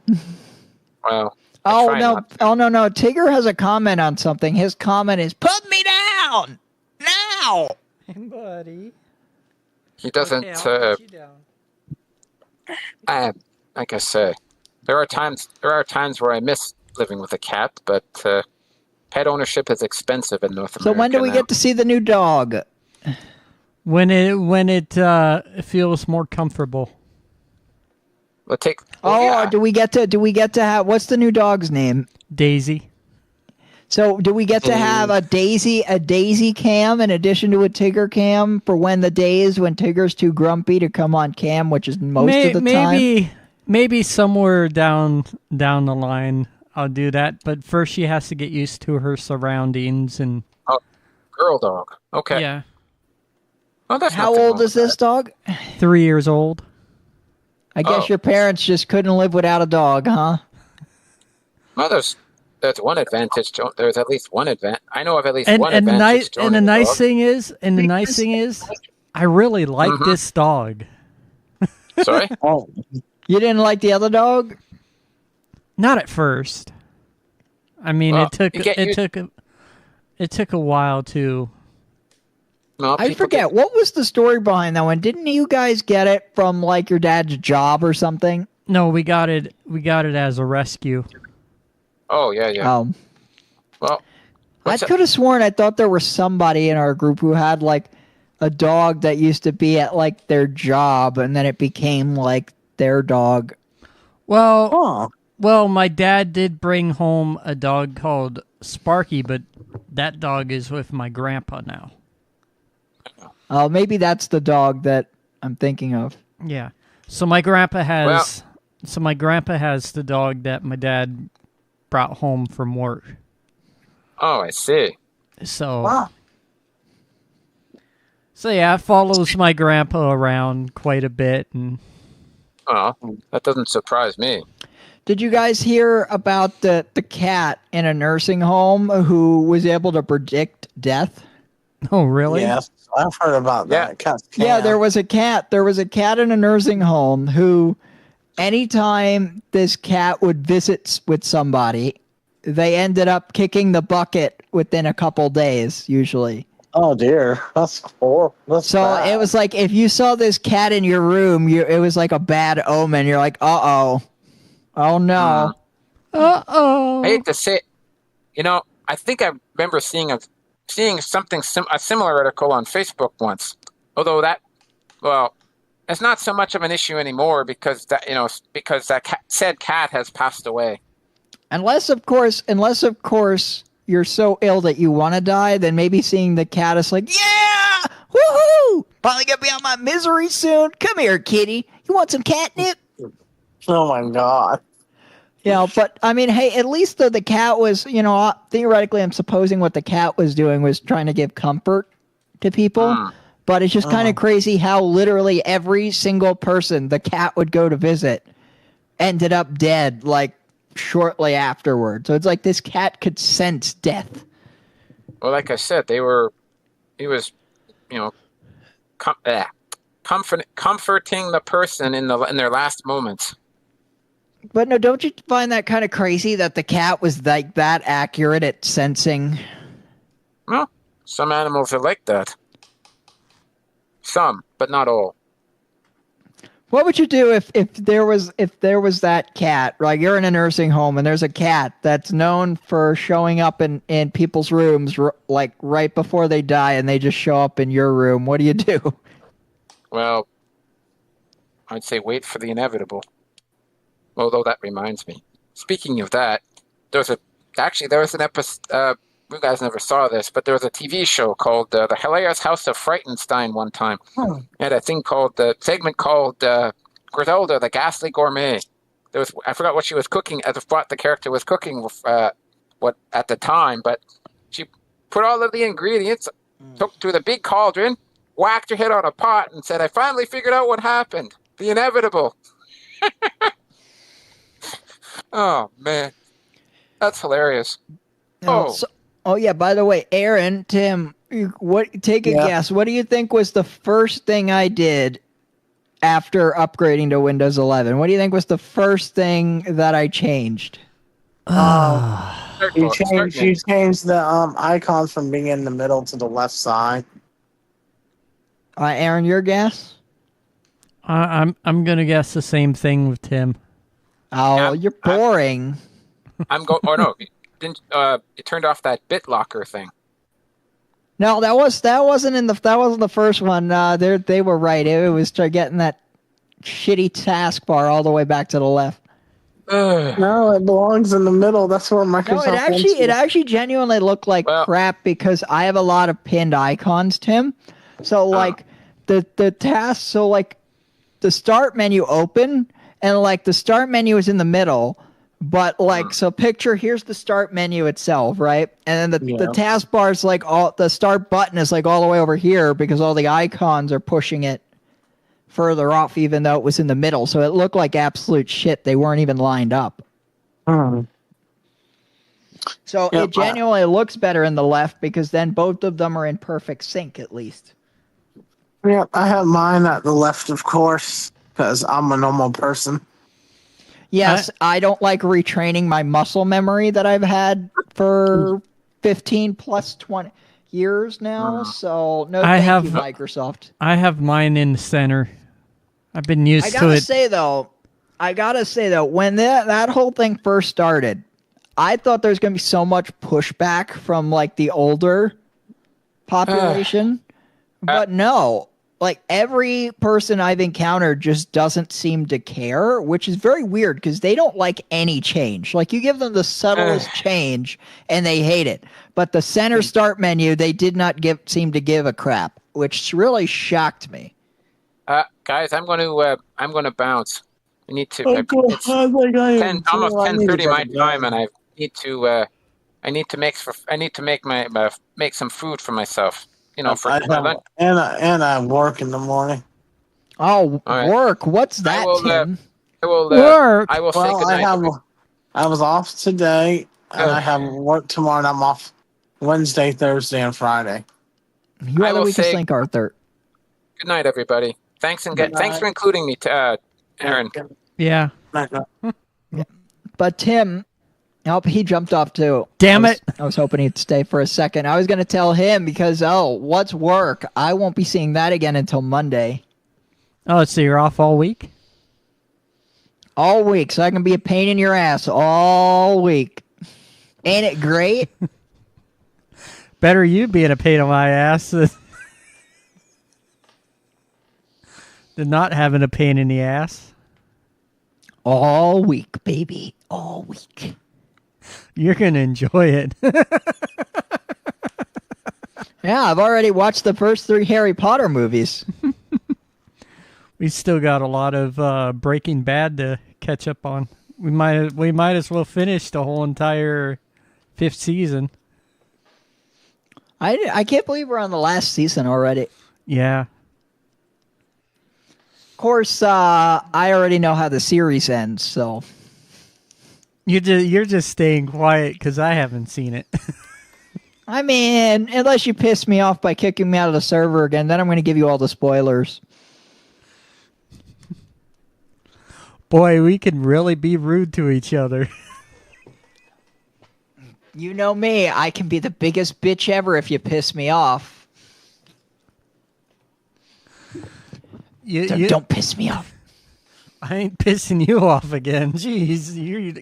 A: Well, I
E: Oh
A: try
E: no!
A: not to.
E: Oh no! Tigger has a comment on something. His comment is, "Put me down now."
B: Buddy.
A: He doesn't.
B: Okay, I'll put you down.
A: Like I say, there are times where I miss living with a cat, but pet ownership is expensive in North
E: So
A: America.
E: when do we
A: now.
E: get to see the new dog?
B: When it feels more comfortable.
A: We'll take.
E: Oh,
A: yeah.
E: do we get to have what's the new dog's name?
B: Daisy.
E: So do we get to have a Daisy cam in addition to a Tigger cam for when the days when Tigger's too grumpy to come on cam, which is most of the time?
B: Maybe somewhere down the line I'll do that, but first she has to get used to her surroundings and
A: Girl dog. Okay.
B: yeah,
A: Well, that's
E: How
A: nothing
E: old
A: wrong
E: is
A: with
E: this dog?
B: 3 years old.
E: I guess
A: Oh.
E: your parents just couldn't live without a dog, huh?
A: that. Well, there's one advantage. There's at least one advantage. I know of at least
B: And
A: one
B: and the
A: advantage.
B: nice
A: to
B: and
A: owning
B: the
A: a
B: nice
A: dog.
B: thing is, I really like
A: Mhm.
B: this dog.
A: Sorry.
H: Oh,
E: You didn't like the other dog?
B: Not at first. I mean,
A: Well,
B: it took
A: you get
B: it took a while to.
A: No,
E: I
A: people
E: forget. What was the story behind that one? Didn't you guys get it from like your dad's job or something?
B: No, we got it as a rescue.
A: Oh yeah, yeah.
E: Oh.
A: Well,
E: I
A: what's
E: could have sworn I thought there was somebody in our group who had like a dog that used to be at like their job and then it became like their dog.
B: Well,
H: oh.
B: well, my dad did bring home a dog called Sparky, but that dog is with my grandpa now.
E: Oh, maybe that's the dog that I'm thinking of.
B: Yeah. So my grandpa has the dog that my dad brought home from work.
A: Oh, I see.
B: So
H: Wow.
B: So yeah, it follows my grandpa around quite a bit and
A: Oh, that doesn't surprise me.
E: Did you guys hear about the cat in a nursing home who was able to predict death?
B: oh really?
H: Yes, I've heard about
A: Yeah.
H: that. Cats
E: Yeah,
H: can.
E: there was a cat. There was a cat in a nursing home who, anytime this cat would visit with somebody, they ended up kicking the bucket within a couple days, usually.
H: Oh dear, that's horrible. That's
E: So
H: bad.
E: it was like if you saw this cat in your room, it was like a bad omen. You're like, oh no.
B: Uh-oh.
A: I hate to say, I think I remember seeing something a similar article on Facebook once. Although it's not so much of an issue anymore because that said cat has passed away.
E: Unless of course you're so ill that you want to die, then maybe seeing the cat is like, yeah, woohoo! Finally gonna be out of my misery soon. Come here, kitty. You want some catnip?
H: Oh my god.
E: But I mean, hey, at least the cat was, theoretically, I'm supposing what the cat was doing was trying to give comfort to people. But it's just kind of crazy how literally every single person the cat would go to visit ended up dead like shortly afterward. So it's like this cat could sense death.
A: Well, like I said, he was, comforting the person in their last moments.
E: But no, don't you find that kind of crazy that the cat was like that accurate at sensing?
A: Well, some animals are like that. Some, but not all.
E: What would you do if there was that cat? Like you're in a nursing home and there's a cat that's known for showing up in people's rooms like right before they die, and they just show up in your room. What do you do?
A: Well, I'd say wait for the inevitable. Although that reminds me. Speaking of that, there was an episode. You guys never saw this, but there was a TV show called The Hilarious House of Frightenstein one time. It had a segment called Griselda, the Ghastly Gourmet. I forgot what she was cooking, what the character was cooking what at the time, but she put all of the ingredients, took to the big cauldron, whacked her head on a pot, and said, "I finally figured out what happened. The inevitable." Oh, man. That's hilarious.
E: Oh yeah, by the way, Aaron, Tim, take a guess. What do you think was the first thing I did after upgrading to Windows 11? What do you think was the first thing that I changed?
H: You changed the icons from being in the middle to the left side.
E: Aaron, your guess?
B: I'm gonna guess the same thing with Tim.
E: Oh, you're boring.
A: Oh no, it turned off that BitLocker thing.
E: No, that wasn't the first one. They were right. It was getting that shitty taskbar all the way back to the left.
H: No, it belongs in the middle. That's where Microsoft.
E: No, it actually genuinely looked like crap because I have a lot of pinned icons, Tim. So like the task, so like the start menu open, and like the start menu is in the middle. But like, so picture, here's the start menu itself, right? And then the taskbar is like the start button is like all the way over here because all the icons are pushing it further off, even though it was in the middle. So it looked like absolute shit. They weren't even lined up. So it genuinely looks better in the left because then both of them are in perfect sync at least.
H: Yeah, I have mine at the left, of course, because I'm a normal person.
E: Yes, I don't like retraining my muscle memory that I've had for 15 plus 20 years now. So thank you, Microsoft.
B: I have mine in the center. I've been used to it.
E: I gotta say though, when that whole thing first started, I thought there's gonna be so much pushback from like the older population, but no. Like, every person I've encountered just doesn't seem to care, which is very weird because they don't like any change. Like, you give them the subtlest change and they hate it. But the center start menu, they did not seem to give a crap, which really shocked me.
A: Guys, I'm going to bounce. I need to. It's almost 10:30 my time, and I need to make some food for myself. For lunch.
H: And I work in the morning.
E: Oh, right. Work? What's that, Tim?
B: Work.
A: I will say goodnight.
H: I was off today, and I have work tomorrow, and I'm off Wednesday, Thursday, and Friday.
E: You are the weakest link, Arthur.
A: Good night, everybody. Thanks for including me, Aaron.
B: Yeah.
E: But Tim... Nope, he jumped off too.
B: Damn it.
E: I was hoping he'd stay for a second. I was going to tell him because, what's work? I won't be seeing that again until Monday.
B: Oh, so you're off all week?
E: All week, so I can be a pain in your ass all week. Ain't it great?
B: Better you being a pain in my ass than not having a pain in the ass.
E: All week, baby. All week.
B: You're going to enjoy it.
E: Yeah, I've already watched the first 3 Harry Potter movies.
B: We still got a lot of Breaking Bad to catch up on. We might as well finish the whole entire 5th season.
E: I can't believe we're on the last season already.
B: Yeah.
E: Of course, I already know how the series ends, so
B: You're just staying quiet because I haven't seen it.
E: I mean, unless you piss me off by kicking me out of the server again, then I'm going to give you all the spoilers.
B: Boy, we can really be rude to each other.
E: You know me, I can be the biggest bitch ever if you piss me off. Don't piss me off.
B: I ain't pissing you off again. Jeez, you're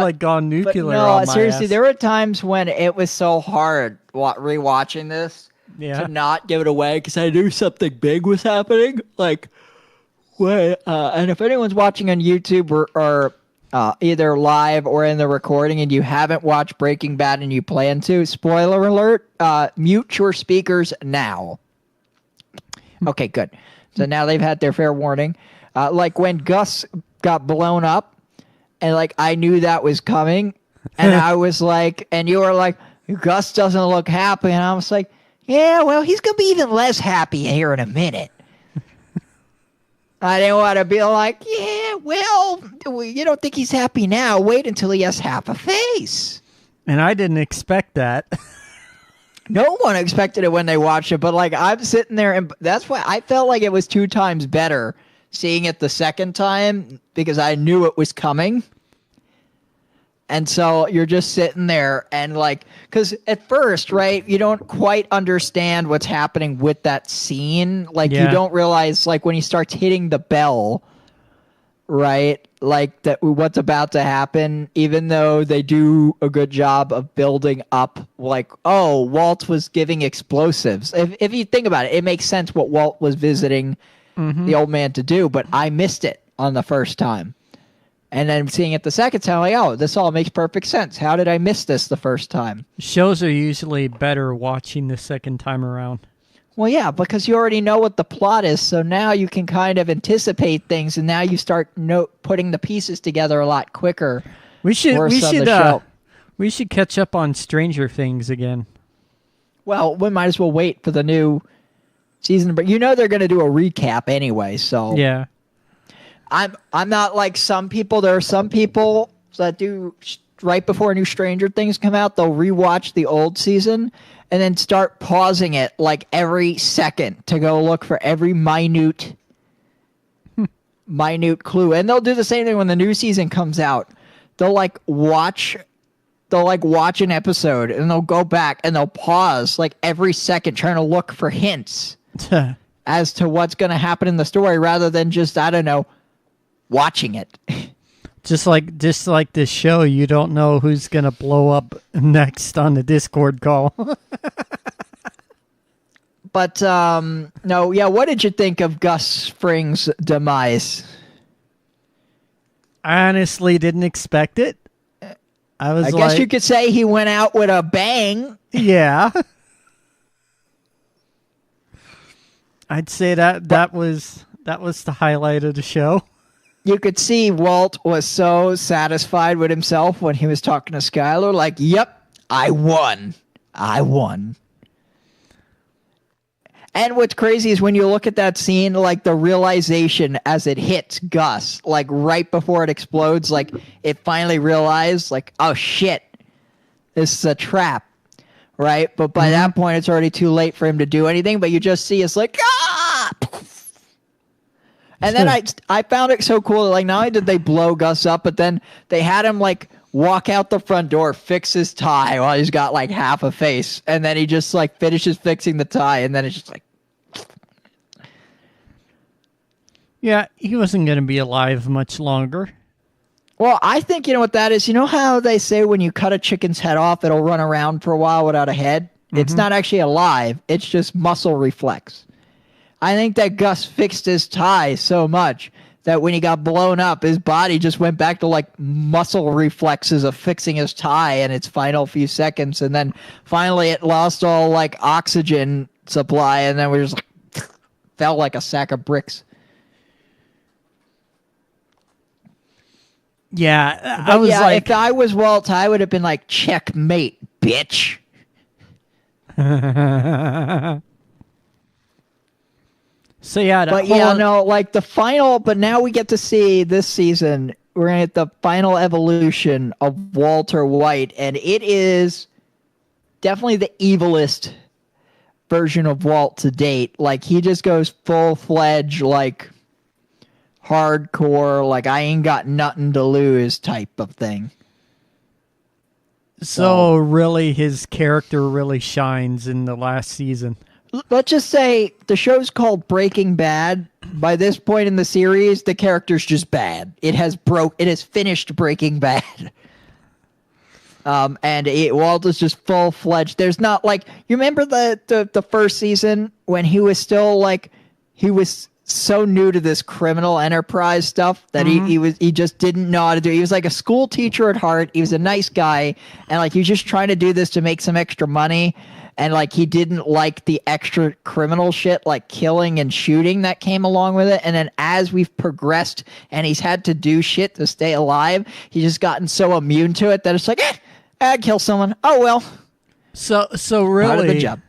B: like gone nuclear.
E: No,
B: on my
E: seriously,
B: ass.
E: there were times when it was so hard rewatching this to not give it away because I knew something big was happening. Like, and if anyone's watching on YouTube or either live or in the recording and you haven't watched Breaking Bad and you plan to, spoiler alert, mute your speakers now. Okay, good. So now they've had their fair warning. Like when Gus got blown up and like I knew that was coming and I was like, and you were like, Gus doesn't look happy. And I was like, yeah, well, he's going to be even less happy here in a minute. I didn't want to be like, yeah, well, you don't think he's happy now. Wait until he has half a face.
B: And I didn't expect that.
E: No one expected it when they watched it, but like I'm sitting there and that's why I felt like it was 2 times better seeing it the second time because I knew it was coming. And so you're just sitting there and like, because at first, right, you don't quite understand what's happening with that scene. Like you don't realize like when he starts hitting the bell, right, like that what's about to happen, even though they do a good job of building up like, oh, Walt was giving explosives. If you think about it, it makes sense what Walt was visiting the old man to do, but I missed it on the first time. And then seeing it the second time, like, oh, this all makes perfect sense. How did I miss this the first time?
B: Shows are usually better watching the second time around.
E: Well, yeah, because you already know what the plot is, so now you can kind of anticipate things, and now you start putting the pieces together a lot quicker.
B: We should catch up on Stranger Things again.
E: Well, we might as well wait for the new season, but you know they're going to do a recap anyway, so
B: yeah.
E: I'm not like some people. There are some people that do right before new Stranger Things come out, they'll rewatch the old season and then start pausing it like every second to go look for every minute clue. And they'll do the same thing when the new season comes out. They'll watch an episode and they'll go back and they'll pause like every second trying to look for hints as to what's going to happen in the story rather than just, I don't know, watching it.
B: Just like this show, you don't know who's going to blow up next on the Discord call.
E: But, no, yeah, what did you think of Gus Fring's demise?
B: I honestly didn't expect it. I
E: guess you could say he went out with a bang.
B: Yeah. I'd say that was the highlight of the show.
E: You could see Walt was so satisfied with himself when he was talking to Skyler, like, yep, I won. And what's crazy is when you look at that scene, like the realization as it hits Gus, like right before it explodes, like it finally realized, like, oh shit, this is a trap, right? But by that point, it's already too late for him to do anything, but you just see it's like, ah! And then I found it so cool that like not only did they blow Gus up, but then they had him like walk out the front door, fix his tie while he's got like half a face, and then he just like finishes fixing the tie, and then it's just like,
B: yeah, he wasn't going to be alive much longer.
E: well, I think you know what that is. You know how they say when you cut a chicken's head off, it'll run around for a while without a head? It's not actually alive. It's just muscle reflex. I think that Gus fixed his tie so much that when he got blown up, his body just went back to like muscle reflexes of fixing his tie in its final few seconds. And then finally it lost all like oxygen supply and then we just like, fell like a sack of bricks.
B: Yeah,
E: But if I was Walt, I would have been like, checkmate, bitch.
B: So yeah,
E: But yeah, no, like the final. But now we get to see this season. We're gonna get the final evolution of Walter White, and it is definitely the evilest version of Walt to date. Like he just goes full-fledged, like hardcore, like I ain't got nothing to lose type of thing.
B: So really, his character really shines in the last season.
E: Let's just say the show's called Breaking Bad. By this point in the series, the character's just bad. It has finished Breaking Bad. Walt is just full-fledged. There's not like, you remember the first season when he was still like, he was so new to this criminal enterprise stuff that he just didn't know how to do it. He was like a school teacher at heart. He was a nice guy, and like he was just trying to do this to make some extra money. And like he didn't like the extra criminal shit like killing and shooting that came along with it. And then as we've progressed and he's had to do shit to stay alive, he's just gotten so immune to it that it's like, I'd kill someone. Oh well.
B: So really,
E: part of the job.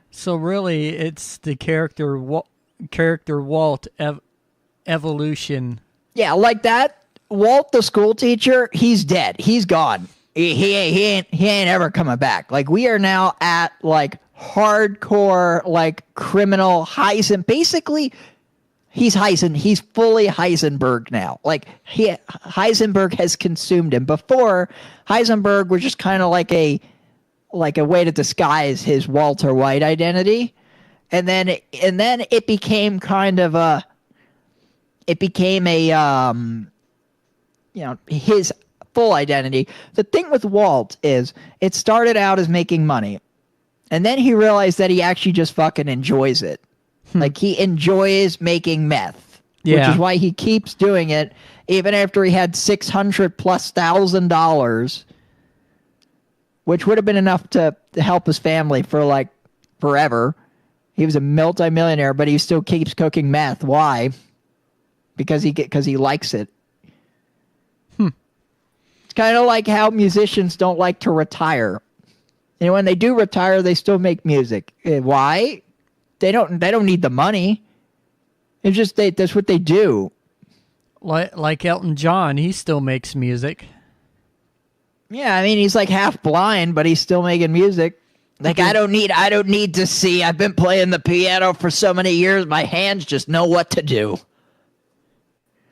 B: So really, it's the character Walt evolution.
E: Yeah, like that. Walt, the school teacher, he's dead. He's gone. He ain't ever coming back. Like we are now at like hardcore like criminal Heisenberg. Basically, he's fully Heisenberg now. Like Heisenberg has consumed him. Before, Heisenberg was just kind of like a way to disguise his Walter White identity. And then it became kind of his full identity. The thing with Walt is it started out as making money, and then he realized that he actually just fucking enjoys it. Like he enjoys making meth, which is why he keeps doing it even after he had $600,000+, which would have been enough to help his family for like forever. He was a multi-millionaire, but he still keeps cooking meth. Why? Because he likes it. It's kind of like how musicians don't like to retire. And when they do retire, they still make music. Why? They don't need the money. It's just that's what they do.
B: Like Elton John, he still makes music.
E: Yeah, I mean he's like half blind, but he's still making music. Like I don't need to see. I've been playing the piano for so many years. My hands just know what to do.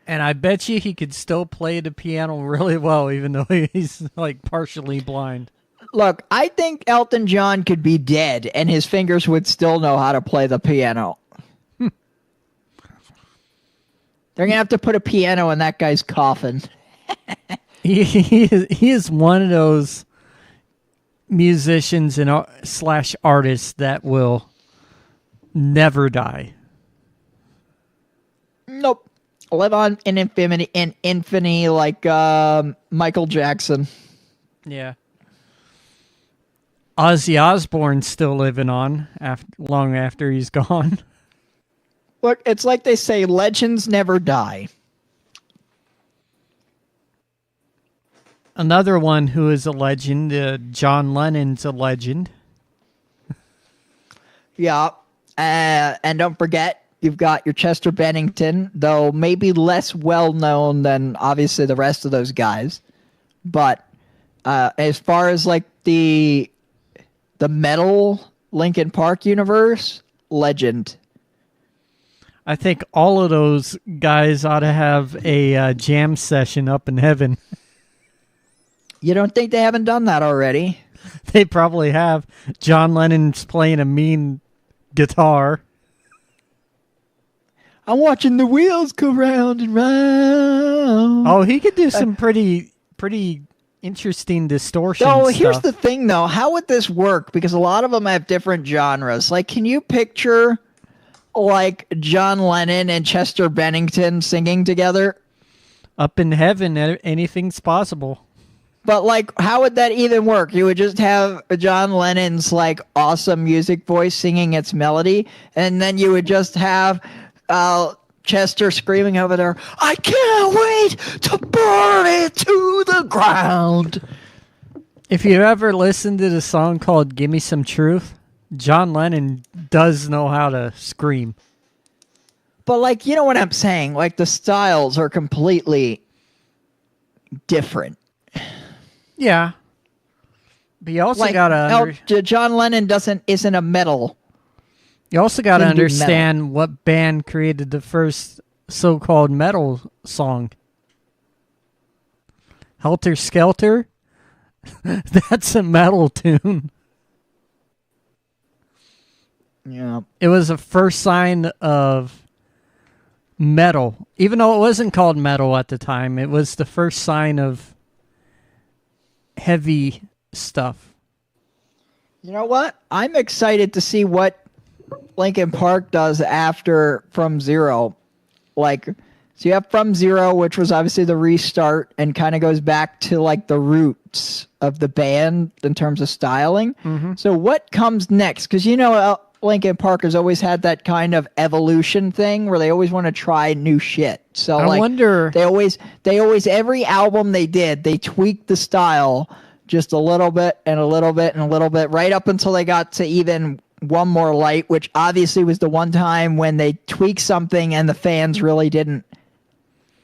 B: And I bet you he could still play the piano really well, even though he's like partially blind.
E: Look, I think Elton John could be dead and his fingers would still know how to play the piano. They're going to have to put a piano in that guy's coffin.
B: He is one of those musicians and / artists that will never die.
E: Nope. Live on in infamy like Michael Jackson.
B: Yeah. Ozzy Osbourne's still living on long after he's gone.
E: Look, it's like they say, legends never die.
B: Another one who is a legend, John Lennon's a legend.
E: Yeah. And don't forget, you've got your Chester Bennington, though maybe less well-known than, obviously, the rest of those guys. But as far as, like, the metal Linkin Park universe, legend.
B: I think all of those guys ought to have a jam session up in heaven.
E: You don't think they haven't done that already?
B: They probably have. John Lennon's playing a mean guitar.
E: I'm watching the wheels go round and round.
B: Oh, he could do some pretty interesting distortion stuff.
E: Here's the thing, though. How would this work? Because a lot of them have different genres. Like, can you picture, like, John Lennon and Chester Bennington singing together?
B: Up in heaven, anything's possible.
E: But, like, how would that even work? You would just have John Lennon's, like, awesome music voice singing its melody, and then you would just have Chester screaming over there, I can't wait to burn it to the ground.
B: If you ever listen to the song called Gimme Some Truth, John Lennon does know how to scream.
E: But like, you know what I'm saying? Like the styles are completely different.
B: Yeah. But you also
E: Like
B: gotta
E: John Lennon isn't a metal.
B: you also gotta
E: didn't do
B: understand what band created the first so-called metal song. Helter Skelter? That's a metal tune.
E: Yeah.
B: It was the first sign of metal. Even though it wasn't called metal at the time, it was the first sign of heavy stuff.
E: You know what? I'm excited to see what Linkin Park does after From Zero. Like, so you have From Zero, which was obviously the restart and kind of goes back to like the roots of the band in terms of styling.
B: Mm-hmm.
E: So what comes next? Because you know Linkin Park has always had that kind of evolution thing where they always want to try new shit. So
B: I wonder.
E: they always every album they did, they tweaked the style just a little bit and a little bit and a little bit, right up until they got to even One More Light, which obviously was the one time when they tweaked something and the fans really didn't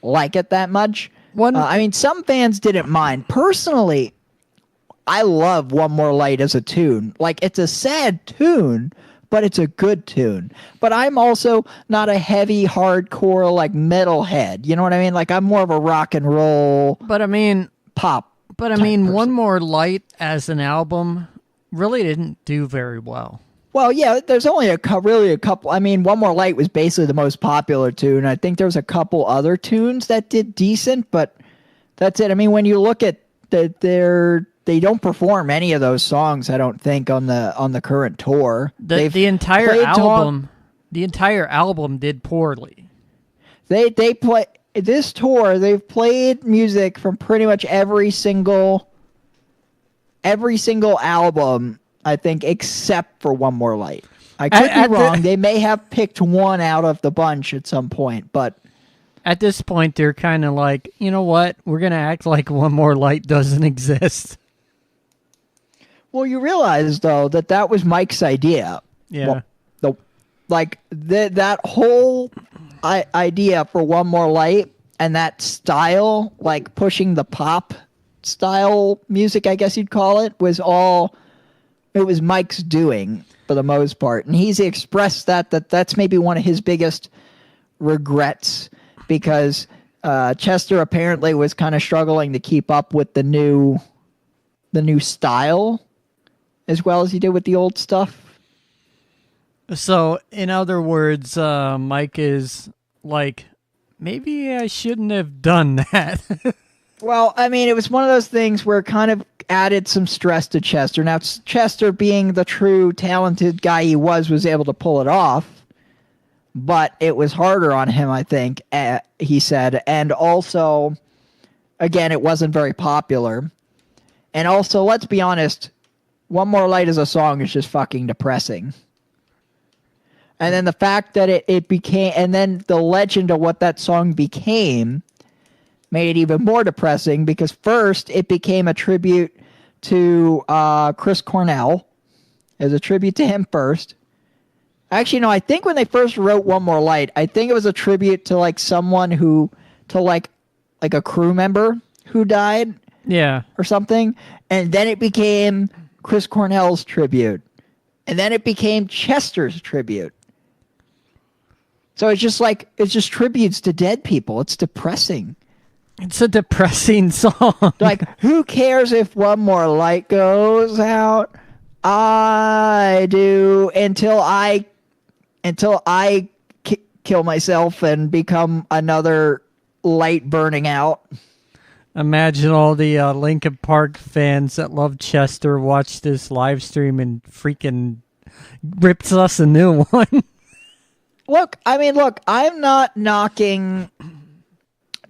E: like it that much. I mean, some fans didn't mind. Personally, I love One More Light as a tune. Like, it's a sad tune, but it's a good tune. But I'm also not a heavy, hardcore, like, metalhead. You know what I mean? Like, I'm more of a rock and roll
B: But I mean,
E: pop.
B: But I
E: type
B: mean,
E: person.
B: One More Light as an album really didn't do very well.
E: Well, yeah, there's only really a couple. I mean, One More Light was basically the most popular tune. I think there's a couple other tunes that did decent, but that's it. I mean, when you look at they don't perform any of those songs, I don't think, on the current tour.
B: The entire album did poorly.
E: They play this tour. They've played music from pretty much every single album, I think, except for One More Light. I could be wrong. They may have picked one out of the bunch at some point, but
B: at this point, they're kind of like, you know what? We're going to act like One More Light doesn't exist.
E: Well, you realize, though, that was Mike's idea.
B: Yeah.
E: Well, that whole idea for One More Light and that style, like pushing the pop style music, I guess you'd call it, it was Mike's doing for the most part. And he's expressed that's maybe one of his biggest regrets, because Chester apparently was kind of struggling to keep up with the new style as well as he did with the old stuff.
B: So, in other words, Mike is like, maybe I shouldn't have done that.
E: Well, I mean, it was one of those things where it kind of added some stress to Chester. Now, Chester, being the true talented guy he was able to pull it off, but it was harder on him, I think, he said. And also, again, it wasn't very popular. And also, let's be honest, One More Light as a song is just fucking depressing. And then the fact that it became, and then the legend of what that song became made it even more depressing, because first it became a tribute to Chris Cornell, as a tribute to him first. Actually, no, I think when they first wrote One More Light, I think it was a tribute to like someone like a crew member who died.
B: Yeah.
E: Or something. And then it became Chris Cornell's tribute. And then it became Chester's tribute. So it's just tributes to dead people. It's depressing.
B: It's a depressing song.
E: Like, who cares if One More Light goes out? I do until I kill myself and become another light burning out.
B: Imagine all the Linkin Park fans that love Chester watch this live stream and freaking rips us a new one.
E: Look, I'm not knocking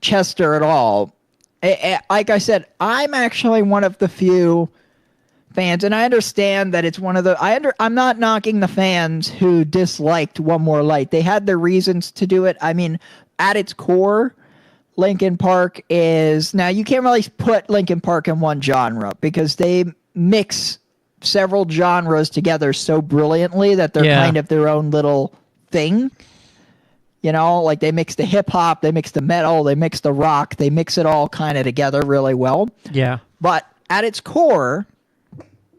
E: Chester at all. Like I said, I'm actually one of the few fans, and I understand that it's one of the. I'm not knocking the fans who disliked One More Light. They had their reasons to do it. I mean, at its core, Linkin Park is, now you can't really put Linkin Park in one genre, because they mix several genres together so brilliantly that they're kind of their own little thing. You know, like they mix the hip hop, they mix the metal, they mix the rock, they mix it all kind of together really well.
B: Yeah.
E: But at its core,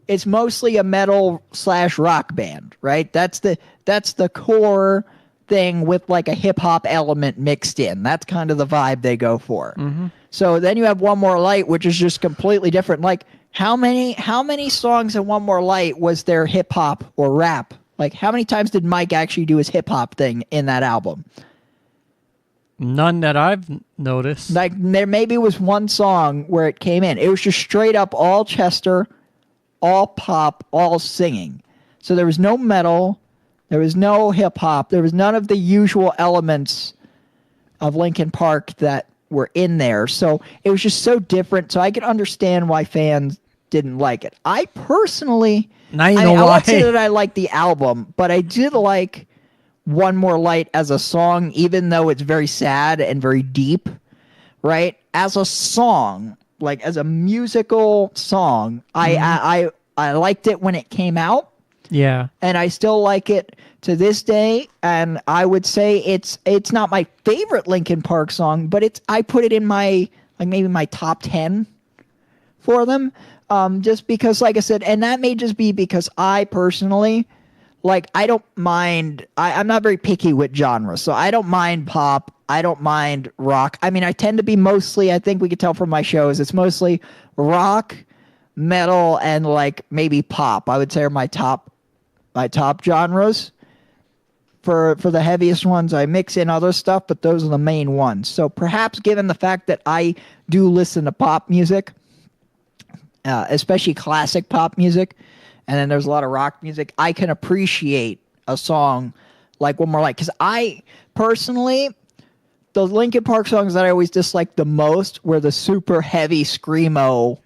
E: it's mostly a metal / rock band, right? That's the core thing with like a hip hop element mixed in. That's kind of the vibe they go for.
B: Mm-hmm.
E: So then you have One More Light, which is just completely different. Like how many songs in One More Light was there hip hop or rap? Like how many times did Mike actually do his hip hop thing in that album?
B: None that I've noticed.
E: Like there maybe was one song where it came in. It was just straight up all Chester, all pop, all singing. So there was no metal, there was no hip hop, there was none of the usual elements of Linkin Park that were in there. So it was just so different. So I can understand why fans didn't like it. I personally,
B: now you know
E: I
B: why.
E: won't say that I like the album, but I did like One More Light as a song, even though it's very sad and very deep, right? As a song, like as a musical song, I liked it when it came out.
B: Yeah.
E: And I still like it to this day. And I would say it's not my favorite Linkin Park song, but I put it in my, like maybe my top 10 for them. Just because, like I said, and that may just be because I personally, like, I don't mind, I'm not very picky with genres. So I don't mind pop. I don't mind rock. I mean, I tend to be mostly, I think we could tell from my shows, it's mostly rock, metal, and like maybe pop. I would say are my top genres. For the heaviest ones, I mix in other stuff, but those are the main ones. So perhaps given the fact that I do listen to pop music, especially classic pop music, and then there's a lot of rock music, I can appreciate a song like One More Light. Because I personally, the Linkin Park songs that I always disliked the most were the super heavy screamo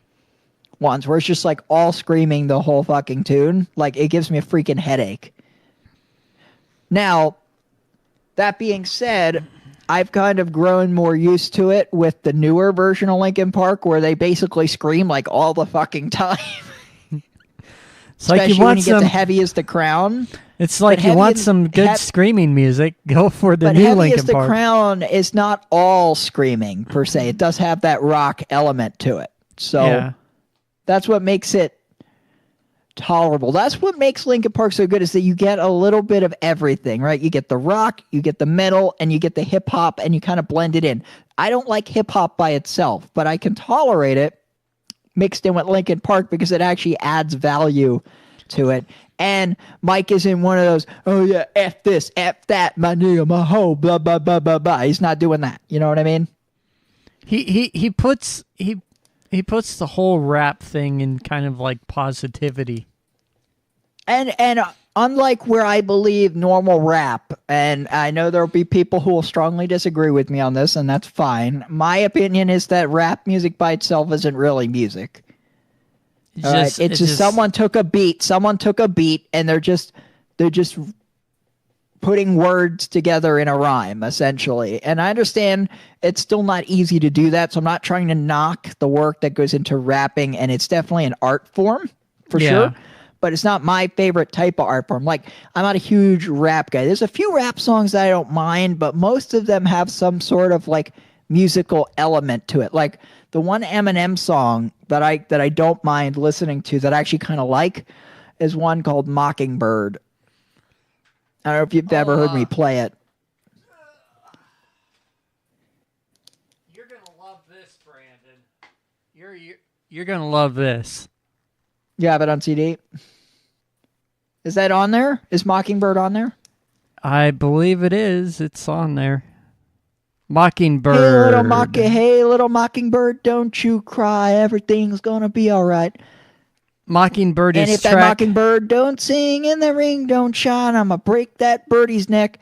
E: ones, where it's just like all screaming the whole fucking tune. Like it gives me a freaking headache. Now, that being said, I've kind of grown more used to it with the newer version of Linkin Park, where they basically scream like all the fucking time.
B: It's like
E: Especially
B: you want
E: when you get
B: some.
E: to Heavy as the Crown.
B: It's like
E: But
B: you
E: Heavy
B: want
E: and-
B: some good screaming music. Go for the
E: But
B: new
E: Heavy
B: Linkin
E: as the
B: Park.
E: Crown is not all screaming per se. It does have that rock element to it. So
B: Yeah.
E: that's what makes it tolerable. That's what makes Linkin Park so good, is that you get a little bit of everything, right? You get the rock, you get the metal, and you get the hip hop, and you kind of blend it in. I don't like hip hop by itself, but I can tolerate it mixed in with Linkin Park because it actually adds value to it. And Mike isn't one of those, oh yeah, F this, F that, my nigga, my hoe, blah, blah, blah, blah, blah. He's not doing that. You know what I mean?
B: He puts the whole rap thing in kind of like positivity.
E: And unlike where I believe normal rap, and I know there'll be people who will strongly disagree with me on this, and that's fine. My opinion is that rap music by itself isn't really music. It's just someone took a beat, and they're just putting words together in a rhyme, essentially. And I understand it's still not easy to do that, so I'm not trying to knock the work that goes into rapping, and it's definitely an art form, for sure. But it's not my favorite type of art form. Like, I'm not a huge rap guy. There's a few rap songs that I don't mind, but most of them have some sort of, like, musical element to it. Like, the one Eminem song that I don't mind listening to that I actually kind of like is one called Mockingbird. I don't know if you've ever heard me play it.
B: You're gonna love this, Brandon. You're gonna love this.
E: You have it on CD? Is that on there? Is Mockingbird on there?
B: I believe it is. It's on there. Mockingbird.
E: Hey, little mockingbird, don't you cry. Everything's gonna be all right.
B: Mockingbird
E: And
B: is
E: if that
B: track.
E: mockingbird don't sing and the ring don't shine, I'ma break that birdie's neck.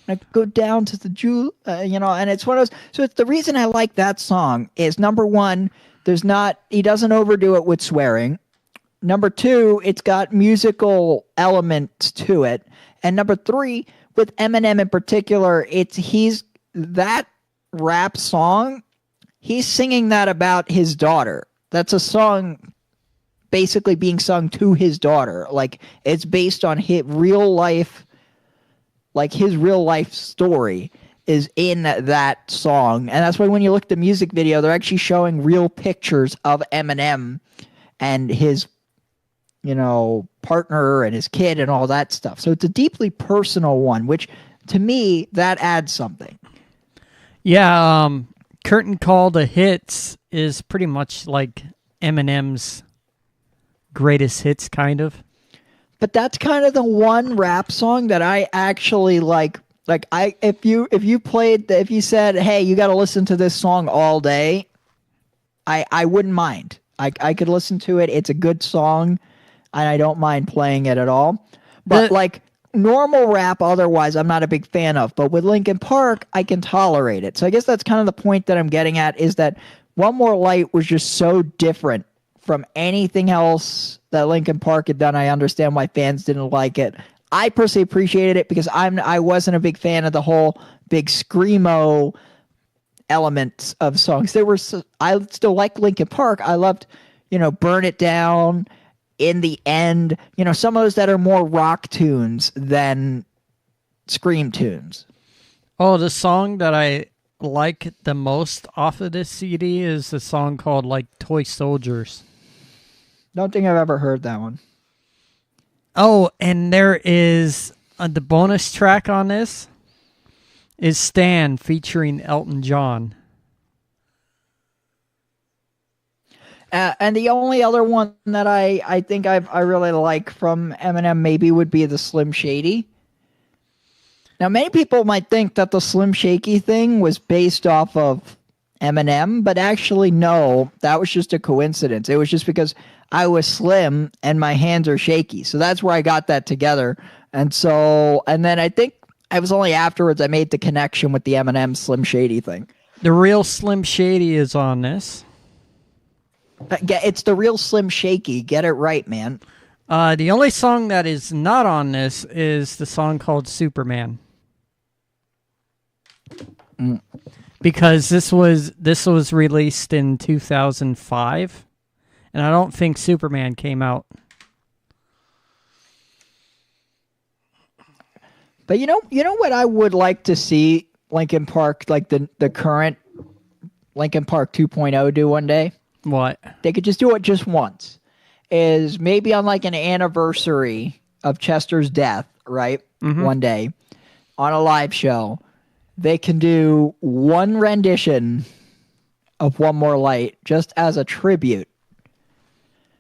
E: I go down to the jewel, and it's one of those. So it's the reason I like that song is, number one, he doesn't overdo it with swearing. Number two, it's got musical elements to it. And number three, with Eminem in particular, that rap song, he's singing that about his daughter. That's a song basically being sung to his daughter. Like, it's based on real life like his real life story is in that song. And that's why when you look at the music video, they're actually showing real pictures of Eminem and his, partner and his kid and all that stuff. So it's a deeply personal one, which to me, that adds something.
B: Yeah, Curtain Call to Hits is pretty much like Eminem's greatest hits, kind of.
E: But that's kind of the one rap song that I actually like. Like if you said, hey, you got to listen to this song all day, I wouldn't mind. I could listen to it. It's a good song, and I don't mind playing it at all. But like normal rap, otherwise, I'm not a big fan of. But with Linkin Park, I can tolerate it. So I guess that's kind of the point that I'm getting at, is that One More Light was just so different from anything else that Linkin Park had done. I understand why fans didn't like it. I personally appreciated it because I wasn't a big fan of the whole big screamo elements of songs. I still like Linkin Park. I loved, Burn It Down, In the End, some of those that are more rock tunes than scream tunes.
B: Oh, the song that I like the most off of this CD is the song called like Toy Soldiers.
E: Don't think I've ever heard that one.
B: Oh, and there is the bonus track on this is Stan featuring Elton John.
E: And the only other one that I think I really like from Eminem maybe would be the Slim Shady. Now, many people might think that the Slim Shady thing was based off of Eminem, but actually, no, that was just a coincidence. It was just because I was slim and my hands are shaky. So that's where I got that together. And then I think it was only afterwards I made the connection with the Eminem Slim Shady thing.
B: The real Slim Shady is on this.
E: It's the real Slim Shaky. Get it right, man.
B: The only song that is not on this is the song called Superman. Because this was released in 2005, and I don't think Superman came out.
E: But you know what I would like to see Linkin Park, like the current Linkin Park 2.0 do one day?
B: What?
E: They could just do it just once. Is maybe on like an anniversary of Chester's death, right? Mm-hmm. One day on a live show, they can do one rendition of One More Light just as a tribute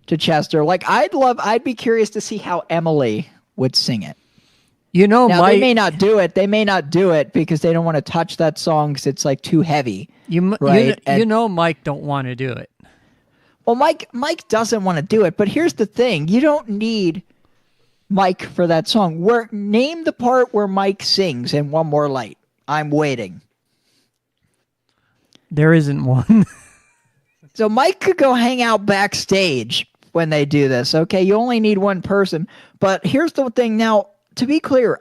E: to Chester. Like I'd be curious to see how Emily would sing it. Now, they may not do it. They may not do it because they don't want to touch that song because it's like too heavy. Right?
B: Mike don't want to do it.
E: Well, Mike doesn't want to do it, but here's the thing. You don't need Mike for that song. Name the part where Mike sings in One More Light. I'm waiting.
B: There isn't one.
E: So Mike could go hang out backstage when they do this, okay? You only need one person. But here's the thing. Now, to be clear,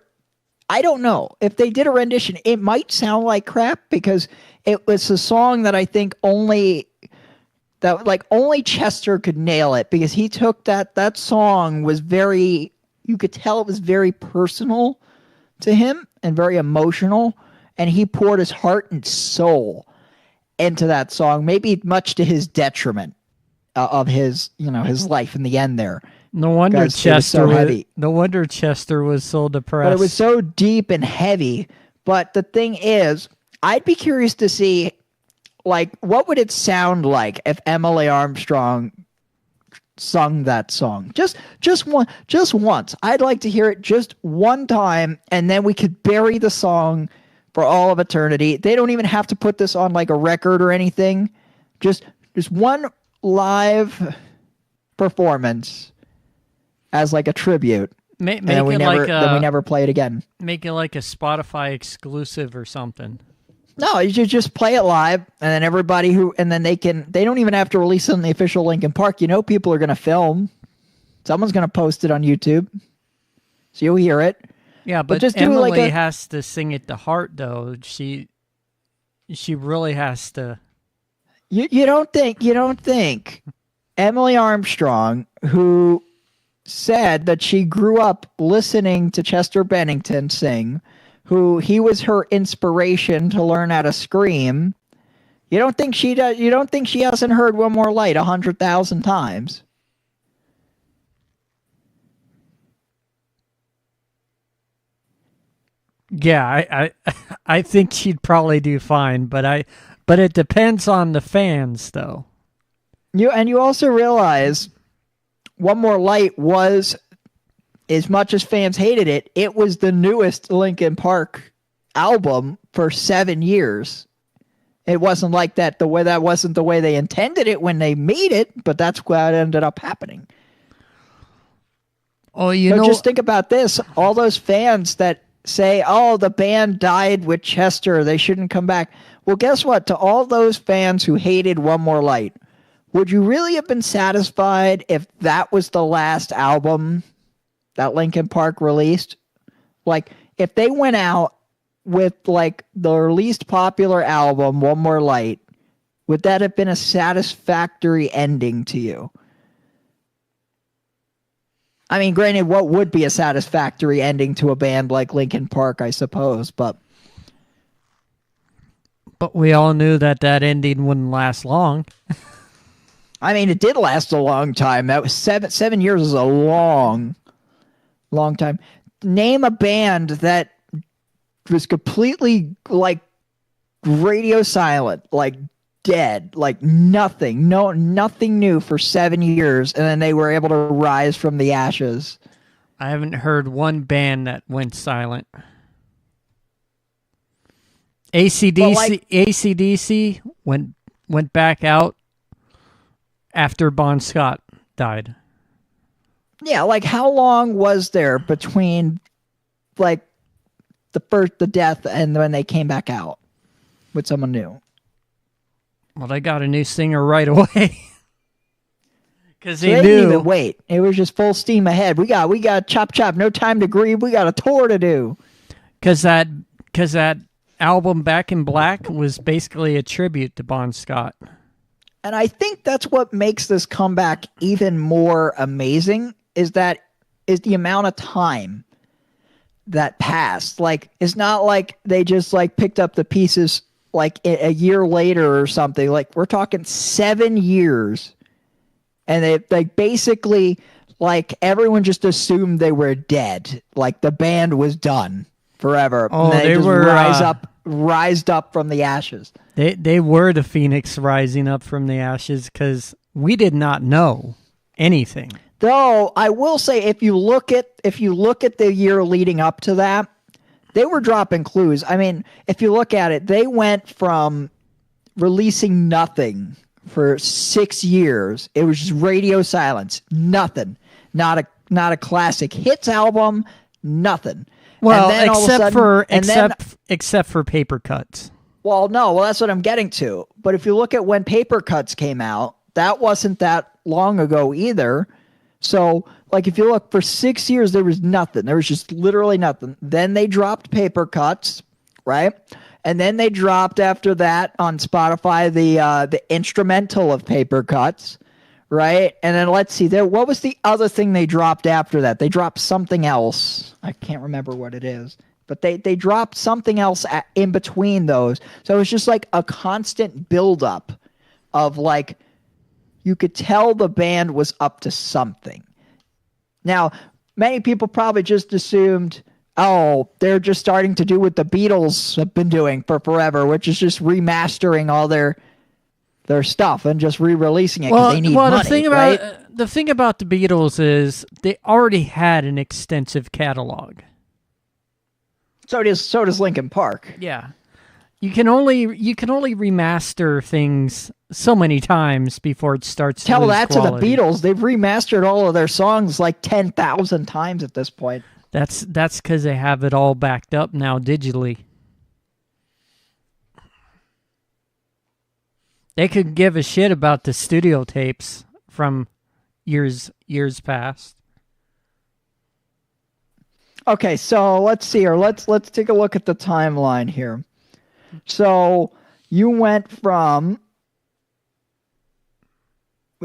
E: I don't know. If they did a rendition, it might sound like crap because it was a song that I think only Chester could nail it, because he took that song was very, you could tell it was very personal to him and very emotional, and he poured his heart and soul into that song, maybe much to his detriment of his life in the end there.
B: No wonder Chester was so depressed.
E: But it was so deep and heavy. But the thing is, I'd be curious to see, like, what would it sound like if Emily Armstrong sung that song? Just once. I'd like to hear it just one time, and then we could bury the song for all of eternity. They don't even have to put this on like a record or anything. Just one live performance as like a tribute.
B: Then we
E: never play it again.
B: Make it like a Spotify exclusive or something.
E: No, you just play it live, and then they don't even have to release it on the official Linkin Park. People are going to film. Someone's going to post it on YouTube. So you'll hear it.
B: Yeah, but just Emily has to sing it to heart, though. She really has to.
E: You don't think Emily Armstrong, who said that she grew up listening to Chester Bennington sing, who he was her inspiration to learn how to scream. You don't think she does? You don't think she hasn't heard One More Light 100,000 times?
B: Yeah, I think she'd probably do fine, but it depends on the fans, though.
E: You also realize One More Light was, as much as fans hated it, it was the newest Linkin Park album for 7 years. It wasn't like that wasn't the way they intended it when they made it, but that's what ended up happening.
B: Oh,
E: just think about this. All those fans that say, oh, the band died with Chester, they shouldn't come back. Well, guess what? To all those fans who hated One More Light, would you really have been satisfied if that was the last album that Linkin Park released? Like, if they went out with like the least popular album, One More Light, would that have been a satisfactory ending to you? I mean, granted, what would be a satisfactory ending to a band like Linkin Park, I suppose, but
B: we all knew that ending wouldn't last long.
E: I mean, it did last a long time. That was 7 years is a long time. Name a band that was completely like radio silent, like dead, like nothing new for 7 years, and then they were able to rise from the ashes.
B: I haven't heard one band that went silent. AC/DC went back out after Bon Scott died.
E: Yeah, like how long was there between like the death and when they came back out with someone new?
B: Well, they got a new singer right away. Because
E: they didn't even wait. It was just full steam ahead. We got chop, no time to grieve. We got a tour to do.
B: Because that album Back in Black was basically a tribute to Bon Scott.
E: And I think that's what makes this comeback even more amazing is the amount of time that passed. Like, it's not like they just like picked up the pieces like a year later or something. Like, we're talking 7 years, and they like basically like everyone just assumed they were dead. Like the band was done forever.
B: Oh,
E: and
B: they
E: just
B: were
E: rised up from the ashes.
B: They were the phoenix rising up from the ashes because we did not know anything.
E: Though I will say, if you look at the year leading up to that, they were dropping clues. I mean, if you look at it, they went from releasing nothing for 6 years. It was just radio silence, nothing, not a classic hits album, nothing.
B: Well, except for Paper Cuts.
E: Well, no, that's what I'm getting to. But if you look at when Paper Cuts came out, that wasn't that long ago either. So, like, if you look, for 6 years, there was nothing. There was just literally nothing. Then they dropped Paper Cuts, right? And then they dropped, after that, on Spotify, the instrumental of Paper Cuts, right? And then, let's see, what was the other thing they dropped after that? They dropped something else. I can't remember what it is. But they dropped something else in between those. So it was just like a constant buildup of like, you could tell the band was up to something. Now, many people probably just assumed, oh, they're just starting to do what the Beatles have been doing for forever, which is just remastering all their stuff and just re-releasing it because they need money.
B: The thing about the Beatles is they already had an extensive catalog.
E: So does Linkin Park.
B: Yeah. You can only remaster things so many times before it starts to lose quality.
E: To the Beatles. They've remastered all of their songs like 10,000 times at this point.
B: That's because they have it all backed up now digitally. They could give a shit about the studio tapes from years past.
E: Okay, so let's see here. Let's take a look at the timeline here. So you went from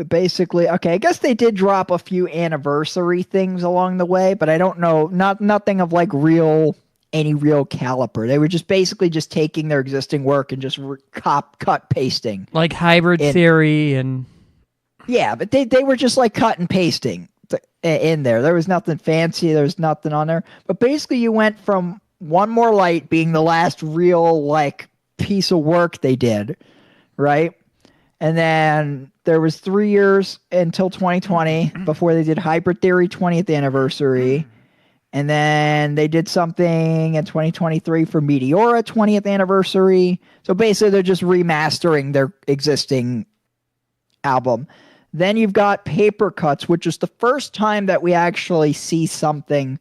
E: basically, okay, I guess they did drop a few anniversary things along the way, but I don't know, nothing of like real any real caliper. They were just basically just taking their existing work and just cut pasting.
B: Like Hybrid Theory and...
E: Yeah, but they were just like cut and pasting in there. There was nothing fancy. There was nothing on there. But basically you went from One More Light being the last real like piece of work they did, right? And then there was 3 years until 2020 before they did Hybrid Theory 20th anniversary. And then they did something in 2023 for Meteora 20th anniversary. So basically they're just remastering their existing album. Then you've got Paper Cuts, which is the first time that we actually see something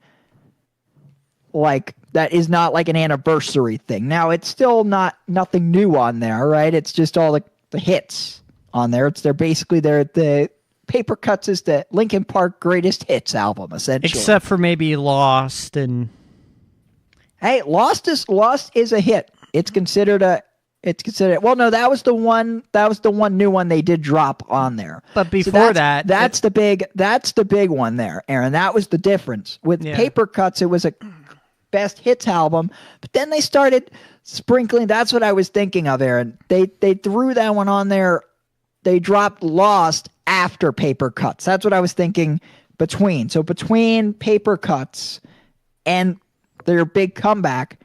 E: like that is not like an anniversary thing. Now it's still nothing new on there, right? It's just all the hits on there. The Paper Cuts is the Linkin Park greatest hits album, essentially.
B: Except for maybe Lost and...
E: Hey, Lost is a hit. It's considered well, no, that was the one new one they did drop on there.
B: But before
E: that's the big one there, Aaron. That was the difference. With Paper Cuts, it was a best hits album, but then they started sprinkling. That's what I was thinking of, Aaron. They threw that one on there. They dropped Lost after Paper Cuts. That's what I was thinking between. So between Paper Cuts and their big comeback,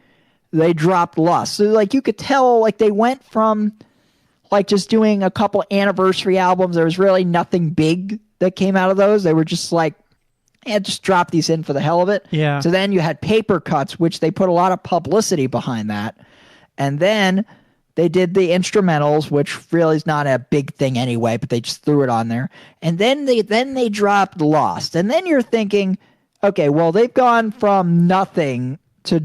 E: they dropped Lost. So like you could tell, like they went from like just doing a couple anniversary albums. There was really nothing big that came out of those. They were just like, just drop these in for the hell of it.
B: Yeah.
E: So then you had Paper Cuts, which they put a lot of publicity behind that. And then they did the instrumentals, which really is not a big thing anyway, but they just threw it on there. And then they dropped Lost. And then you're thinking, okay, well, they've gone from nothing to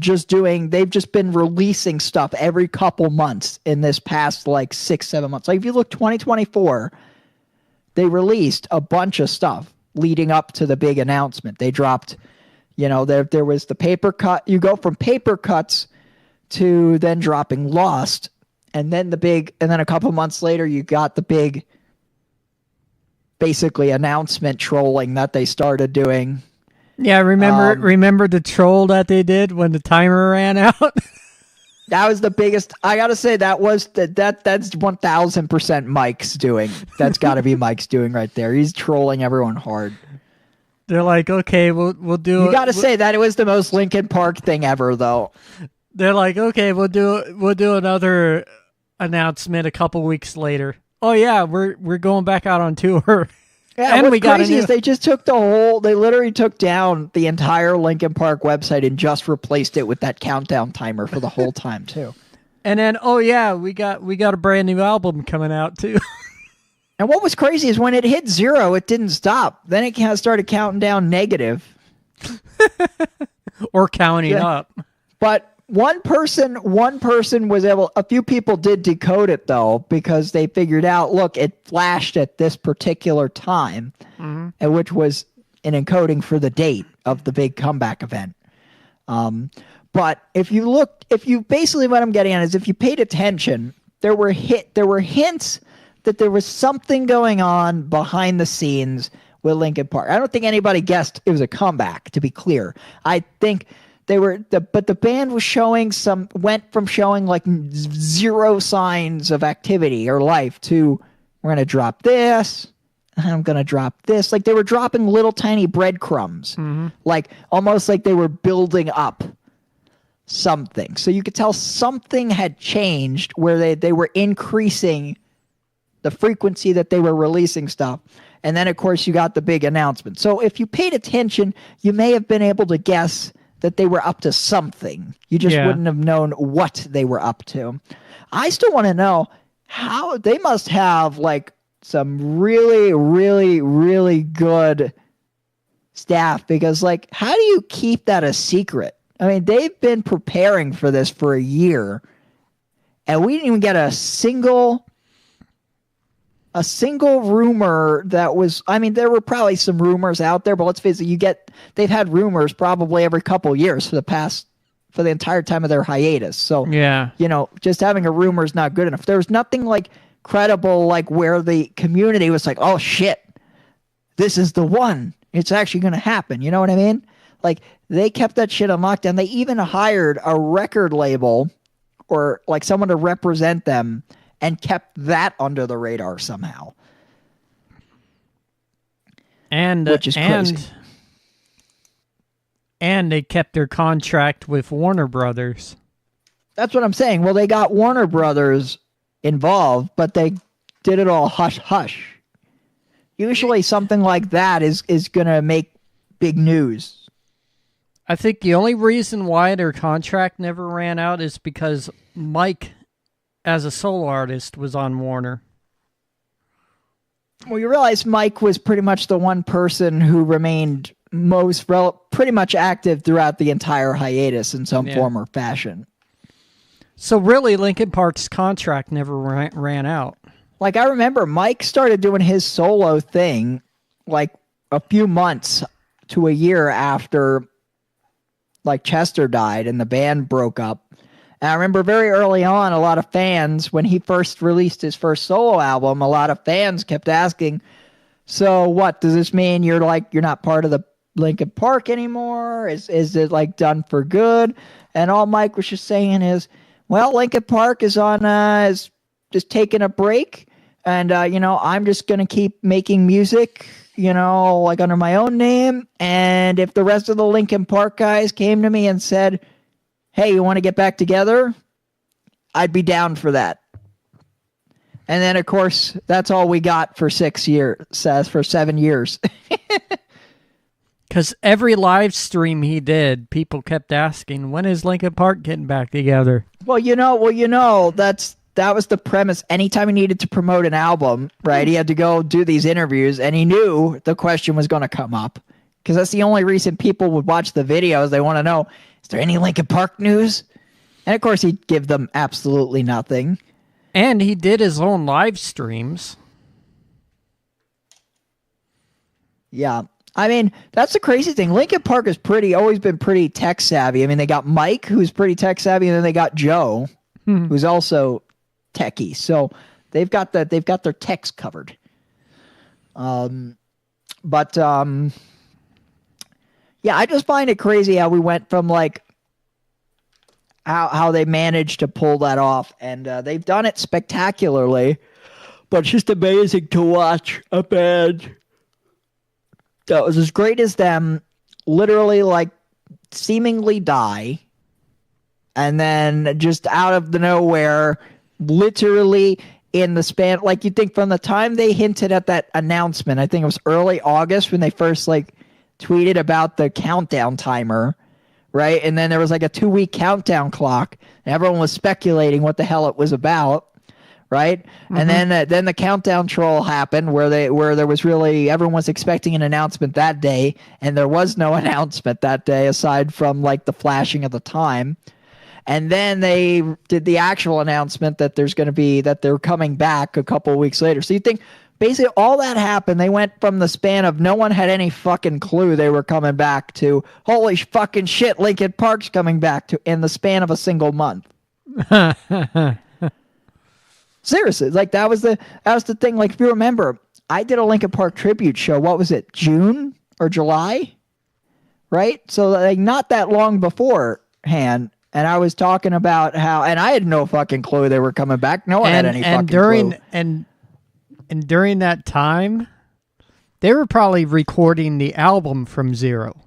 E: they've just been releasing stuff every couple months in this past like 6-7 months. Like if you look 2024, they released a bunch of stuff leading up to the big announcement. They dropped, there was the Paper Cut. You go from Paper Cuts to then dropping Lost, and then a couple months later, you got the big, basically announcement trolling that they started doing.
B: Yeah, remember the troll that they did when the timer ran out?
E: That was the biggest. I gotta say that's 1000% Mike's doing. That's got to be Mike's doing right there. He's trolling everyone hard.
B: They're like, okay, we'll do.
E: You got to say that it was the most Linkin Park thing ever, though.
B: They're like, okay, we'll do another announcement a couple weeks later. Oh yeah, we're going back out on tour.
E: Yeah, and what's crazy is they just took they literally took down the entire Linkin Park website and just replaced it with that countdown timer for the whole time too.
B: And then, oh yeah, we got a brand new album coming out too.
E: And what was crazy is when it hit 0, it didn't stop. Then it kind of started counting down negative.
B: Or counting up.
E: But one person was able, a few people did decode it though, because they figured out, look, it flashed at this particular time, and which was an encoding for the date of the big comeback event. But basically what I'm getting at is if you paid attention, there were hints that there was something going on behind the scenes with Linkin Park. I don't think anybody guessed it was a comeback, to be clear. I think but the band went from showing like 0 signs of activity or life to, we're going to drop this, I'm going to drop this. Like they were dropping little tiny breadcrumbs, like almost like they were building up something. So you could tell something had changed where they were increasing the frequency that they were releasing stuff. And then, of course, you got the big announcement. So if you paid attention, you may have been able to guess that they were up to something. You just wouldn't have known what they were up to. I still want to know how they must have like some really, really, really good staff, because like, how do you keep that a secret? I mean, they've been preparing for this for a year, and we didn't even get a single rumor that was, I mean, there were probably some rumors out there, but let's face it, they've had rumors probably every couple years for the entire time of their hiatus. So, just having a rumor is not good enough. There was nothing like credible, like where the community was like, oh shit, this is the one. It's actually going to happen. You know what I mean? Like they kept that shit on lockdown. They even hired a record label or like someone to represent them and kept that under the radar somehow.
B: And
E: which is crazy.
B: And they kept their contract with Warner Brothers.
E: That's what I'm saying. Well, they got Warner Brothers involved, but they did it all hush hush. Usually something like that is going to make big news.
B: I think the only reason why their contract never ran out is because Mike, as a solo artist, was on Warner.
E: Well, you realize Mike was pretty much the one person who remained pretty much active throughout the entire hiatus in some form or fashion.
B: So really, Linkin Park's contract never ran out.
E: Like, I remember Mike started doing his solo thing like a few months to a year after like Chester died and the band broke up. And I remember very early on, a lot of fans, when he first released his first solo album, a lot of fans kept asking, so what, does this mean you're not part of the Linkin Park anymore? Is it like done for good? And all Mike was just saying is, well, Linkin Park is is just taking a break. And, I'm just going to keep making music, like under my own name. And if the rest of the Linkin Park guys came to me and said, hey, you want to get back together? I'd be down for that. And then, of course, that's all we got for 7 years.
B: Because every live stream he did, people kept asking, when is Linkin Park getting back together?
E: Well, that was the premise. Anytime he needed to promote an album, right, he had to go do these interviews, and he knew the question was going to come up. Because that's the only reason people would watch the videos. They want to know, is there any Linkin Park news? And, of course, he'd give them absolutely nothing.
B: And he did his own live streams.
E: Yeah. I mean, that's the crazy thing. Linkin Park has always been pretty tech savvy. I mean, they got Mike, who's pretty tech savvy, and then they got Joe, who's also techie. So they've got their techs covered. Yeah, I just find it crazy how we went from like how they managed to pull that off, and they've done it spectacularly. But it's just amazing to watch a band that was as great as them literally like seemingly die, and then just out of the nowhere, literally in the span, like you think from the time they hinted at that announcement, I think it was early August when they first like tweeted about the countdown timer, right? And then there was like a 2-week countdown clock, and everyone was speculating what the hell it was about. Right. Mm-hmm. And then the countdown troll happened where there was really everyone was expecting an announcement that day. And there was no announcement that day aside from like the flashing of the time. And then they did the actual announcement that they're coming back a couple of weeks later. So you think basically all that happened. They went from the span of no one had any fucking clue they were coming back to holy fucking shit, Linkin Park's coming back to in the span of a single month. Seriously, like that was the thing. Like if you remember, I did a Linkin Park tribute show. What was it, June or July? Right? So like not that long beforehand, and I was talking about how, and I had no fucking clue they were coming back. No one had any fucking clue.
B: And during that time, they were probably recording the album from zero.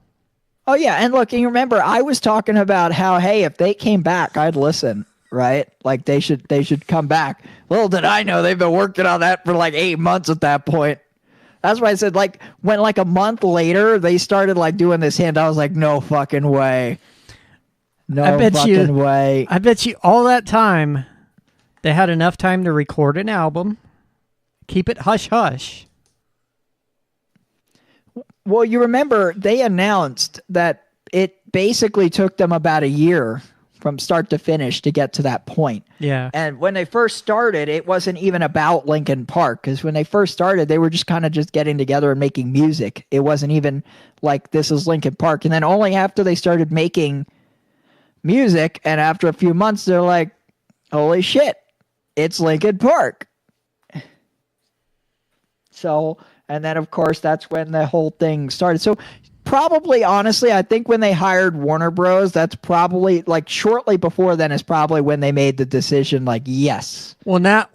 E: Oh yeah, and look, and you remember I was talking about how, hey, if they came back, I'd listen. Right? Like they should come back. Little did I know they've been working on that for like 8 months at that point. That's why I said like when like a month later they started like doing this hint, I was like, no fucking way. No fucking way.
B: I bet you all that time they had enough time to record an album, keep it hush hush.
E: Well, you remember they announced that it basically took them about a year from start to finish to get to that point.
B: Yeah.
E: And when they first started, it wasn't even about Linkin Park, because when they first started, they were just kind of just getting together and making music. It wasn't even like this is Linkin Park. And then only after they started making music and after a few months, they're like, holy shit, it's Linkin Park. So, and then of course, that's when the whole thing started. So probably, honestly, I think when they hired Warner Bros, that's probably like shortly before then is probably when they made the decision. Like, yes,
B: Well, now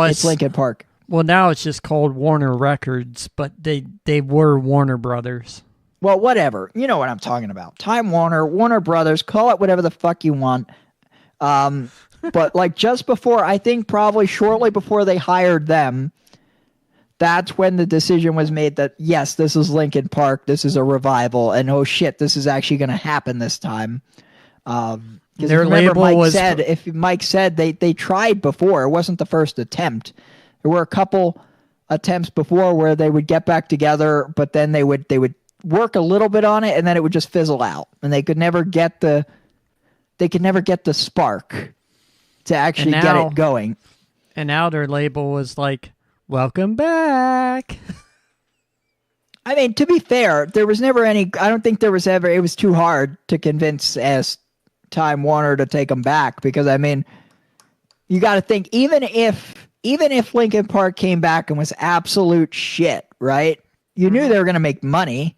E: it's Linkin Park.
B: Well, now it's just called Warner Records, but they were Warner Brothers.
E: Well, whatever. You know what I'm talking about. Time Warner, Warner Brothers, call it whatever the fuck you want. But like just before, I think probably shortly before they hired them, that's when the decision was made that, yes, this is Linkin Park, this is a revival, and oh shit, this is actually going to happen this time. Because
B: Their
E: remember,
B: label
E: Mike said they tried before. It wasn't the first attempt. There were a couple attempts before where they would get back together, but then they would work a little bit on it, and then it would just fizzle out, and they could never get the spark to actually get it going.
B: And now their label was like, welcome back.
E: I mean, to be fair, there was never any. I don't think there was ever. It was too hard to convince as Time Warner to take them back, because I mean, you got to think even if Linkin Park came back and was absolute shit, right? You knew they were going to make money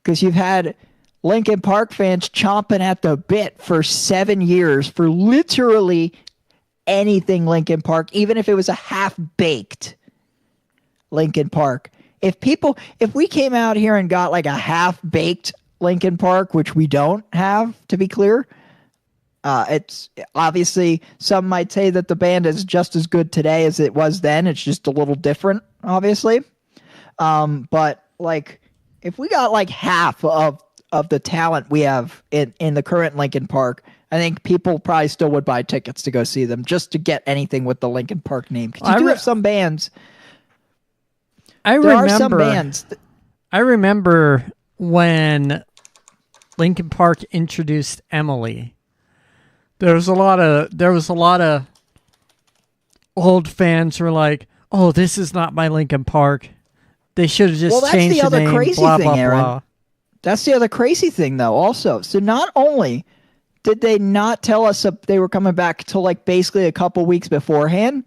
E: because you've had Linkin Park fans chomping at the bit for 7 years for literally anything Linkin Park, even if it was a half-baked Linkin Park. If we came out here and got like a half-baked Linkin Park, which we don't have, to be clear, it's obviously some might say that the band is just as good today as it was then. It's just a little different, obviously. But like, if we got like half of the talent we have in the current Linkin Park, I think people probably still would buy tickets to go see them just to get anything with the Linkin Park name. Because you do have some bands.
B: I remember when Linkin Park introduced Emily. There was a lot of old fans who were like, "Oh, this is not my Linkin Park. They should have just changed the name."
E: Crazy
B: blah,
E: thing,
B: blah,
E: Aaron.
B: blah.
E: That's the other crazy thing, though. Also, so not only did they not tell us they were coming back till like basically a couple weeks beforehand,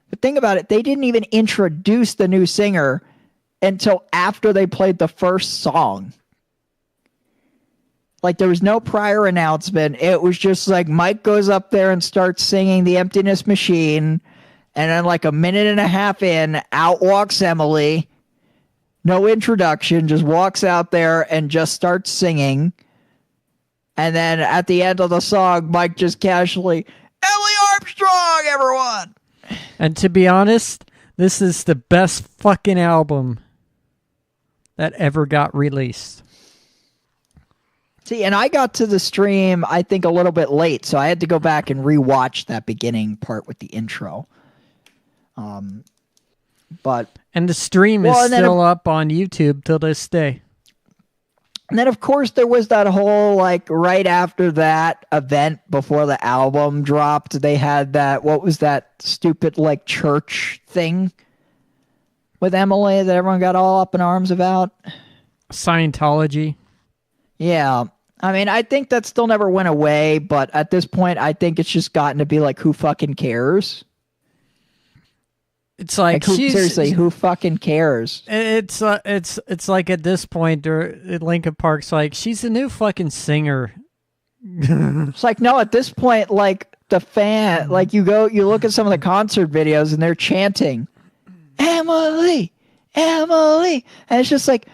E: but think about it, they didn't even introduce the new singer until after they played the first song. Like, there was no prior announcement. It was just like Mike goes up there and starts singing The Emptiness Machine, and then like a minute and a half in, out walks Emily. No introduction, just walks out there and just starts singing. And then at the end of the song, Mike just casually, "Emily Armstrong, everyone!"
B: And to be honest, this is the best fucking album that ever got released.
E: See, and I got to the stream, I think, a little bit late, so I had to go back and rewatch that beginning part with the intro. But
B: and the stream is still up on YouTube till this day.
E: And then, of course, there was that whole, like, right after that event before the album dropped, they had that, what was that stupid, like, church thing with Emily that everyone got all up in arms about?
B: Scientology.
E: Yeah. I mean, I think that still never went away, but at this point, I think it's just gotten to be like, who fucking cares?
B: It's like
E: seriously, who fucking cares?
B: It's like at this point, Linkin Park's like, she's a new fucking singer.
E: It's like, no, at this point, like the fan, like you look at some of the concert videos and they're chanting, "Emily, Emily," and it's just like,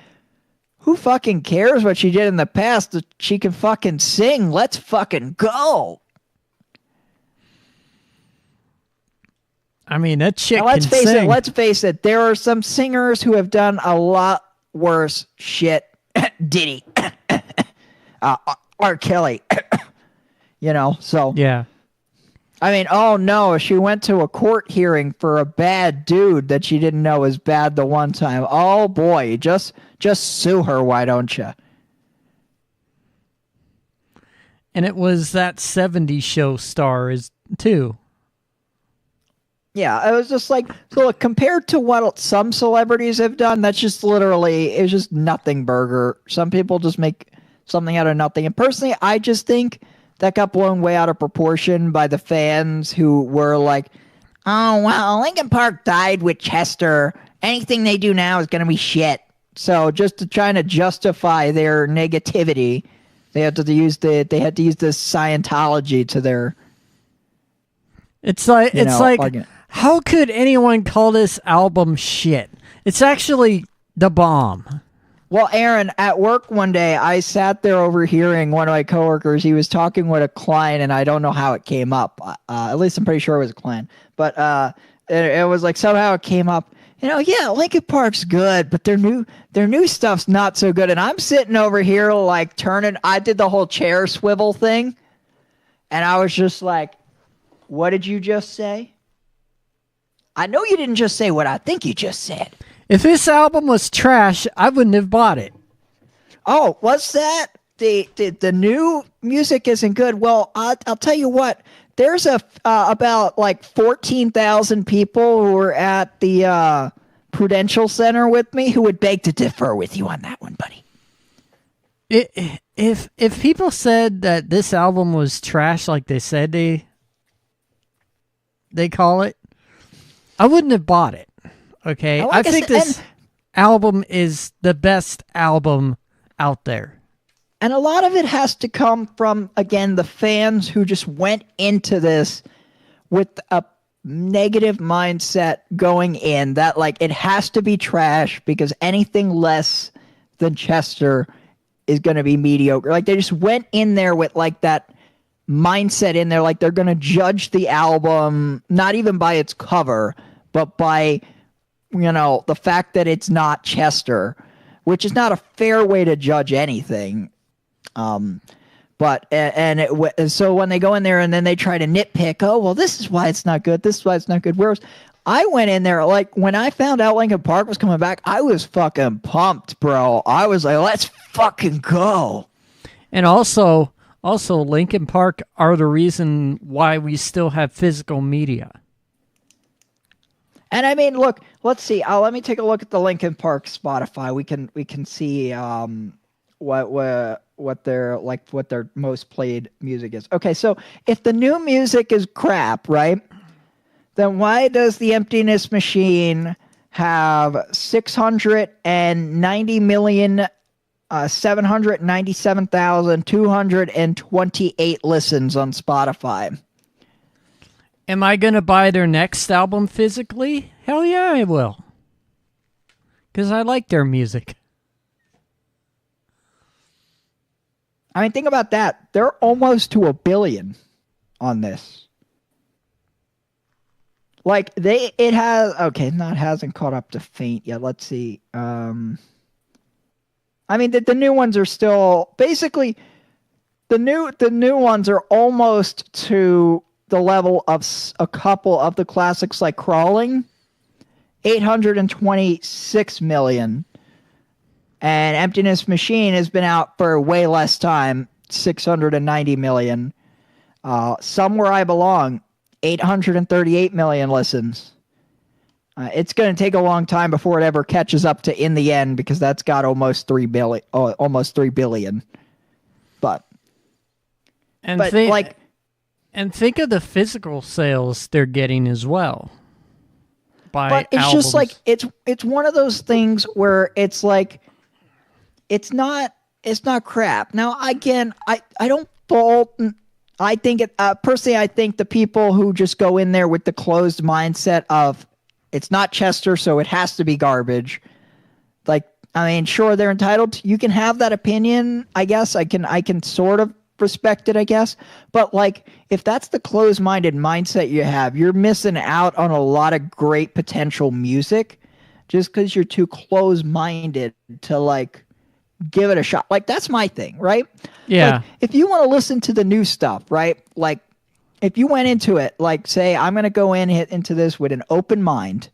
E: who fucking cares what she did in the past? She can fucking sing. Let's fucking go.
B: I mean, that chick
E: now,
B: can sing.
E: Let's face it. There are some singers who have done a lot worse shit. Diddy. R. Kelly. You know, so.
B: Yeah.
E: I mean, oh no, she went to a court hearing for a bad dude that she didn't know was bad the one time. Oh boy, just sue her, why don't you?
B: And it was that 70s show star too.
E: Yeah, it was just like, so look, compared to what some celebrities have done, that's just literally, it's just nothing burger. Some people just make something out of nothing. And personally, I just think that got blown way out of proportion by the fans who were like, "Oh, well, Linkin Park died with Chester. Anything they do now is going to be shit." So just to try to justify their negativity, they had to use this Scientology to their.
B: It's like
E: argument.
B: How could anyone call this album shit? It's actually the bomb.
E: Well, Aaron, at work one day, I sat there overhearing one of my coworkers. He was talking with a client, and I don't know how it came up. At least I'm pretty sure it was a client. But it was like somehow it came up. Yeah, Linkin Park's good, but their new stuff's not so good. And I'm sitting over here like turning. I did the whole chair swivel thing, and I was just like, "What did you just say?" I know you didn't just say what I think you just said.
B: If this album was trash, I wouldn't have bought it.
E: Oh, what's that? The new music isn't good. Well, I'll tell you what. There's about like 14,000 people who were at the Prudential Center with me who would beg to differ with you on that one, buddy.
B: If people said that this album was trash, like they said they call it, I wouldn't have bought it. Okay, I think this album is the best album out there.
E: And a lot of it has to come from, again, the fans who just went into this with a negative mindset going in that, like, it has to be trash because anything less than Chester is going to be mediocre. Like, they just went in there with, like, that mindset in there. Like, they're going to judge the album, not even by its cover, but by, the fact that it's not Chester, which is not a fair way to judge anything. So when they go in there and then they try to nitpick, oh, well, this is why it's not good. This is why it's not good. Whereas I went in there, like, when I found out Linkin Park was coming back, I was fucking pumped, bro. I was like, let's fucking go.
B: And also Linkin Park are the reason why we still have physical media.
E: And I mean, look, let's see. Let me take a look at the Linkin Park Spotify. We can see what their most played music is. Okay, so if the new music is crap, right? Then why does the Emptiness Machine have 690,797,228 listens on Spotify?
B: Am I going to buy their next album physically? Hell yeah, I will. Because I like their music.
E: I mean, think about that. They're almost to 1 billion on this. Like, it hasn't caught up to Faint yet. Let's see. I mean, the new ones are still, basically, the new ones are almost to the level of a couple of the classics like Crawling, 826 million. And Emptiness Machine has been out for way less time, 690 million. Somewhere I Belong, 838 million listens. It's going to take a long time before it ever catches up to In the End because that's got almost 3 billion. But
B: think of the physical sales they're getting as well.
E: But it's
B: albums.
E: Just like it's one of those things where it's like it's not crap. Now again, I don't fault. I think personally, I think the people who just go in there with the closed mindset of it's not Chester, so it has to be garbage. Like, I mean, sure, they're entitled. You can have that opinion. I guess I can sort of respect it, I guess. But like, if that's the closed-minded mindset you have, you're missing out on a lot of great potential music just because you're too closed-minded to like give it a shot. Like, that's my thing, right?
B: Yeah.
E: Like, if you want to listen to the new stuff, right? Like, if you went into it, like, say, I'm going to go into this with an open mind,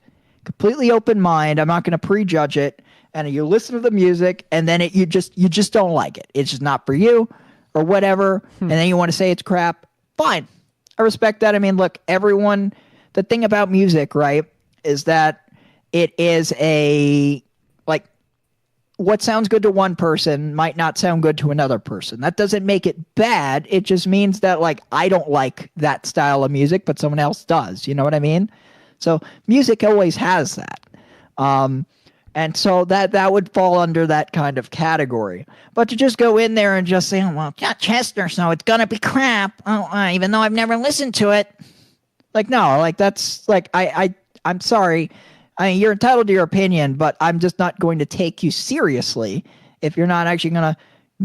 E: completely open mind. I'm not going to prejudge it. And you listen to the music, and then you just don't like it. It's just not for you, or whatever. And then you want to say it's crap. Fine, I respect that. I mean, look, everyone. The thing about music, right, is that it is what sounds good to one person might not sound good to another person. That doesn't make it bad. It just means that, like, I don't like that style of music, but someone else does. You know what I mean? So music always has that. And And so that would fall under that kind of category. But to just go in there and just say, oh, well, got Chester, so it's going to be crap, even though I've never listened to it. Like, no, like, that's, like, I'm sorry. I mean, you're entitled to your opinion, but I'm just not going to take you seriously if you're not actually going to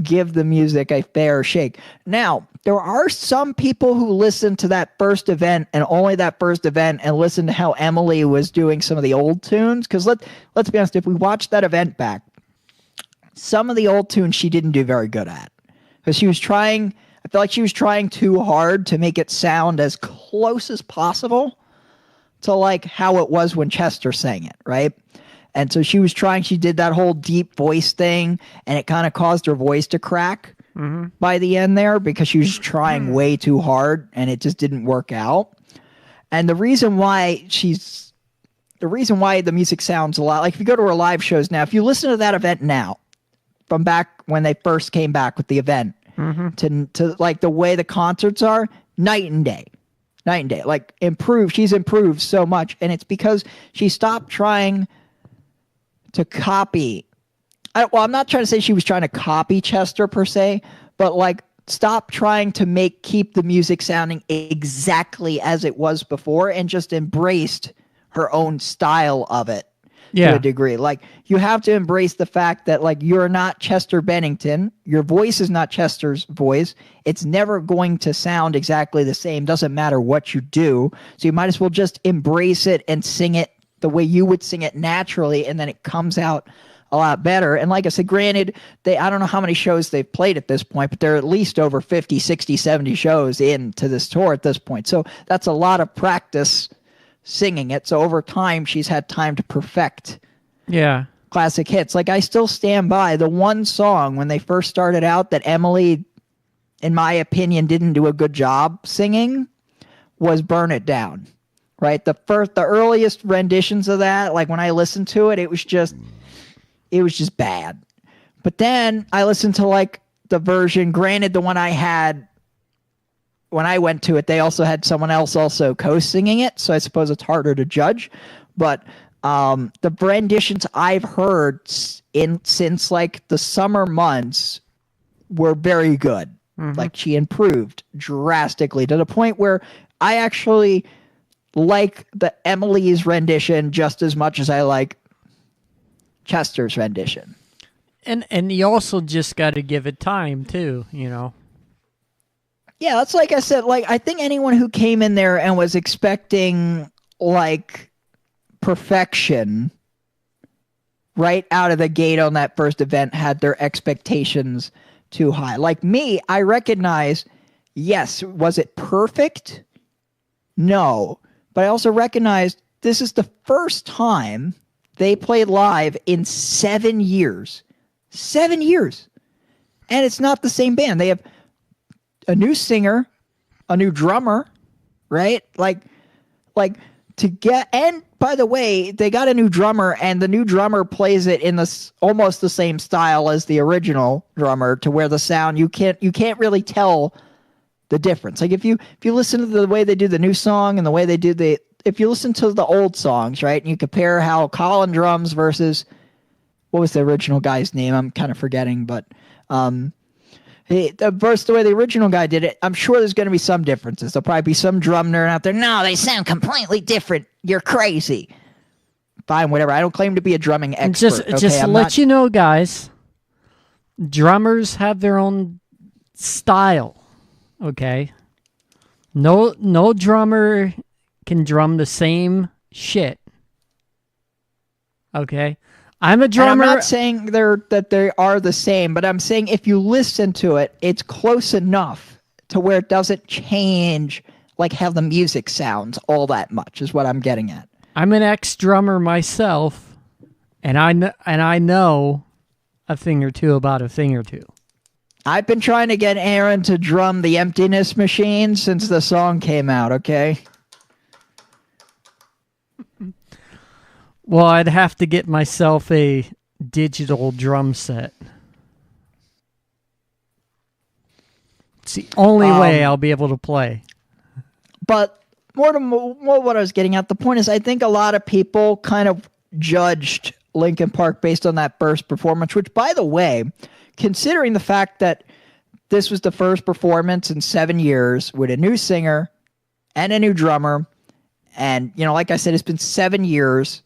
E: give the music a fair shake. Now, there are some people who listen to that first event and only that first event and listen to how Emily was doing some of the old tunes. Because let's be honest, if we watch that event back, some of the old tunes she didn't do very good at. Because she was trying, I feel like she was trying too hard to make it sound as close as possible to like how it was when Chester sang it, right? And so she did that whole deep voice thing, and it kind of caused her voice to crack by the end there because she was trying way too hard and it just didn't work out. And the reason why the music sounds a lot like, if you go to her live shows now, if you listen to that event now, from back when they first came back with the event, to like the way the concerts are, night and day, like she's improved so much. And it's because she stopped trying to copy. I'm not trying to say she was trying to copy Chester per se, but like stop trying to keep the music sounding exactly as it was before and just embraced her own style of it to a degree. Like, you have to embrace the fact that like you're not Chester Bennington. Your voice is not Chester's voice. It's never going to sound exactly the same. Doesn't matter what you do. So you might as well just embrace it and sing it the way you would sing it naturally, and then it comes out a lot better. And like I said, granted, I don't know how many shows they've played at this point, but they're at least over 50, 60, 70 shows into this tour at this point. So that's a lot of practice singing it. So over time, she's had time to perfect classic hits. Like, I still stand by the one song when they first started out that Emily, in my opinion, didn't do a good job singing was Burn It Down. Right? The earliest renditions of that, like when I listened to it, it was just bad. But then I listened to like the version, granted the one I had when I went to it, they also had someone else also co-singing it, so I suppose it's harder to judge. But the renditions I've heard since like the summer months were very good. Like, she improved drastically to the point where I actually like the Emily's rendition just as much as I like Chester's rendition.
B: And you also just got to give it time too, you know.
E: Yeah, that's like I said, like, I think anyone who came in there and was expecting like perfection right out of the gate on that first event had their expectations too high. Like me, I recognize, yes, was it perfect? No. But I also recognized this is the first time they played live in 7 years. 7 years. And it's not the same band. They have a new singer, a new drummer, right? Like to get, and by the way, they got a new drummer, and the new drummer plays it in almost the same style as the original drummer, to where the sound, you can't really tell the difference. Like, if you listen to the way they do the new song and the way they do if you listen to the old songs, right, and you compare how Colin drums versus, what was the original guy's name? I'm kind of forgetting, but the way the original guy did it, I'm sure there's going to be some differences. There'll probably be some drum nerd out there. No, they sound completely different. You're crazy. Fine, whatever. I don't claim to be a drumming expert.
B: Just to let you know, guys, drummers have their own style. Okay, no drummer can drum the same shit. Okay, I'm a drummer.
E: And I'm not saying that they are the same, but I'm saying if you listen to it, it's close enough to where it doesn't change like how the music sounds all that much. Is what I'm getting at.
B: I'm an ex-drummer myself, and I know a thing or two about a thing or two.
E: I've been trying to get Aaron to drum the Emptiness Machine since the song came out, okay?
B: Well, I'd have to get myself a digital drum set. It's the only way I'll be able to play.
E: But more what I was getting at, the point is I think a lot of people kind of judged Linkin Park based on that first performance, which, by the way, considering the fact that this was the first performance in 7 years with a new singer and a new drummer, and, you know, like I said, it's been 7 years.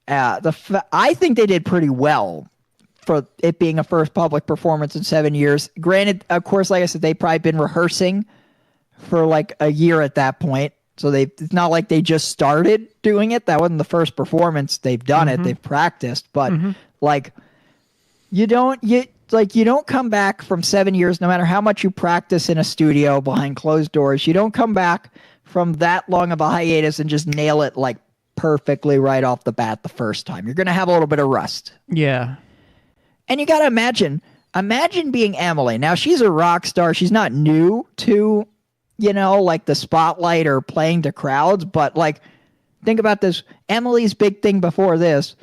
E: I think they did pretty well for it being a first public performance in 7 years. Granted, of course, like I said, they've probably been rehearsing for like a year at that point. So it's not like they just started doing it. That wasn't the first performance. They've done it. They've practiced. But like, you don't come back from 7 years, no matter how much you practice in a studio behind closed doors. You don't come back from that long of a hiatus and just nail it like perfectly right off the bat the first time. You're going to have a little bit of rust.
B: Yeah.
E: And you got to imagine being Emily. Now, she's a rock star. She's not new to, you know, like the spotlight or playing to crowds. But like, think about this. Emily's big thing before this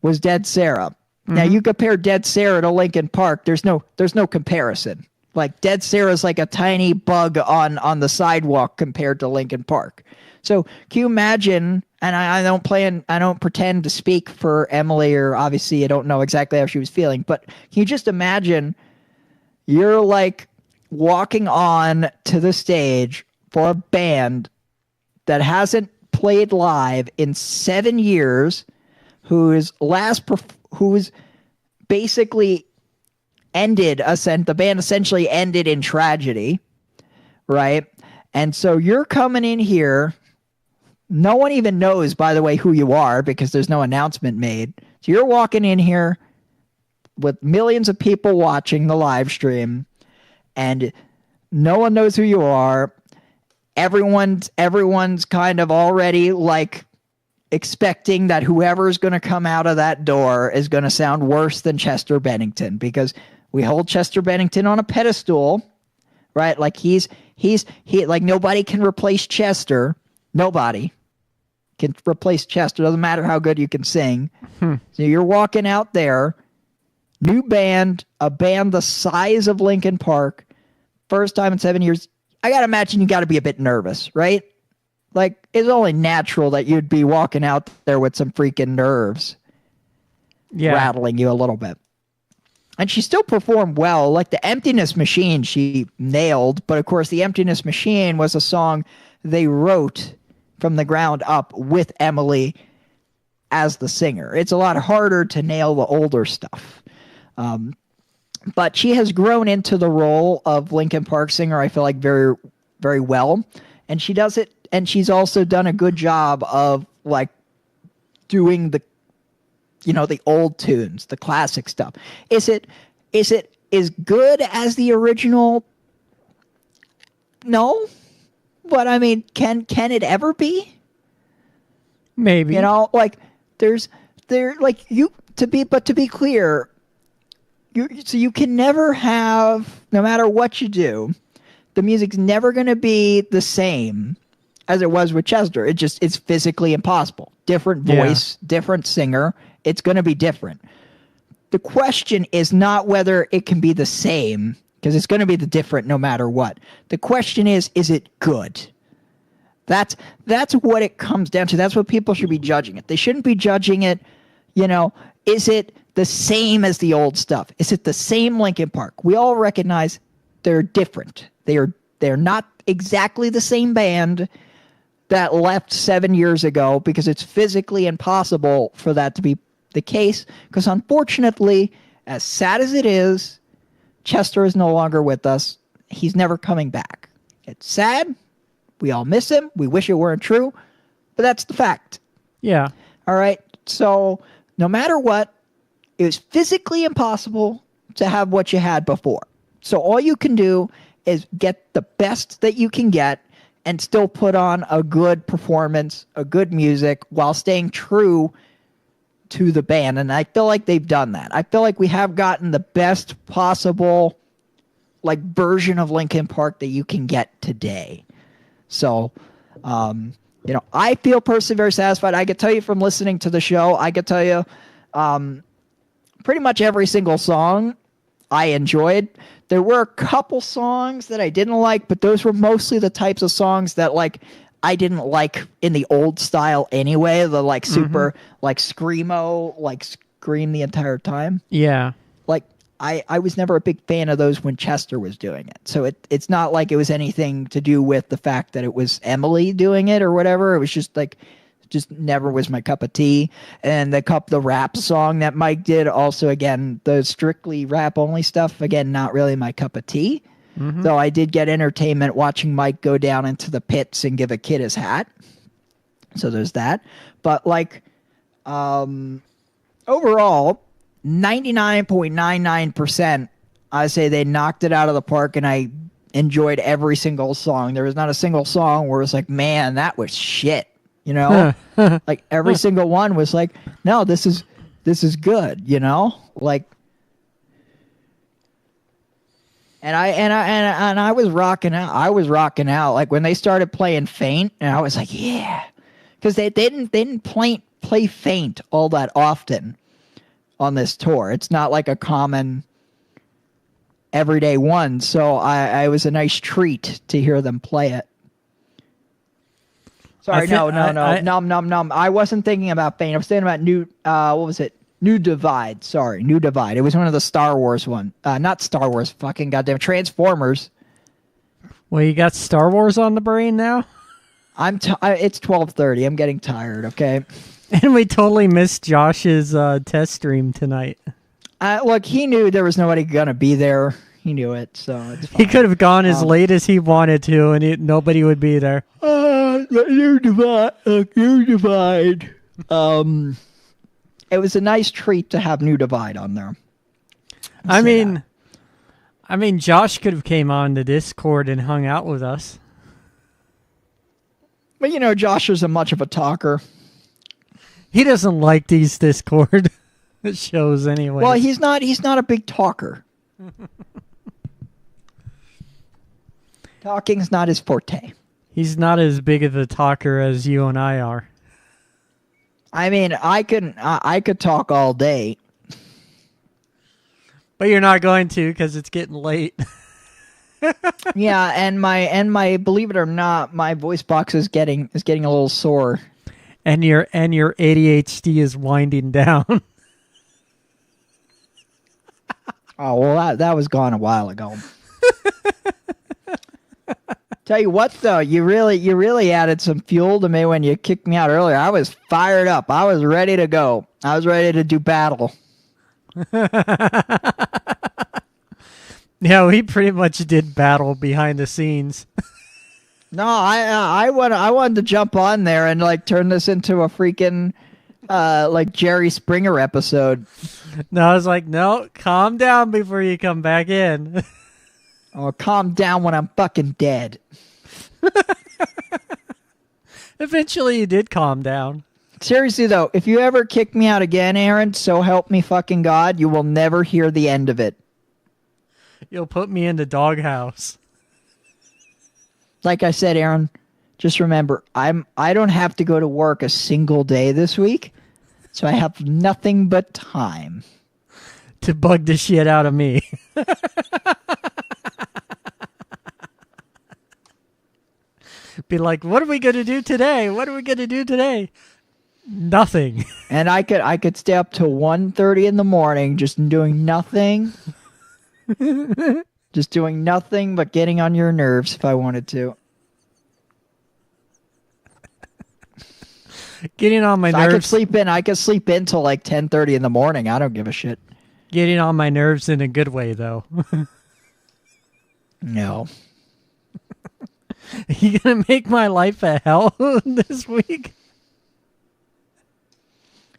E: was Dead Sarah. Now, you compare Dead Sarah to Linkin Park. There's no comparison. Like, Dead Sarah's like a tiny bug on the sidewalk compared to Linkin Park. So can you imagine? And I don't pretend to speak for Emily, or obviously I don't know exactly how she was feeling, but can you just imagine you're like walking on to the stage for a band that hasn't played live in 7 years, whose basically ended the band essentially ended in tragedy, right? And so you're coming in here. No one even knows, by the way, who you are because there's no announcement made. So you're walking in here with millions of people watching the live stream, and no one knows who you are. Everyone's kind of already like expecting that whoever's going to come out of that door is going to sound worse than Chester Bennington, because we hold Chester Bennington on a pedestal, right? Like he like nobody can replace Chester. Nobody can replace Chester. Doesn't matter how good you can sing. So you're walking out there, new band, a band the size of Linkin Park, first time in 7 years. I got to imagine you got to be a bit nervous, right? Like, it's only natural that you'd be walking out there with some freaking nerves rattling you a little bit. And she still performed well. Like, the Emptiness Machine, she nailed. But, of course, the Emptiness Machine was a song they wrote from the ground up with Emily as the singer. It's a lot harder to nail the older stuff. But she has grown into the role of Linkin Park singer, I feel like, very, very well. And she does it, and she's also done a good job of, like, doing the, you know, the old tunes, the classic stuff. Is it as good as the original? No. But I mean, can it ever be?
B: Maybe.
E: You know, like to be clear, you can never have, no matter what you do, the music's never going to be the same as it was with Chester. It's physically impossible. Different voice, different singer. It's going to be different. The question is not whether it can be the same, because it's going to be the different no matter what. The question is it good? That's what it comes down to. That's what people should be judging it. They shouldn't be judging it, you know, is it the same as the old stuff? Is it the same Linkin Park? We all recognize they're different. They're not exactly the same band that left 7 years ago, because it's physically impossible for that to be the case. Because unfortunately, as sad as it is, Chester is no longer with us. He's never coming back. It's sad. We all miss him. We wish it weren't true, but that's the fact.
B: Yeah.
E: All right. So no matter what, it was physically impossible to have what you had before. So all you can do is get the best that you can get and still put on a good performance, a good music, while staying true to the band. And I feel like they've done that. I feel like we have gotten the best possible, like, version of Linkin Park that you can get today. So, you know, I feel personally very satisfied. I could tell you from listening to the show, I could tell you pretty much every single song I enjoyed. There were a couple songs that I didn't like, but those were mostly the types of songs that, like, I didn't like in the old style anyway. The like super like screamo, like scream the entire time.
B: Yeah.
E: Like I was never a big fan of those when Chester was doing it. So it's not like it was anything to do with the fact that it was Emily doing it or whatever. It was just like just never was my cup of tea. And the rap song that Mike did also, again, the strictly rap only stuff, again, not really my cup of tea. Though I did get entertainment watching Mike go down into the pits and give a kid his hat. So there's that. But like overall, 99.99%, I say they knocked it out of the park, and I enjoyed every single song. There was not a single song where it was like, man, that was shit. You know, like every single one was like, no, this is good. You know, like, and I was rocking out. I was rocking out. Like when they started playing Faint, and I was like, yeah, because they didn't play Faint all that often on this tour. It's not like a common everyday one. So I was a nice treat to hear them play it. Sorry, no. I wasn't thinking about Faint. I was thinking about what was it? New Divide. Sorry, New Divide. It was one of the Star Wars one. Not Star Wars. Fucking goddamn Transformers.
B: Well, you got Star Wars on the brain now?
E: It's 12:30. I'm getting tired. Okay.
B: And we totally missed Josh's test stream tonight.
E: Look, he knew there was nobody gonna be there. He knew it, so it's fine.
B: He could have gone as late as he wanted to, and nobody would be there.
E: New Divide. It was a nice treat to have New Divide on there.
B: I mean, Josh could have came on the Discord and hung out with us.
E: But you know, Josh isn't much of a talker.
B: He doesn't like these Discord shows anyway.
E: Well, he's not a big talker. Talking's not his forte.
B: He's not as big of a talker as you and I are.
E: I mean, I could talk all day.
B: But you're not going to because it's getting late.
E: Yeah, and my believe it or not, my voice box is getting a little sore.
B: And your ADHD is winding down.
E: Oh, well, that was gone a while ago. Tell you what, though, you really added some fuel to me when you kicked me out earlier. I was fired up. I was ready to go. I was ready to do battle.
B: Yeah, we pretty much did battle behind the scenes.
E: No, I wanted to jump on there and like turn this into a freaking like Jerry Springer episode.
B: No, I was like, no, calm down before you come back in.
E: Oh, calm down when I'm fucking dead.
B: Eventually you did calm down.
E: Seriously, though, if you ever kick me out again, Aaron, so help me fucking God, you will never hear the end of it.
B: You'll put me in the doghouse.
E: Like I said, Aaron, just remember, I don't have to go to work a single day this week, so I have nothing but time
B: to bug the shit out of me. Be like, what are we going to do today? What are we going to do today? Nothing.
E: And I could stay up till 1:30 in the morning just doing nothing. Just doing nothing but getting on your nerves if I wanted to.
B: Getting on my nerves.
E: I could sleep in till like 10:30 in the morning. I don't give a shit.
B: Getting on my nerves in a good way, though.
E: No.
B: Are you going to make my life a hell this week?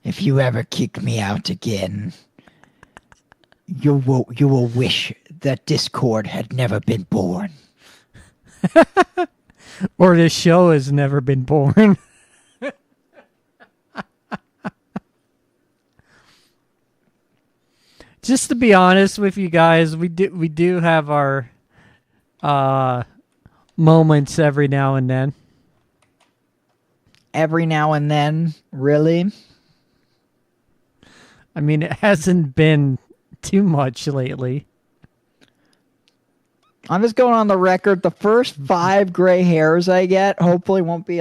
E: If you ever kick me out again, you will wish that Discord had never been born.
B: Or this show has never been born. Just to be honest with you guys, we do have our moments every now and then.
E: Every now and then, really?
B: I mean, it hasn't been too much lately.
E: I'm just going on the record. The first 5 gray hairs I get, hopefully won't be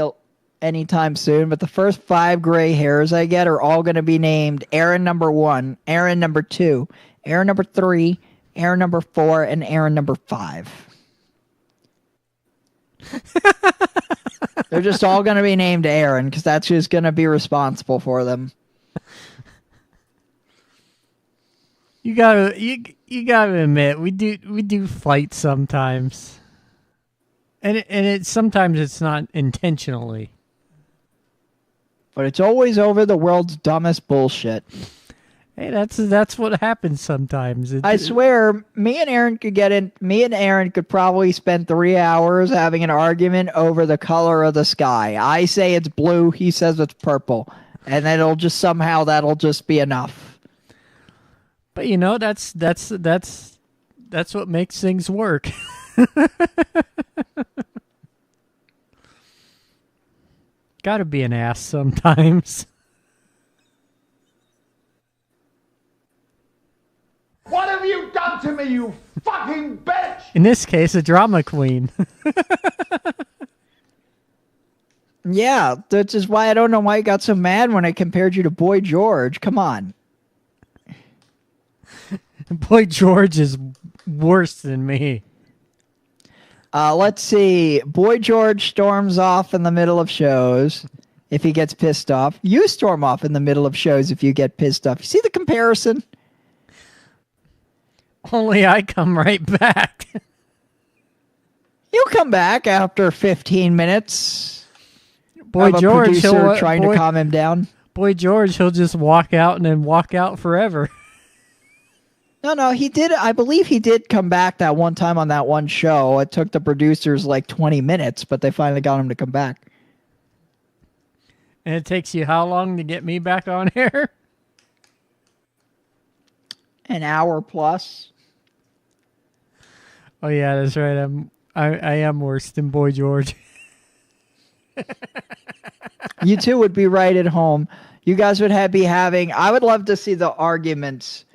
E: anytime soon, but the first 5 gray hairs I get are all going to be named Aaron number 1, Aaron number 2, Aaron number 3, Aaron number 4, and Aaron number 5. They're just all going to be named Aaron because that's who's going to be responsible for them.
B: You gotta admit we do fight sometimes, and sometimes it's not intentionally,
E: but it's always over the world's dumbest bullshit.
B: Hey, that's what happens sometimes.
E: I swear, me and Aaron could probably spend 3 hours having an argument over the color of the sky. I say it's blue, he says it's purple, and then that'll just be enough.
B: But you know, that's what makes things work. Gotta be an ass sometimes.
I: What have you done to me, you fucking bitch?
B: In this case, a drama queen.
E: Yeah, which is why I don't know why you got so mad when I compared you to Boy George. Come on.
B: Boy George is worse than me.
E: Let's see. Boy George storms off in the middle of shows if he gets pissed off. You storm off in the middle of shows if you get pissed off. You see the comparison?
B: Only I come right back.
E: You'll come back after 15 minutes.
B: Boy George,
E: trying to calm him down.
B: Boy George, he'll just walk out and then walk out forever.
E: No, he did. I believe he did come back that one time on that one show. It took the producers like 20 minutes, but they finally got him to come back.
B: And it takes you how long to get me back on air?
E: An hour plus.
B: Oh yeah, that's right. I am worse than Boy George.
E: You two would be right at home. You guys would be having. I would love to see the arguments.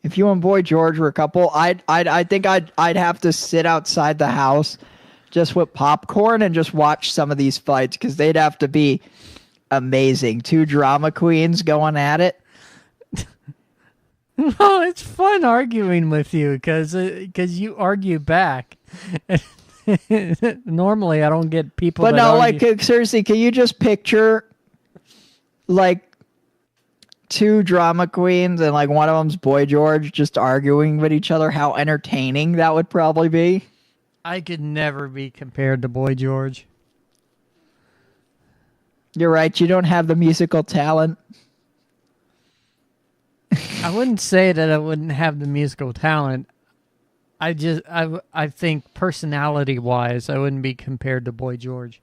E: If you and Boy George were a couple, I think I'd have to sit outside the house just with popcorn and just watch some of these fights because they'd have to be amazing. 2 drama queens going at it.
B: No, it's fun arguing with you because you argue back. Normally, I don't get people.
E: But
B: that
E: no,
B: argue.
E: like seriously, can you just picture like 2 drama queens and like one of them's Boy George just arguing with each other? How entertaining that would probably be.
B: I could never be compared to Boy George.
E: You're right. You don't have the musical talent.
B: I wouldn't say that I wouldn't have the musical talent. I think personality-wise, I wouldn't be compared to Boy George.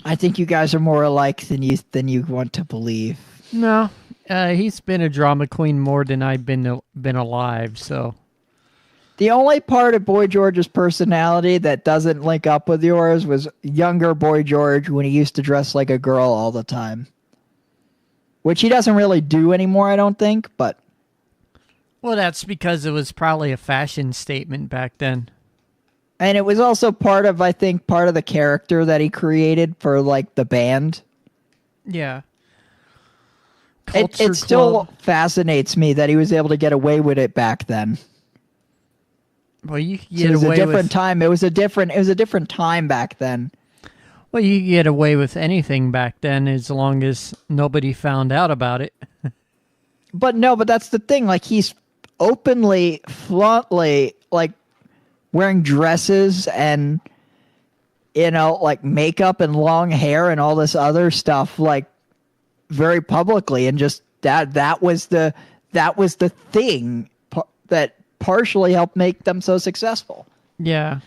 E: I think you guys are more alike than you want to believe.
B: No, he's been a drama queen more than I've been alive. So
E: the only part of Boy George's personality that doesn't link up with yours was younger Boy George when he used to dress like a girl all the time. Which he doesn't really do anymore, I don't think, but...
B: Well, that's because it was probably a fashion statement back then.
E: And it was also part of the character that he created for, like, the band.
B: Yeah.
E: It still fascinates me that he was able to get away with it back then.
B: Well, you could
E: So
B: get
E: it was
B: away
E: a different
B: with...
E: time. It was a different time back then.
B: Well, you could get away with anything back then as long as nobody found out about it.
E: But that's the thing. Like, he's openly, flauntingly, like, wearing dresses and, you know, like, makeup and long hair and all this other stuff, like, very publicly. And just that was the thing that partially helped make them so successful.
B: Yeah.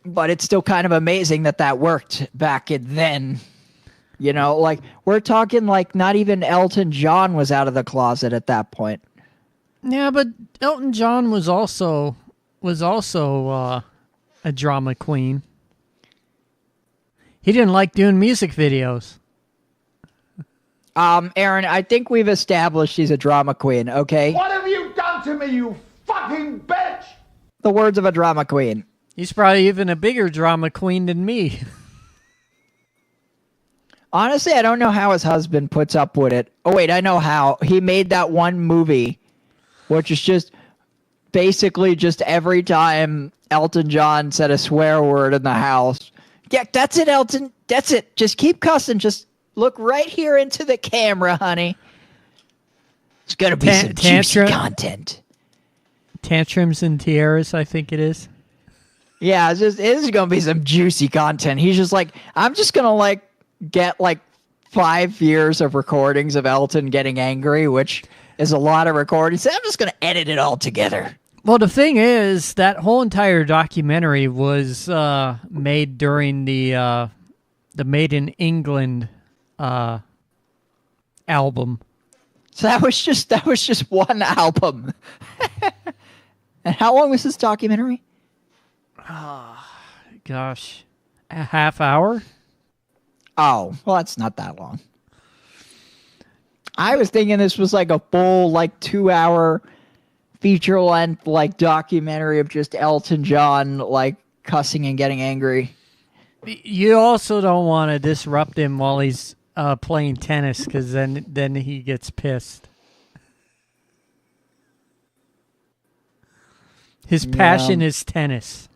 E: But it's still kind of amazing that worked back then. You know, like, we're talking like not even Elton John was out of the closet at that point.
B: Yeah, but Elton John was also a drama queen. He didn't like doing music videos.
E: Aaron, I think we've established she's a drama queen, okay?
I: What have you done to me, you fucking bitch!
E: The words of a drama queen.
B: He's probably even a bigger drama queen than me.
E: Honestly, I don't know how his husband puts up with it. Oh, wait, I know how. He made that one movie, which is just basically just every time Elton John said a swear word in the house. Yeah, that's it, Elton. That's it. Just keep cussing. Just look right here into the camera, honey. It's going to be some juicy content.
B: Tantrums and tiaras, I think it is.
E: Yeah, it is going to be some juicy content. He's just like, I'm just going to like get like 5 years of recordings of Elton getting angry, which is a lot of recordings. I'm just going to edit it all together.
B: Well, the thing is, that whole entire documentary was made during the Made in England album.
E: So that was just one album. And how long was this documentary?
B: Gosh, a half hour?
E: Oh, well, that's not that long. I was thinking this was like a full, like 2-hour feature length, like documentary of just Elton John, like cussing and getting angry.
B: You also don't want to disrupt him while he's playing tennis, because then he gets pissed. His passion is tennis.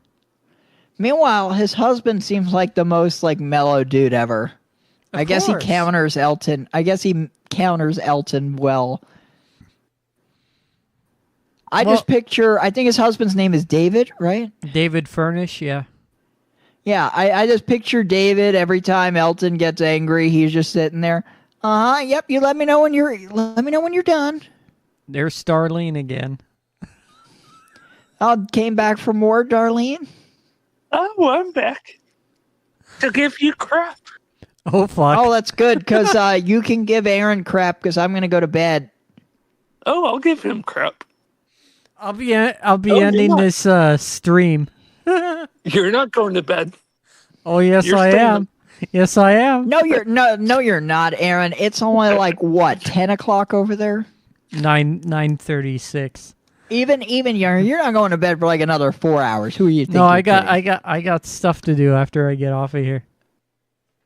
E: Meanwhile, his husband seems like the most like mellow dude ever. I guess he counters Elton. I guess he counters Elton well. I just picture, I think his husband's name is David, right?
B: David Furnish, yeah.
E: Yeah, I just picture David every time Elton gets angry, he's just sitting there. Yep, you let me know when you're done.
B: There's Starlene again.
E: Came back for more, Darlene?
G: Oh, I'm back to give you crap.
B: Oh, fuck.
E: Oh, that's good, because you can give Aaron crap, because I'm going to go to bed.
G: Oh, I'll give him crap.
B: I'll be ending this stream.
G: You're not going to bed.
B: Oh, yes, I am. Yes, I am.
E: No, you're not, Aaron. It's only like, what, 10 o'clock over there?
B: 9:36.
E: Even you're not going to bed for like another 4 hours. Who are you thinking?
B: No, I got stuff to do after I get off of here.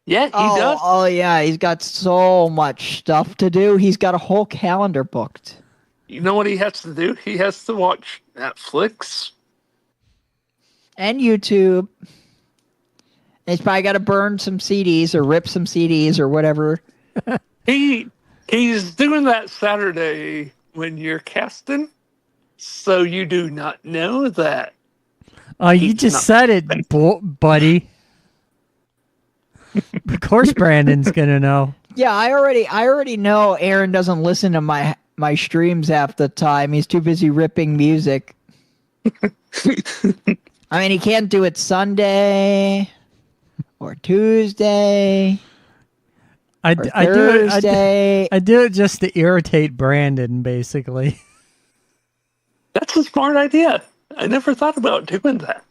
G: Yeah, he does.
E: Oh yeah, he's got so much stuff to do. He's got a whole calendar booked.
G: You know what he has to do? He has to watch Netflix
E: and YouTube. He's probably got to burn some CDs or rip some CDs or whatever.
G: He's doing that Saturday when you're casting. So you do not know that.
B: Oh, you just said it, buddy. Of course Brandon's gonna know.
E: Yeah, I already know Aaron doesn't listen to my streams half the time. He's too busy ripping music. I mean, he can't do it Sunday or Tuesday or Thursday.
B: I do it just to irritate Brandon, basically.
G: That's a smart idea. I never thought about doing that.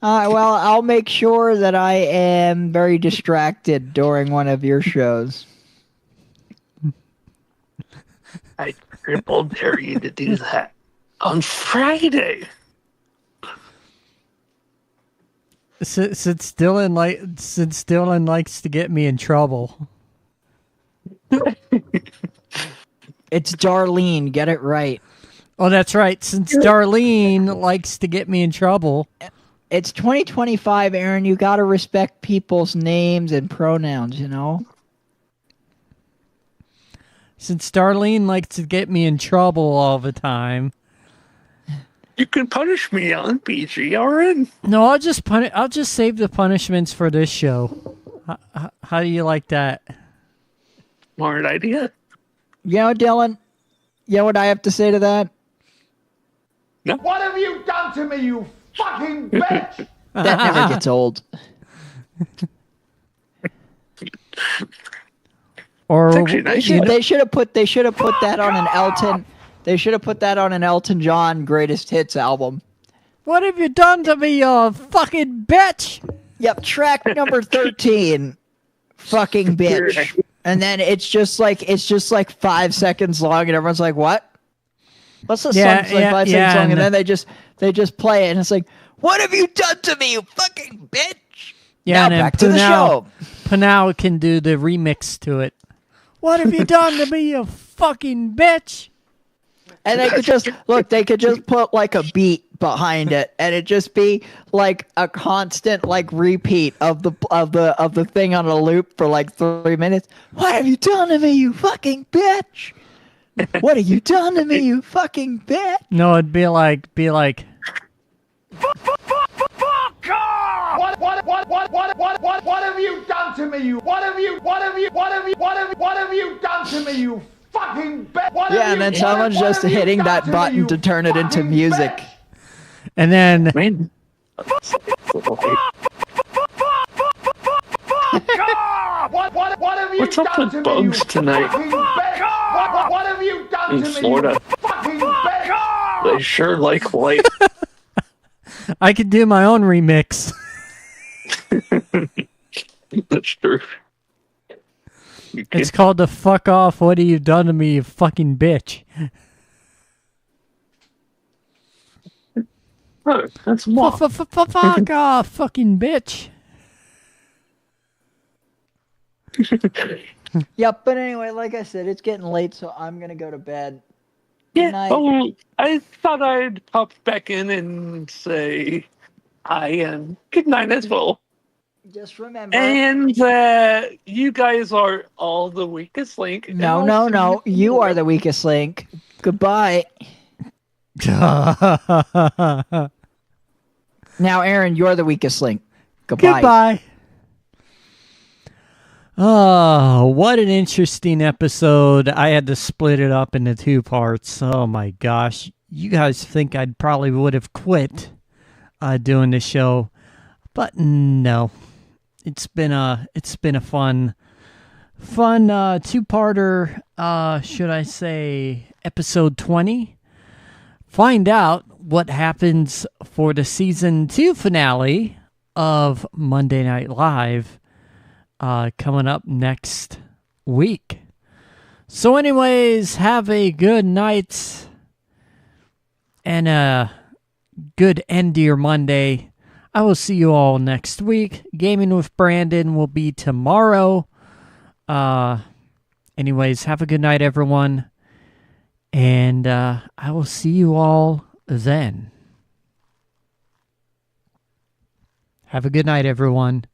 E: Well, I'll make sure that I am very distracted during one of your shows.
G: I triple dare you to do that on Friday.
B: Since Dylan likes to get me in trouble.
E: It's Darlene. Get it right.
B: Oh, that's right. Since Darlene likes to get me in trouble.
E: It's 2025, Aaron. You got to respect people's names and pronouns, you know?
B: Since Darlene likes to get me in trouble all the time.
G: You can punish me on BGRN.
B: No, I'll just save the punishments for this show. How do you like that?
G: Smart idea.
E: You know, Dylan, you know what I have to say to that?
G: No.
I: What have you done to me, you fucking bitch?
E: That never gets old.
B: Or
G: nice.
E: They should have put that on an Elton. They should have put that on an Elton John greatest hits album.
B: What have you done to me, you fucking bitch?
E: Yep, track number 13. Fucking bitch. And then it's just like 5 seconds long, and everyone's like, "What?" What's the
B: Yeah,
E: song? Like
B: yeah,
E: 5 second
B: yeah,
E: song, and
B: and
E: then they just play it, and it's like, what have you done to me, you fucking bitch?
B: Yeah,
E: Now
B: and then
E: back to the show.
B: Punao can do the remix to it. What have you done to me, you fucking bitch?
E: And they could just they could just put like a beat behind it, and it just be like a constant like repeat of the thing on a loop for like 3 minutes. What have you done to me, you fucking bitch? What have you done to me, you fucking bitch?
B: No, it'd be like
I: What have you done to me, you? What have you done to me, you fucking bitch?
E: Yeah, and then someone's just hitting that button to turn it into music.
B: And then
G: Man.
I: What have you
G: What's up
I: done
G: with
I: to me,
G: bugs
I: you
G: tonight?
I: fucking bitch? What have you done
G: In
I: to me,
G: Florida.
I: you fucking bitch?
G: They sure like light.
B: I could do my own remix.
G: That's true.
B: It's called the fuck off. What have you done to me, you fucking bitch?
G: Oh, that's more.
B: Fuck off, fucking bitch.
E: Yep, but anyway, like I said, it's getting late, so I'm gonna go to bed. Good
G: Yeah.
E: night.
G: Oh, I thought I'd pop back in and say hi and good night as well.
E: Just remember.
G: And you guys are all the weakest link. and
E: No,
G: I'll
E: no,
G: see
E: no. You
G: tomorrow.
E: are the weakest link. Goodbye. Now, Aaron, you're the weakest link. Goodbye.
B: Goodbye. Oh, what an interesting episode. I had to split it up into 2 parts. Oh my gosh. You guys think I probably would have quit doing the show, but no. It's been a fun 2-parter, should I say episode 20. Find out what happens for the season 2 finale of Monday Night Live coming up next week. So anyways, have a good night and a good end to your Monday. I will see you all next week. Gaming with Brandon will be tomorrow. Anyways, have a good night, everyone. And I will see you all then. Have a good night, everyone.